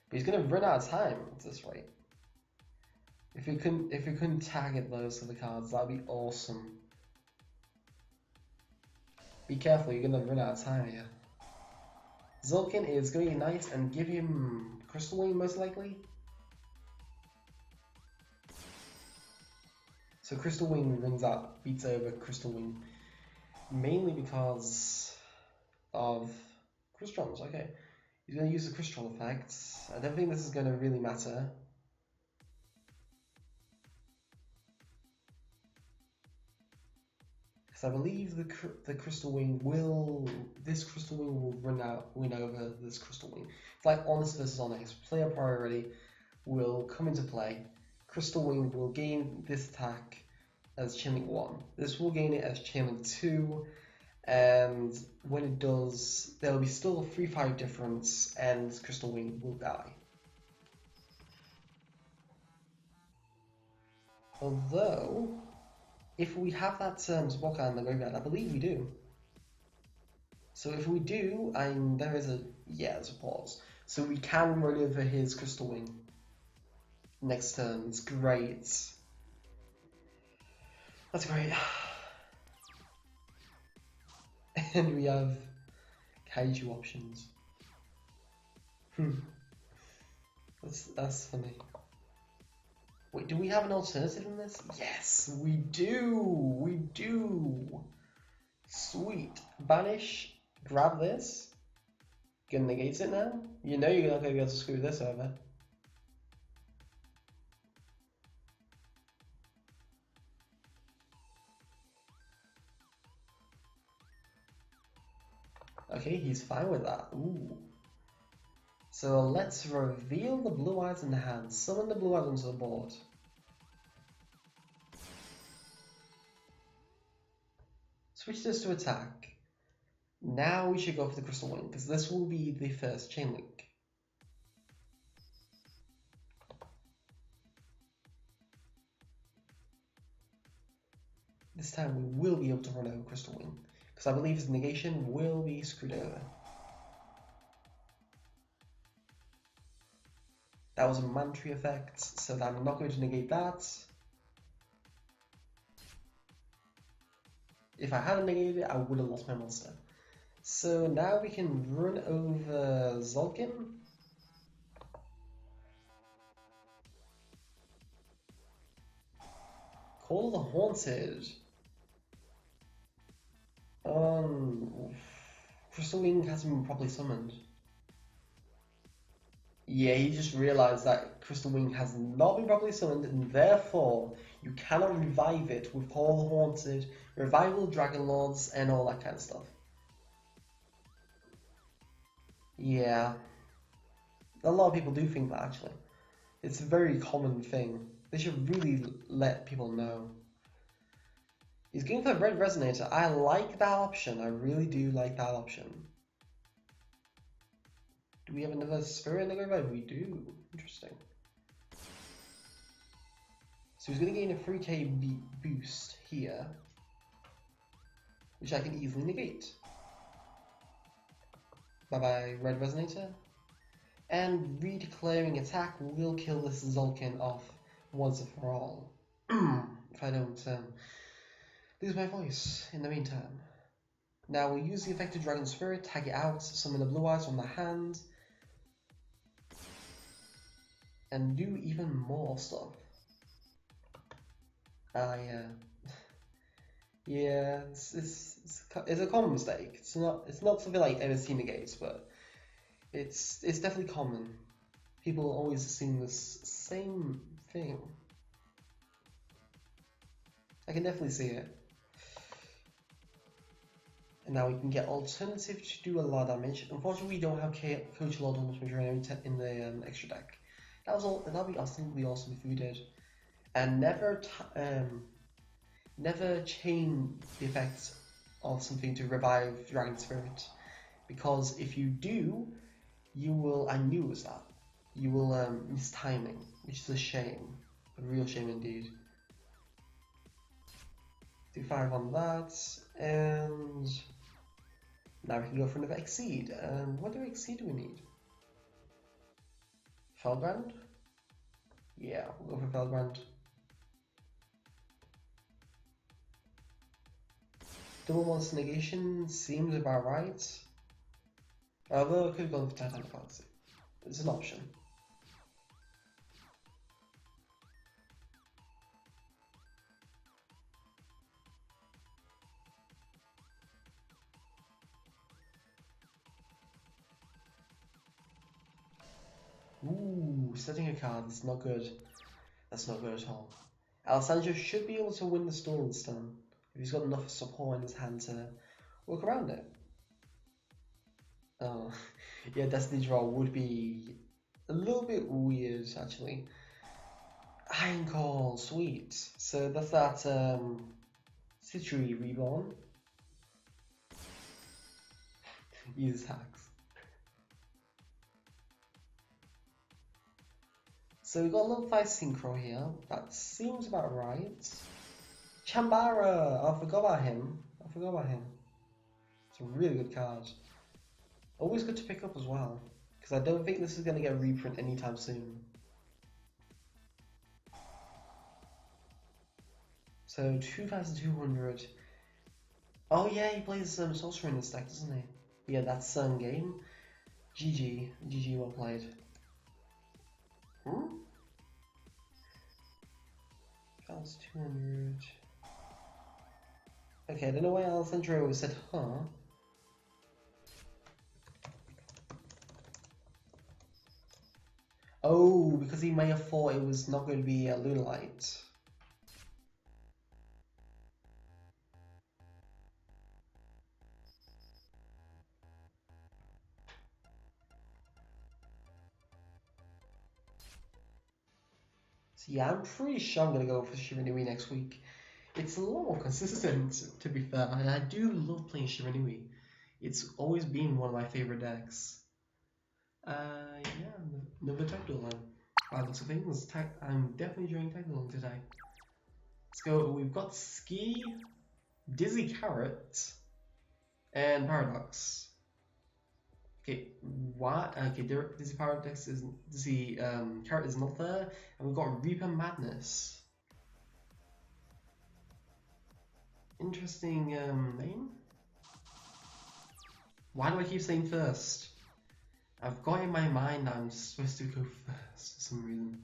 But he's gonna run out of time at this rate. If we couldn't target those other cards, that'd be awesome. Be careful, you're gonna run out of time here. Zolkin is going to Ignite and give him Crystal Wing most likely. So Crystal Wing runs out, beats over Crystal Wing. Mainly because of Crystrons, okay. He's going to use the Crystron effect. I don't think this is going to really matter. Because I believe the Crystal Wing will win over this Crystal Wing. It's like Honest versus Honest. Player priority will come into play. Crystal Wing will gain this attack as Chainlink 1. This will gain it as Chainlink 2. And when it does, there will be still a 3-5 difference, and Crystal Wing will die. Although, if we have that support card in the graveyard, I believe we do. So if we do, there is a, yeah, there's a pause. So we can run over his Crystal Wing next turn. It's great. That's great. And we have Kaiju options. That's funny. Wait, do we have an alternative in this? Yes, we do! We do! Sweet. Banish, grab this. Gonna negate it now? You know you're not gonna be able to screw this over. Okay, he's fine with that. Ooh. So let's reveal the blue eyes in the hand. Summon the blue eyes onto the board. Switch this to attack. Now we should go for the Crystal Wing, because this will be the first chain link. This time we will be able to run over Crystal Wing, because I believe his negation will be screwed over. That was a Mantry effect, so I'm not going to negate that. If I hadn't negated it, I would have lost my monster. So now we can run over Zolkin. Call the Haunted. Crystal Wing hasn't been properly summoned. Yeah, he just realized that Crystal Wing has not been properly summoned, and therefore you cannot revive it with Call the Haunted, Revival Dragon Lords, and all that kind of stuff. Yeah. A lot of people do think that, actually. It's a very common thing. They should really let people know. He's going for the Red Resonator. I like that option. I really do like that option. Do we have another Spirit in the graveyard? We do. Interesting. So he's going to gain a 3k boost here, which I can easily negate. Bye-bye, Red Resonator. And redeclaring attack will kill this Zolkin off once and for all. If I don't lose my voice in the meantime. Now we'll use the affected Dragon Spirit, tag it out, summon the blue eyes from the hand, and do even more stuff. Yeah, it's a common mistake. It's not something like MST negates, but it's definitely common. People always assume this same thing. I can definitely see it. And now we can get alternative to do a lot of damage. Unfortunately, we don't have Coach Lord on in the extra deck. That'd be absolutely awesome if we did. And never chain the effects of something to revive Dragon Spirit, because if you do, you will. I knew it was that. You will miss timing, which is a shame, a real shame indeed. Do 5 on that, and now we can go for another Exceed. What do Exceed do we need? Felgrand? Yeah, we'll go for Felgrand. Double Monster Negation seems about right. Although I could have gone for Titanic Fantasy. It's an option. Ooh, setting a card, that's not good. That's not good at all. Alessandro should be able to win the Storm this turn, if he's got enough support in his hand to work around it. Oh, yeah, Destiny Draw would be a little bit weird, actually. Iron Call, sweet. So that's that Citry Reborn. Use attacks. So we've got a level 5 Synchro here. That seems about right. Chambara! I forgot about him. It's a really good card. Always good to pick up as well, because I don't think this is going to get a reprint anytime soon. So 2,200. Oh yeah, he plays Sorcerer in this deck, doesn't he? Yeah, that's game. GG. GG, well played. Hmm? 2,200. Okay, I don't know why Alessandro said, huh? Oh, because he may have thought it was not going to be a Lunalight. So yeah, I'm pretty sure I'm going to go for Shiranui next week. It's a lot more consistent, to be fair, and I do love playing Shiranui. It's always been one of my favourite decks. Yeah, another tag duel then. By the looks of things, I'm definitely enjoying tag dueling today. Let's go, we've got Ski, Dizzy Carrot, and Paradox. Okay, what? Okay, Dizzy Paradox is Dizzy Carrot is not there, and we've got Reaper Madness. Interesting name. Why do I keep saying first? I've got in my mind I'm supposed to go first for some reason.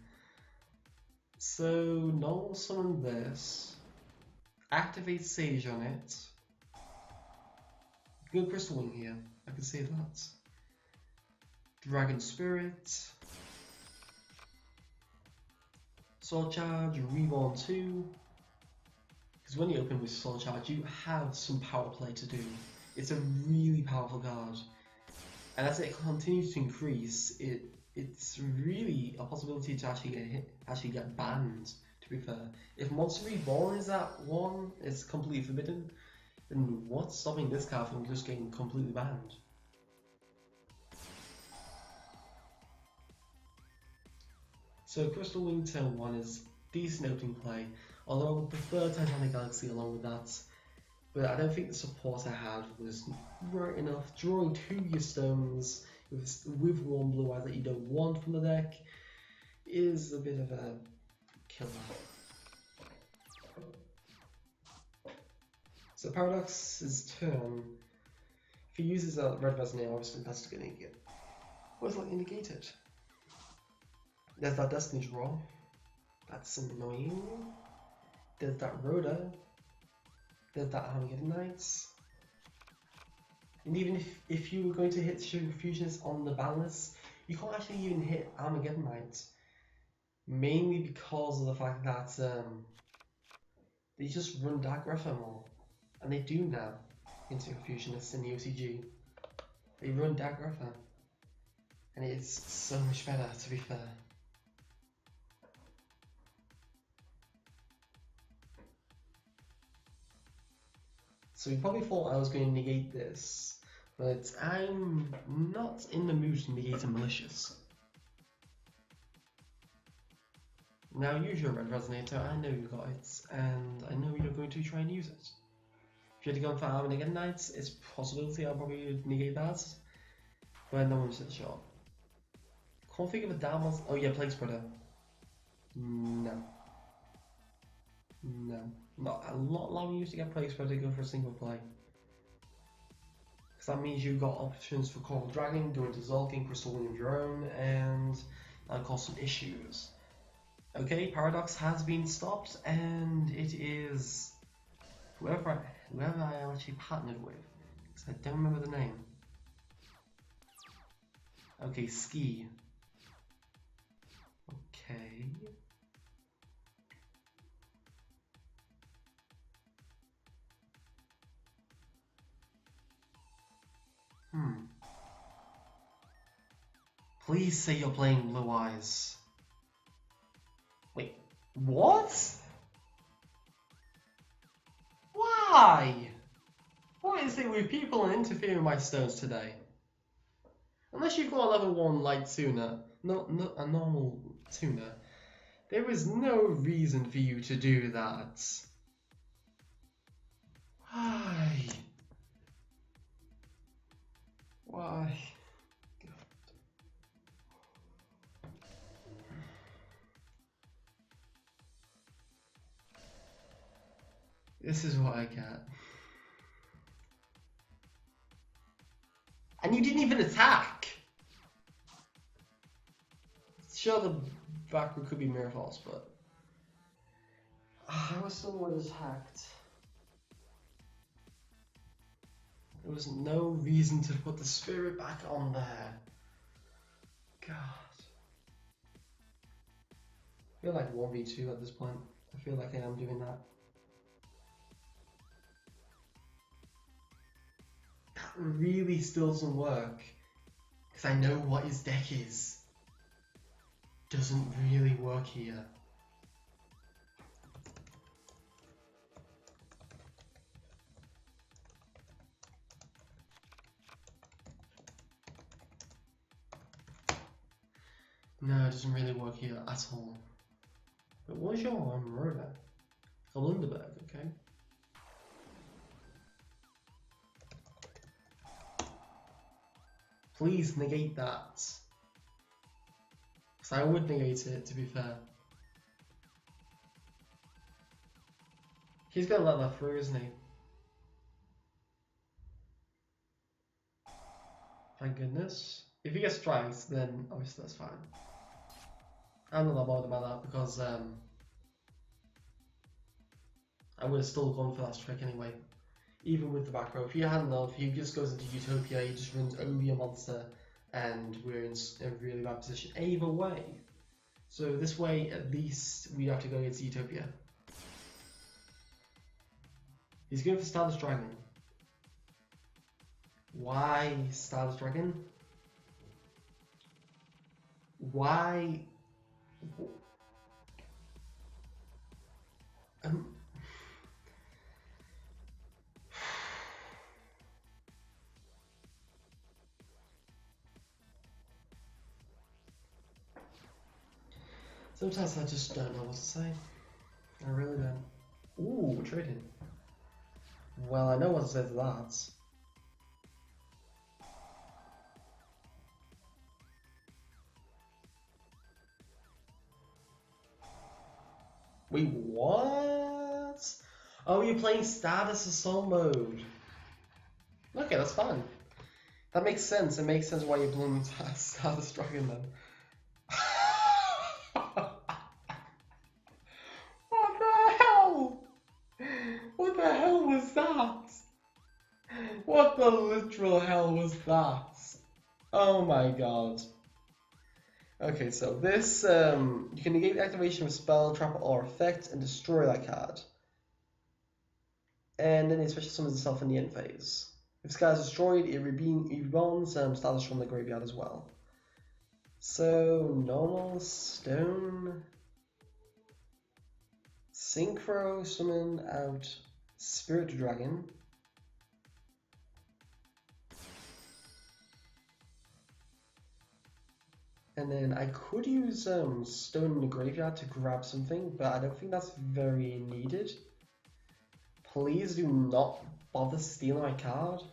So, normal summon this. Activate Sage on it. Good Crystal Wing here, I can say that. Dragon Spirit. Sword Charge, Reborn 2. Because when you open with Sword Charge, you have some power play to do. It's a really powerful card. And as it continues to increase, it's really a possibility to actually get banned, to be fair. If Monster Reborn is at 1, it's completely forbidden, then what's stopping this card from just getting completely banned? So Crystal Wing turn 1 is decent opening play, although I would prefer Titanic Galaxy along with that. But I don't think the support I had was right enough. Drawing 2 of your stones with 1 blue eye that you don't want from the deck is a bit of a killer. So Paradox's turn, if he uses a red resonate, obviously that's going to get most likely negated. There's that Destiny draw. That's annoying. There's that Rhoda. There's that Armageddon Knights. And even if you were going to hit Sugar Fusionist on the ban list, you can't actually even hit Armageddon Knights. Mainly because of the fact that they just run Dark Grapher more. And they do now in Sugar Fusionist in the OCG. They run Dark Grapher. And it's so much better, to be fair. So you probably thought I was going to negate this, but I'm not in the mood to negate a malicious. Now use your red resonator, I know you got it, and I know you're going to try and use it. If you had to go for Armageddon Knights, it's a possibility I'll probably negate that, but no one's hit the shot. Can't think of a damn one. Oh yeah, Plague Spreader. No. No. I'm not allowing you to get Plague Spreader to go for a single play. Because that means you've got options for Coral Dragon, going to Zolkin, Crystal Wing of your own, and that'll cause some issues. Okay, Paradox has been stopped, and it is whoever I actually partnered with, because I don't remember the name. Okay, Ski. Okay. Please say you're playing Blue Eyes. Wait, what? Why? What is it with people and interfering with my stones today? Unless you've got a level 1 light tuner, not a normal tuner, there is no reason for you to do that. Why? This is what I get. And you didn't even attack! Sure, the back row could be Mirror Force, but... I was someone was hacked. There was no reason to put the spirit back on there. God. I feel like 1v2 at this point. I feel like I am doing that. That really still doesn't work. Because I know what his deck is. Doesn't really work here. No, it doesn't really work here at all. But what's your rover? A Lindeberg, okay. Please negate that. Because I would negate it, to be fair. He's gonna let that through, isn't he? Thank goodness. If he gets strikes, then obviously that's fine. I'm not that bothered about that because I would have still gone for that strike anyway. Even with the back row. If he hadn't enough, he just goes into Utopia, he just runs over your monster, and we're in a really bad position. Either way. So this way, at least we have to go against Utopia. He's going for Stardust Dragon. Why Stardust Dragon? Why? Sometimes I just don't know what to say. I really don't. Ooh, we're trading. Well, I know what to say to that. Wait, what? Oh, you're playing Status Assault mode. Okay, that's fine. That makes sense. It makes sense why you're blooming Status Dragon then. What the hell? What the hell was that? What the literal hell was that? Oh my god. Okay, so this, you can negate the activation of a spell, trap, or effect and destroy that card. And then it special summons itself in the end phase. If this card is destroyed, it rebawns status from the graveyard as well. So, normal, stone, synchro, summon out Spirit Dragon. And then I could use stone in the graveyard to grab something, but I don't think that's very needed. Please do not bother stealing my card.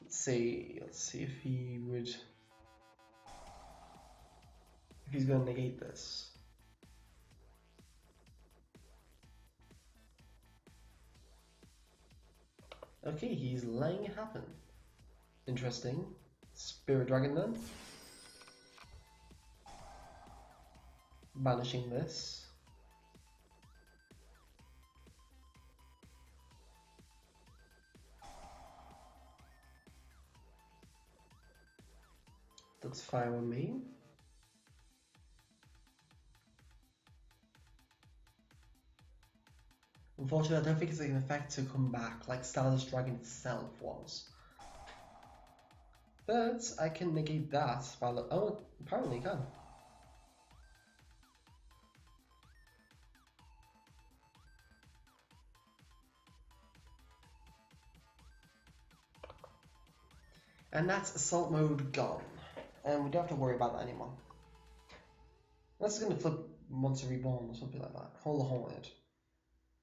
Let's see if he would... If he's going to negate this. Okay, he's letting it happen. Interesting. Spirit Dragon then. Banishing this. That's fine with me. Unfortunately, I don't think it's an effect to come back like Stardust Dragon itself was. But I can negate that by the... Oh, apparently I can. And that's Assault Mode gone. And we don't have to worry about that anymore. Unless it's going to flip Monster Reborn or something like that. Hold the Horned.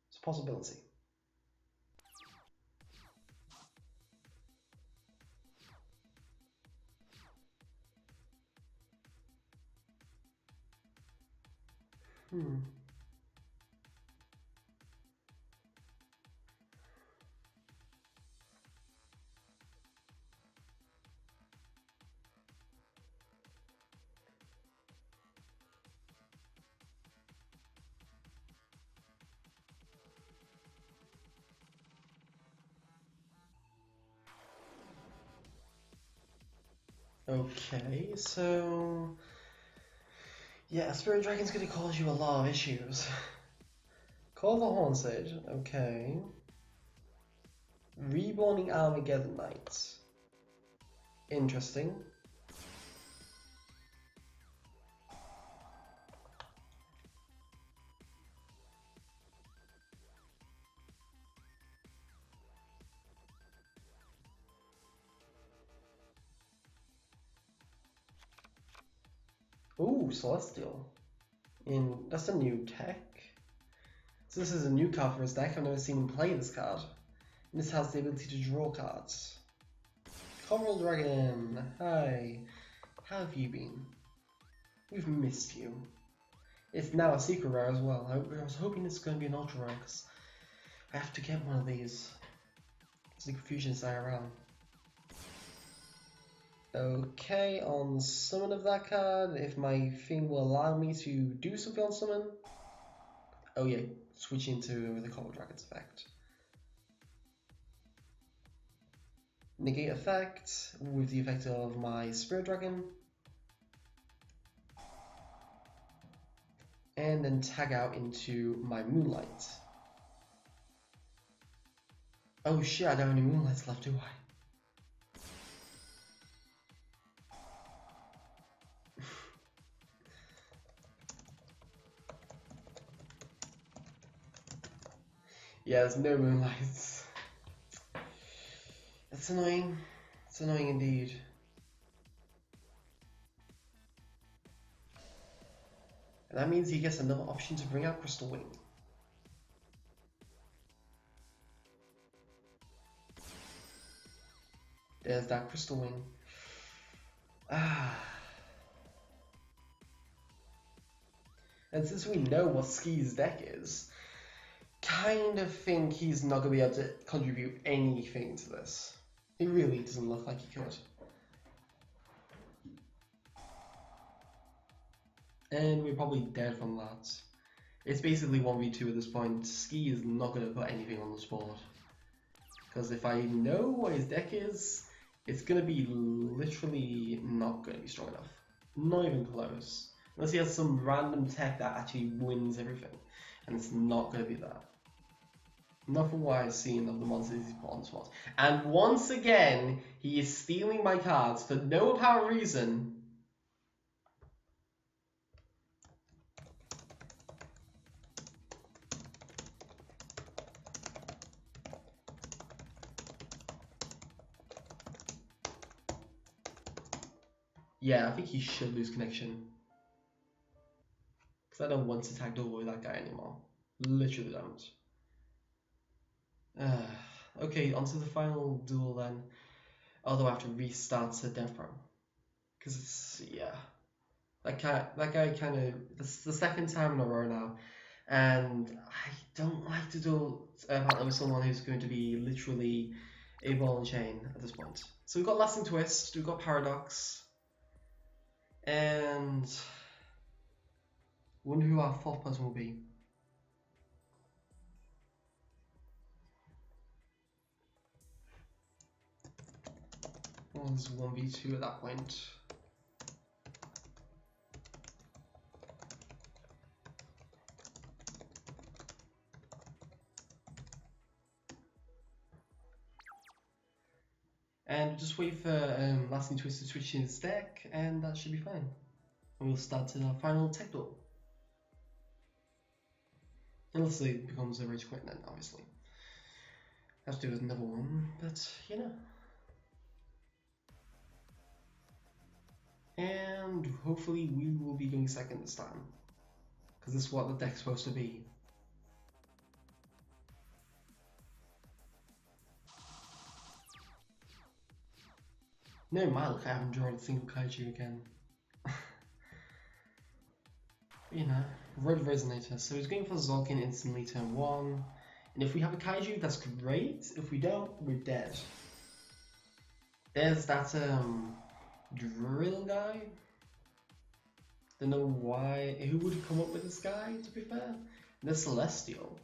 It's a possibility. Okay, so yeah, Spirit Dragon's gonna cause you a lot of issues. Call the Haunted, okay. Reborning Armageddon Knight. Interesting. Ooh, Celestial. That's a new tech. So this is a new card for his deck. I've never seen him play this card. And this has the ability to draw cards. Coral Dragon, hi. How have you been? We've missed you. It's now a secret rare as well. I was hoping it's going to be an ultra rare because I have to get one of these. Secret Fusions IRL. Okay, on summon of that card, if my thing will allow me to do something on summon. Oh yeah, switching to the Coral Dragon's effect. Negate effect with the effect of my Spirit Dragon. And then tag out into my Moonlight. Oh shit, I don't have any Moonlights left, do I? Yeah, there's no Moonlights. That's annoying. It's annoying indeed. And that means he gets another option to bring out Crystal Wing. There's that Crystal Wing. Ah. And since we know what Ski's deck is, kind of think he's not going to be able to contribute anything to this. It really doesn't look like he could. And we're probably dead from that. It's basically 1v2 at this point. Ski is not going to put anything on this board. Because if I know what his deck is, it's going to be literally not going to be strong enough. Not even close. Unless he has some random tech that actually wins everything. And it's not going to be that. Not from what I've seen of the monsters he's put on the spot. And once again, he is stealing my cards for no apparent reason. Yeah, I think he should lose connection. Because I don't want to tag double with that guy anymore. Literally don't. Okay, onto the final duel then. Although I have to restart to DevPro. Because it's, yeah. That guy kind of, this is the second time in a row now. And I don't like to duel with someone who's going to be literally a ball and chain at this point. So we've got Lasting Twist, we've got Paradox. And I wonder who our fourth person will be. Well, it's 1v2 at that point. And just wait for Lasting Twist to switch in his deck, and that should be fine. And we'll start to our final tech duel. Unless it becomes a rage quit then, obviously. Have to do another one, but you know. And hopefully we will be going second this time. Because this is what the deck's supposed to be. No, my luck, I haven't drawn a single Kaiju again. You know, Red Resonator. So he's going for Zolkin instantly turn 1. And if we have a Kaiju, that's great. If we don't, we're dead. There's that drill guy. Don't know why. Who would have come up with this guy, to be fair? The Celestial.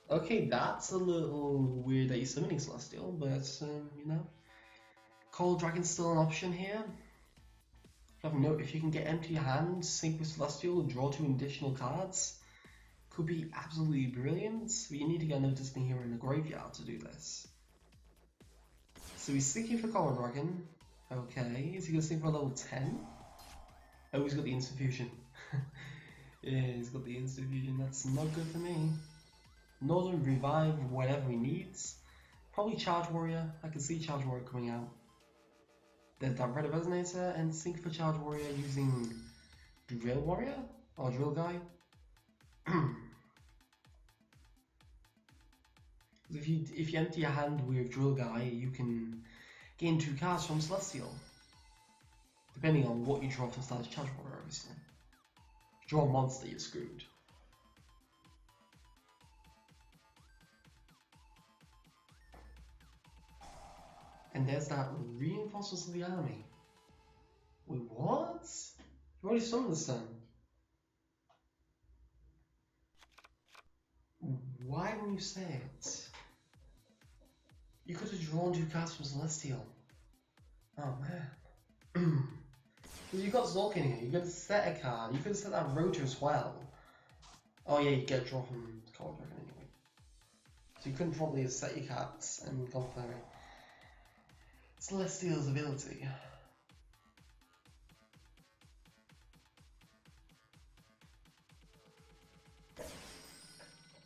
Okay, that's a little weird that he's summoning Celestial, but you know. Cold Dragon's still an option here. If you can get empty hand, sync with Celestial, draw 2 additional cards, could be absolutely brilliant. But you need to get Notice Me here in the graveyard to do this. So he's thinking for Coral Dragon. Okay, is he going to think for level 10? Oh, he's got the Instant Fusion. Yeah, he's got the Instant Fusion. That's not good for me. Northern Revive, whatever he needs. Probably Charge Warrior. I can see Charge Warrior coming out. There's that Red Resonator and sync for Charge Warrior using Drill Warrior or Drill Guy. If you empty your hand with Drill Guy, you can gain 2 cards from Celestial. Depending on what you draw from Charge Warrior, obviously. If you draw a monster, you're screwed. And there's that Reinforcements of the Army. Wait, what? You already summoned this then. Why when you say it? You could have drawn 2 cards from Celestial. Oh man. Because you got Zork in here, you could have set a card, you could have set that Rotor as well. Oh yeah, you get a draw from Coral Dragon anyway. So you couldn't probably have set your cards and gone for Celestial's ability.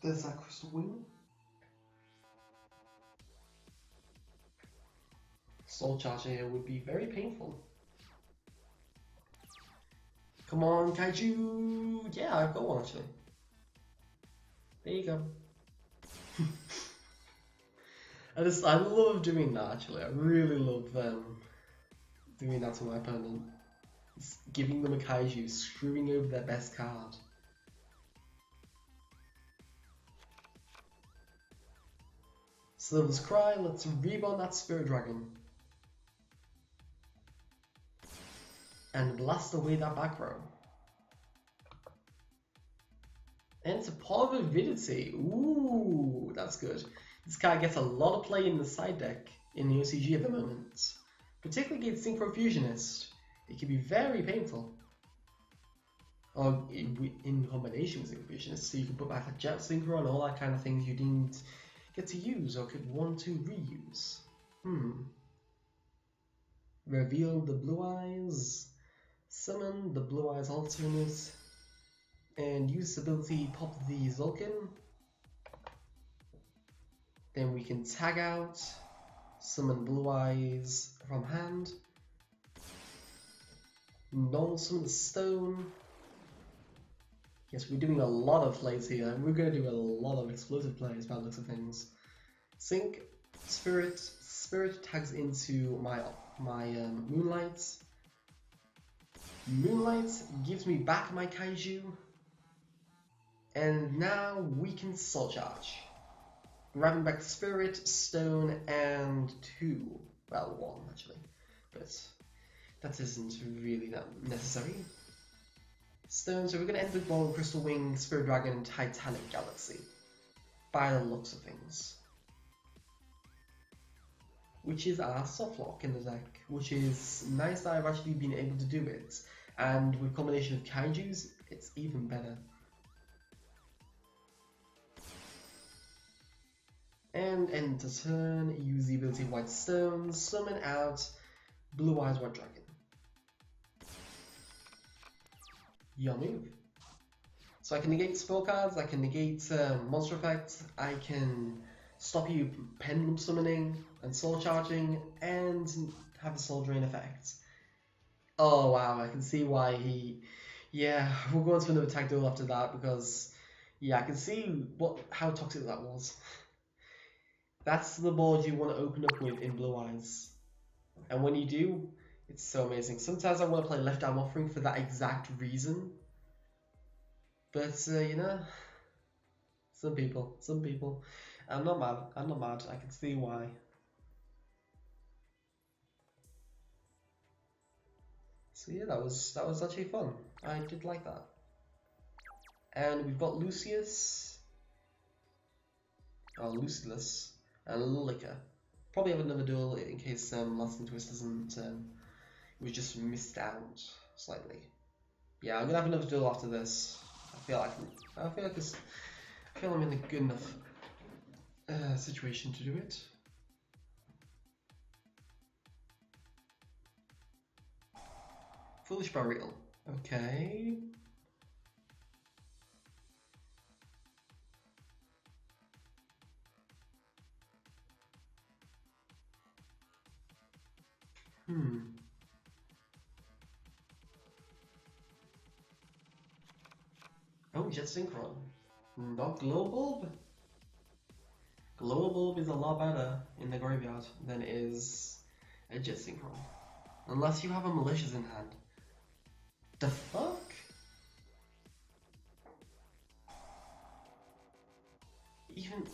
There's that Crystal Wing. Soul Charge here would be very painful. Come on, Kaiju! Yeah, I've got one actually. There you go. I love doing that actually. I really love doing that to my opponent. It's giving them a Kaiju, screwing over their best card. Silver's Cry, let's reborn that Spirit Dragon. And blast away that back row. And it's a Pot of Avidity. Ooh, that's good. This card gets a lot of play in the side deck in the OCG at the moment. Particularly against Synchro Fusionist. It can be very painful. Or in combination with Synchro Fusionist, so you can put back a Jet Synchro and all that kind of things you didn't get to use or could want to reuse. Reveal the Blue Eyes. Summon the Blue Eyes alternate. And use this ability, pop the Zulkin. Then we can tag out, summon Blue Eyes from hand. Null summon the Stone. Yes, we're doing a lot of plays here. We're going to do a lot of explosive plays by the looks of things. Sync, Spirit tags into my Moonlight. Moonlight gives me back my Kaiju. And now we can Soul Charge. Grabbing back Spirit, Stone, and 2. Well, 1 actually. But that isn't really that necessary. Stone, so we're going to end with Ball, Crystal Wing, Spirit Dragon, and Titanic Galaxy. By the looks of things. Which is our soft lock in the deck. Which is nice that I've actually been able to do it. And with combination of Kaijus, it's even better. And end the turn, use the ability White Stone, summon out Blue Eyes White Dragon. Your move. So I can negate spell cards, I can negate monster effects, I can stop you pendulum summoning and soul charging, and have a soul drain effect. Oh wow, I can see why he... Yeah, we'll go on to another tag duel after that because... Yeah, I can see how toxic that was. That's the board you want to open up with in Blue Eyes. And when you do, it's so amazing. Sometimes I want to play Left Arm Offering for that exact reason. But, you know, some people. I'm not mad. I can see why. So yeah, that was actually fun. I did like that. And we've got Lucius. Oh, Lucilus. And Lilica. Probably have another duel in case Lasting Twist doesn't... we just missed out. slightly. Yeah, I'm gonna have another duel after this. I feel like I'm in a good enough situation to do it. Foolish Burial. Okay. Oh, Jet Synchron. Not Global. Global is a lot better in the graveyard than it is a Jet Synchron. Unless you have a Malicious in hand. The fuck? Even...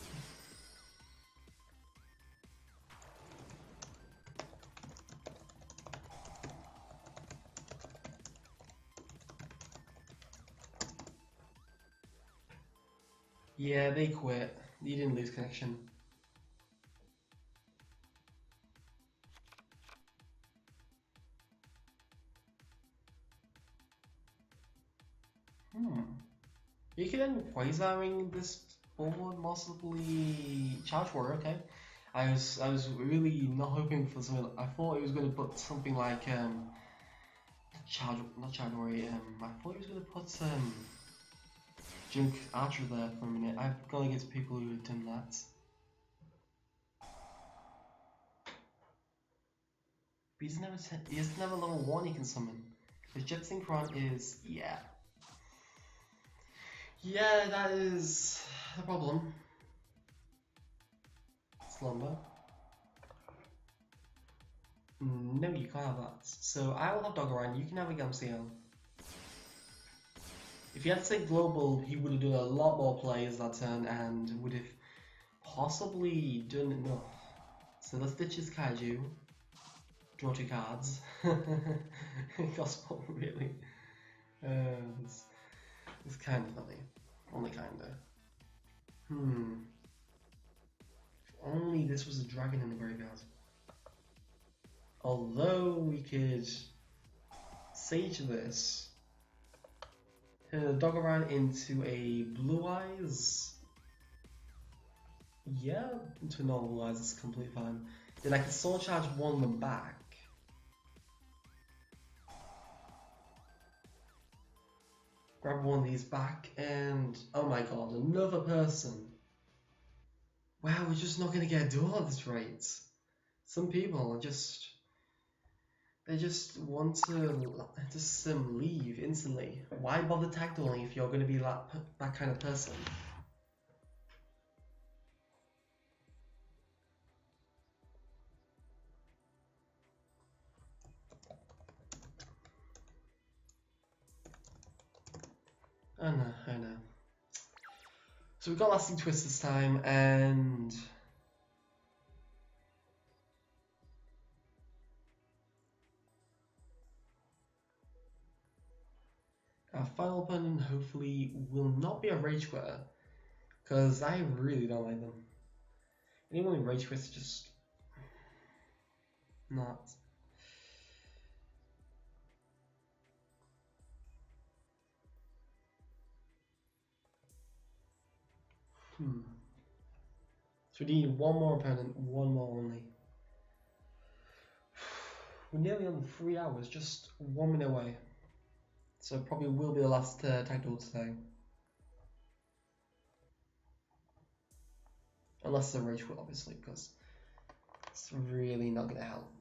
Yeah, they quit. You didn't lose connection. You can end Quasaring this board, possibly Charge Warrior, okay. I was really not hoping for something. I thought it was going to put something like not Charge Warrior. I thought he was going to put Junk Archer there for a minute. I've gone against people who have done that. But he doesn't have a level 1 he can summon. His Jet Synchron is, yeah. Yeah, that is the problem. Slumber. No, you can't have that. So I will have Doggerine, you can have a Gamciel. If he had to say global, he would have done a lot more plays that turn and would have possibly done enough. So let's ditch his Kaiju. Draw 2 cards. Gospel, really. It's kind of funny. Only kinda. If only this was a dragon in the graveyard. Although we could Sage this, turn the Doggerine into a Blue Eyes. Yeah, into a normal Blue Eyes is completely fine. Then I can Soul Charge one of them back. Grab one of these back and oh my god, another person. Wow, we're just not gonna get a duel at this rate. Some people are just they just want to just leave instantly. Why bother tag dueling if you're gonna be that kind of person? I know. So we've got Lasting Twist this time, and our final opponent hopefully will not be a Rage Quitter, because I really don't like them. Anyone with Rage Quit is just not. So we need one more opponent, one more only. We're nearly on 3 hours, just 1 minute away. So it probably will be the last tag duel today. Unless it's a Rage Quit, obviously, because it's really not going to help.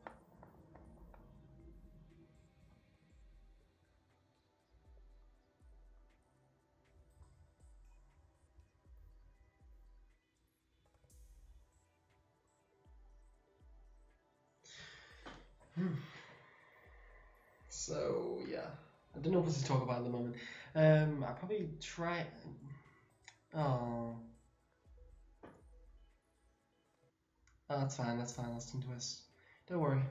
So yeah, I don't know what to talk about at the moment. I'll probably try. Oh, that's fine. Lasting Twist. Don't worry.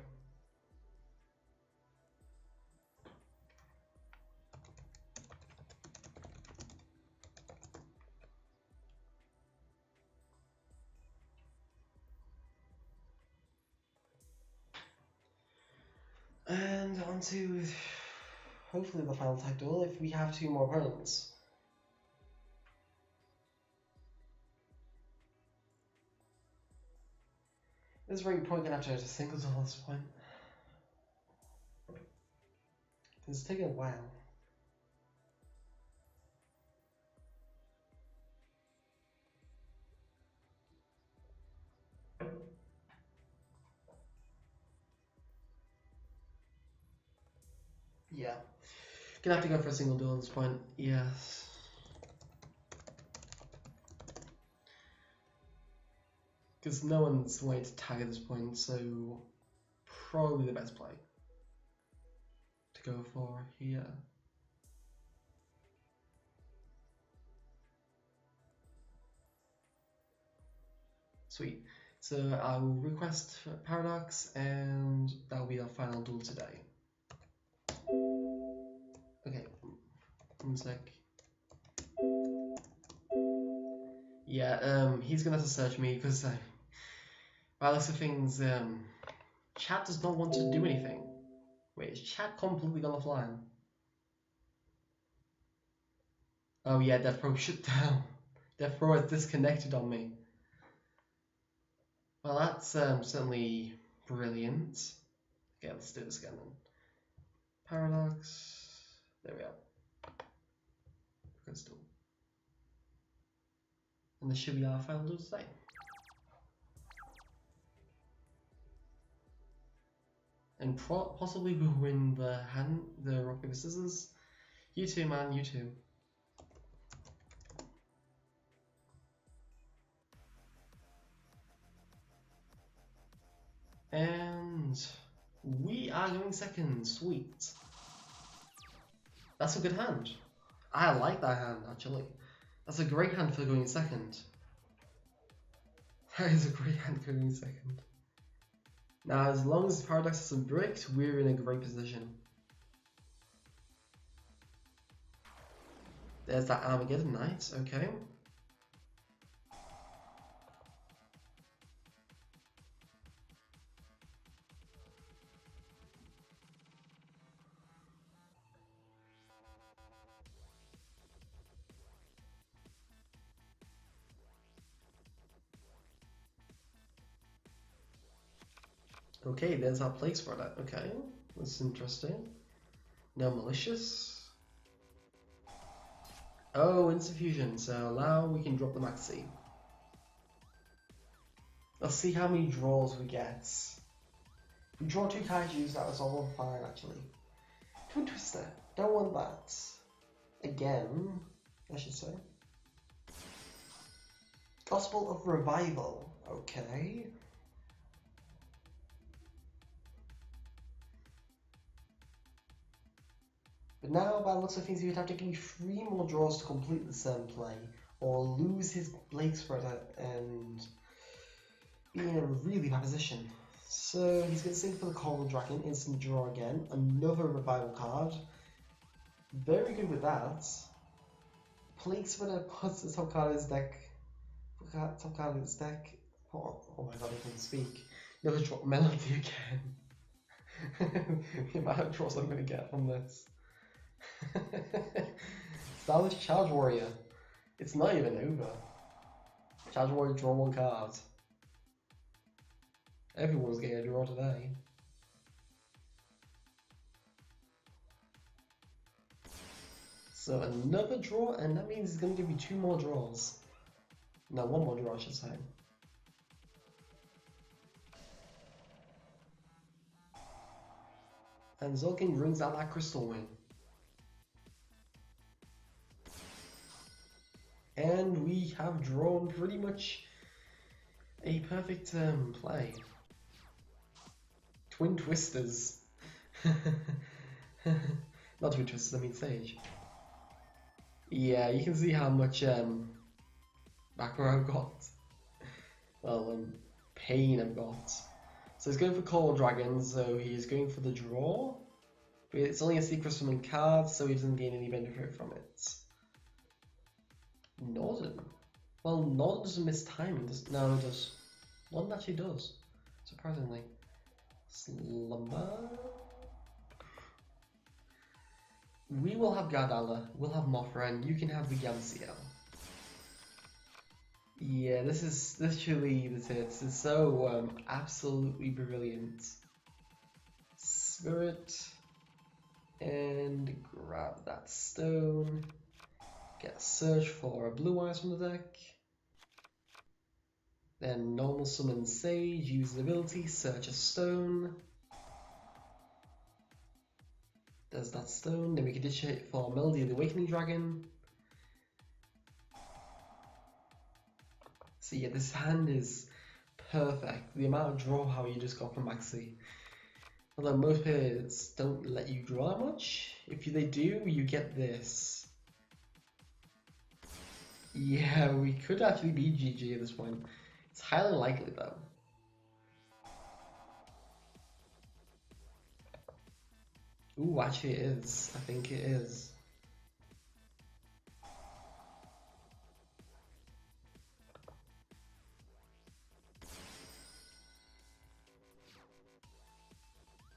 And on to hopefully the final tag duel if we have 2 more opponents. This ring probably gonna have to go to singles at this point. It's taking a while. Yeah. Gonna have to go for a single duel at this point. Yes. Because no one's way to tag at this point, so probably the best play to go for here. Sweet. So I will request Paradox, and that will be our final duel today. Okay, 1 sec. Yeah, he's gonna have to search me because by the looks of things, chat does not want to do anything. Wait, is chat completely gone offline? Oh yeah, DevPro shut down. DevPro has disconnected on me. Well, that's certainly brilliant. Okay, let's do this again then. Paradox. There we are. Crystal. And this should be our final duel today. And possibly we'll win the rock paper scissors. You too, man. You too. And we are going second. Sweet. That's a good hand. I like that hand actually. That's a great hand for going second. That is a great hand for going second. Now, as long as Paradox isn't bricked, we're in a great position. There's that Armageddon Knight, okay. Okay, there's our place for that. Okay, that's interesting. No malicious. Oh, insuffusion. So now we can drop the maxi. Let's see how many draws we get. We draw 2 Kaijus, that was all fine actually. Twin Twister, don't want that. Again, I should say. Gospel of Revival, okay. But now, by the looks of things, he would have to give me 3 more draws to complete the same play, or lose his Blade Spreader and be in a really bad position. So he's going to sing for the Coral Dragon, instant draw again, another Revival card. Very good with that. Blade Spreader puts the top card of his deck. Top card of his deck. Oh my god, I can't speak. Another drop Melody again. The amount of draws I'm going to get from this. Stylish Charge Warrior. It's not even over. Charge Warrior, draw 1 card. Everyone's getting a draw today. So another draw, and that means he's going to give you 2 more draws. No, 1 more draw, I should say. And Zolkin brings out that Crystal Wing. And we have drawn pretty much a perfect play. Twin Twisters. Not Twin Twisters, I mean Sage. Yeah, you can see how much back row I've got. Well, pain I've got. So he's going for Coral Dragon, so he's going for the draw. But it's only a Secret Summon card, so he doesn't gain any benefit from it. Northern? Well, Northern doesn't miss timing. No, it does. Northern actually does, surprisingly. Slumber? We will have Gardala, we'll have Mothra, and you can have the Yamciel. Yeah, this is literally the tits. It's so absolutely brilliant. Spirit, and grab that stone. Get a search for a blue eyes from the deck. Then normal summon Sage, use the ability, search a stone. There's that stone, then we can ditch it for Melody of the Awakening Dragon. So yeah, this hand is perfect. The amount of draw power you just got from Maxi. Although most players don't let you draw that much. If they do, you get this. Yeah, we could actually be GG at this point. It's highly likely though. Ooh, actually it is. I think it is.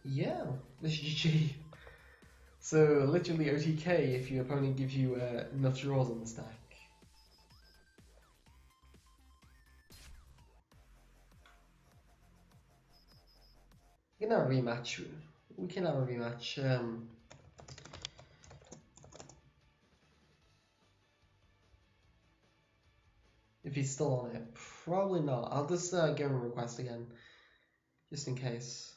Yeah, this is GG. So literally OTK if your opponent gives you enough draws on the stack. We can have a rematch. We can have a rematch. If he's still on it, probably not. I'll just give him a request again, just in case.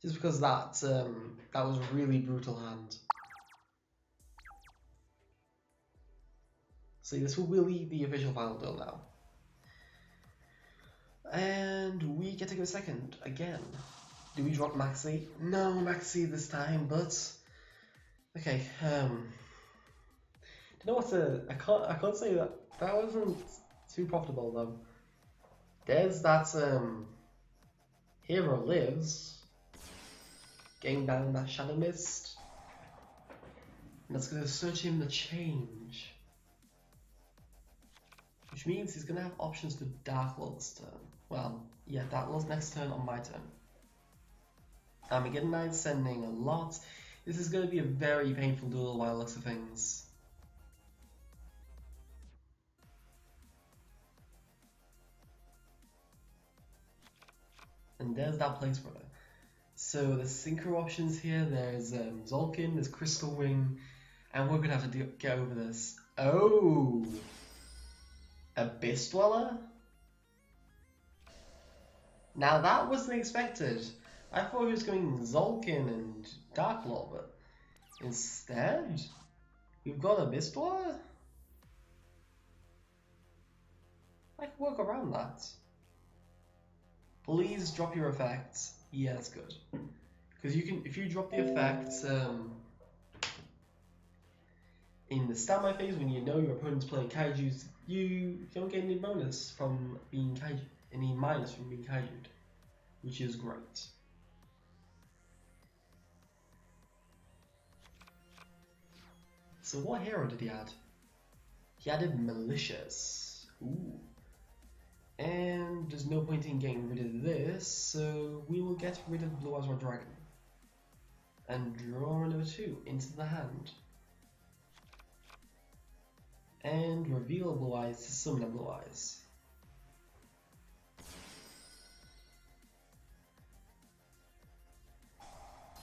Just because that was a really brutal hand. So this will be the official final duel now. And we get to go second again. Do we drop Maxi? No, Maxi this time, but okay. You know what? I can't say that wasn't too profitable though. There's that Hero Lives, getting down that Shadow Mist, and that's gonna search him the change. Which means he's going to have options to Dark Lord this turn. Well, yeah, Dark Lord's next turn on my turn. Armageddon Knight sending a lot. This is going to be a very painful duel by the looks of things. And there's that place for it. So there's synchro options here. There's Zolkin, there's Crystal Wing, and we're going to have to get over this. Oh! Abyss Dweller? Now that wasn't expected. I thought he was going Zolkin and Dark Lord, but instead, you've got Abyss Dweller? I can work around that. Please drop your effects. Yeah, that's good. Because you can, if you drop the effects in the standby phase when you know your opponent's playing Kaijus, you don't get any bonus from being Kaiju, any minus from being Kaiju'd, which is great. So what hero did he add? He added Malicious. Ooh. And there's no point in getting rid of this, so we will get rid of Blue Eyes Red Dragon. And draw another 2 into the hand. And reveal Blue Eyes to summon a Blue Eyes.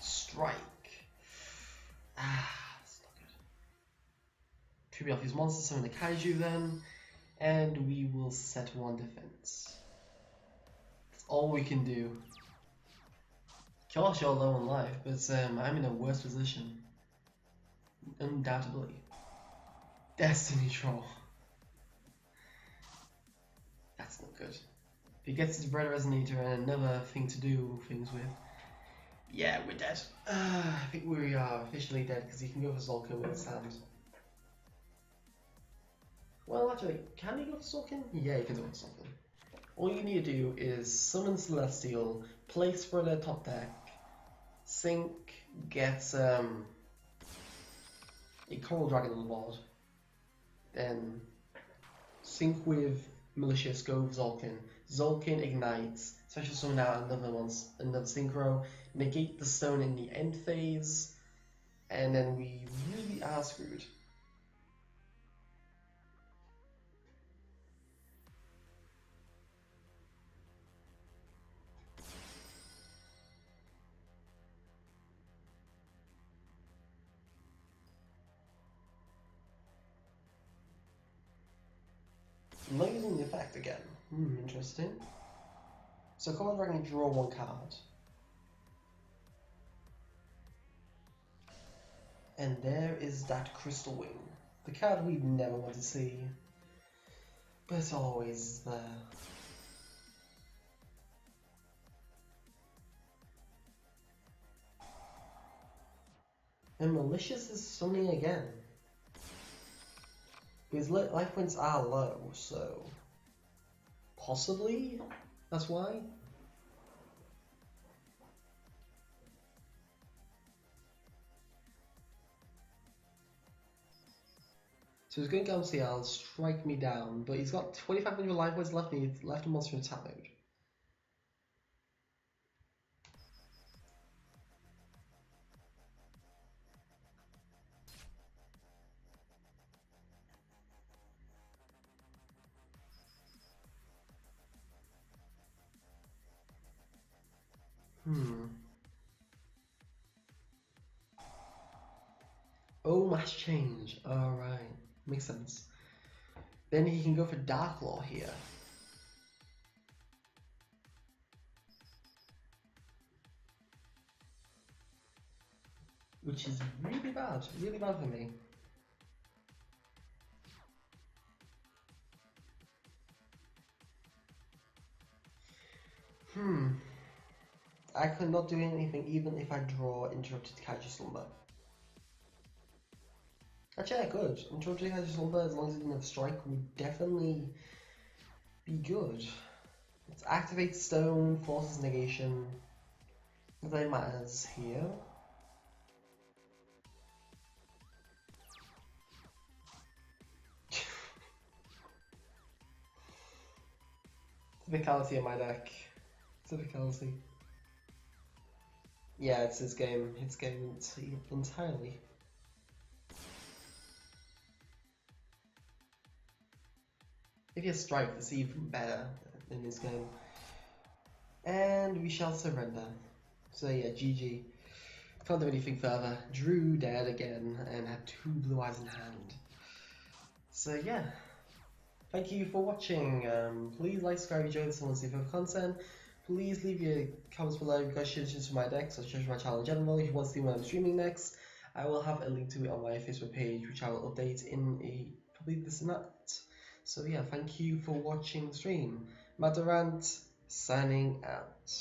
Strike. That's not good. Tribute off his monster, summon the Kaiju then, and we will set 1 defense. That's all we can do. Gosh, you're low on life, but I'm in a worse position. Undoubtedly. Destiny Troll. That's not good. If he gets his Bread Resonator and another thing to do things with, yeah, we're dead. I think we are officially dead because he can go for Zolkin with his hand. Well, actually, can he go for Zolkin? Yeah, he can go for Zolkin. All you need to do is summon Celestial, place for their top deck, sync, get a Coral Dragon on the board, then sync with Malicious, go with Zolkin, Zolkin ignites, special summon out another synchro, negate the stone in the end phase, and then we really are screwed. I'm not using the effect again. Interesting. So Common Dragon, draw one card. And there is that Crystal Wing. The card we never want to see. But it's always there. And Malicious is summoning again. His life points are low, so possibly that's why. So he's going to MCL, strike me down, but he's got 2,500 life points left and he's left a monster in attack mode. Oh, mass change. Alright. Makes sense. Then he can go for Dark Law here. Which is really bad for me. I could not do anything even if I draw Interrupted Kaiju Slumber. Actually, I could. Interrupted Kaiju Slumber, as long as it didn't have Strike, would definitely be good. Let's activate Stone, forces negation. That matters here. Typicality of my deck. Typicality. Yeah, it's his game. His game entirely. If you strike, it's even better in this game. And we shall surrender. So yeah, GG. Can't do anything further. Drew dead again and had 2 blue eyes in hand. So yeah. Thank you for watching. Please like, subscribe, enjoy this and want to see further content. Please leave your comments below if you've got suggestions for my decks or suggestions for my channel in general. If you want to see when I'm streaming next, I will have a link to it on my Facebook page, which I will update in probably this night. So yeah, thank you for watching the stream. Durrant signing out.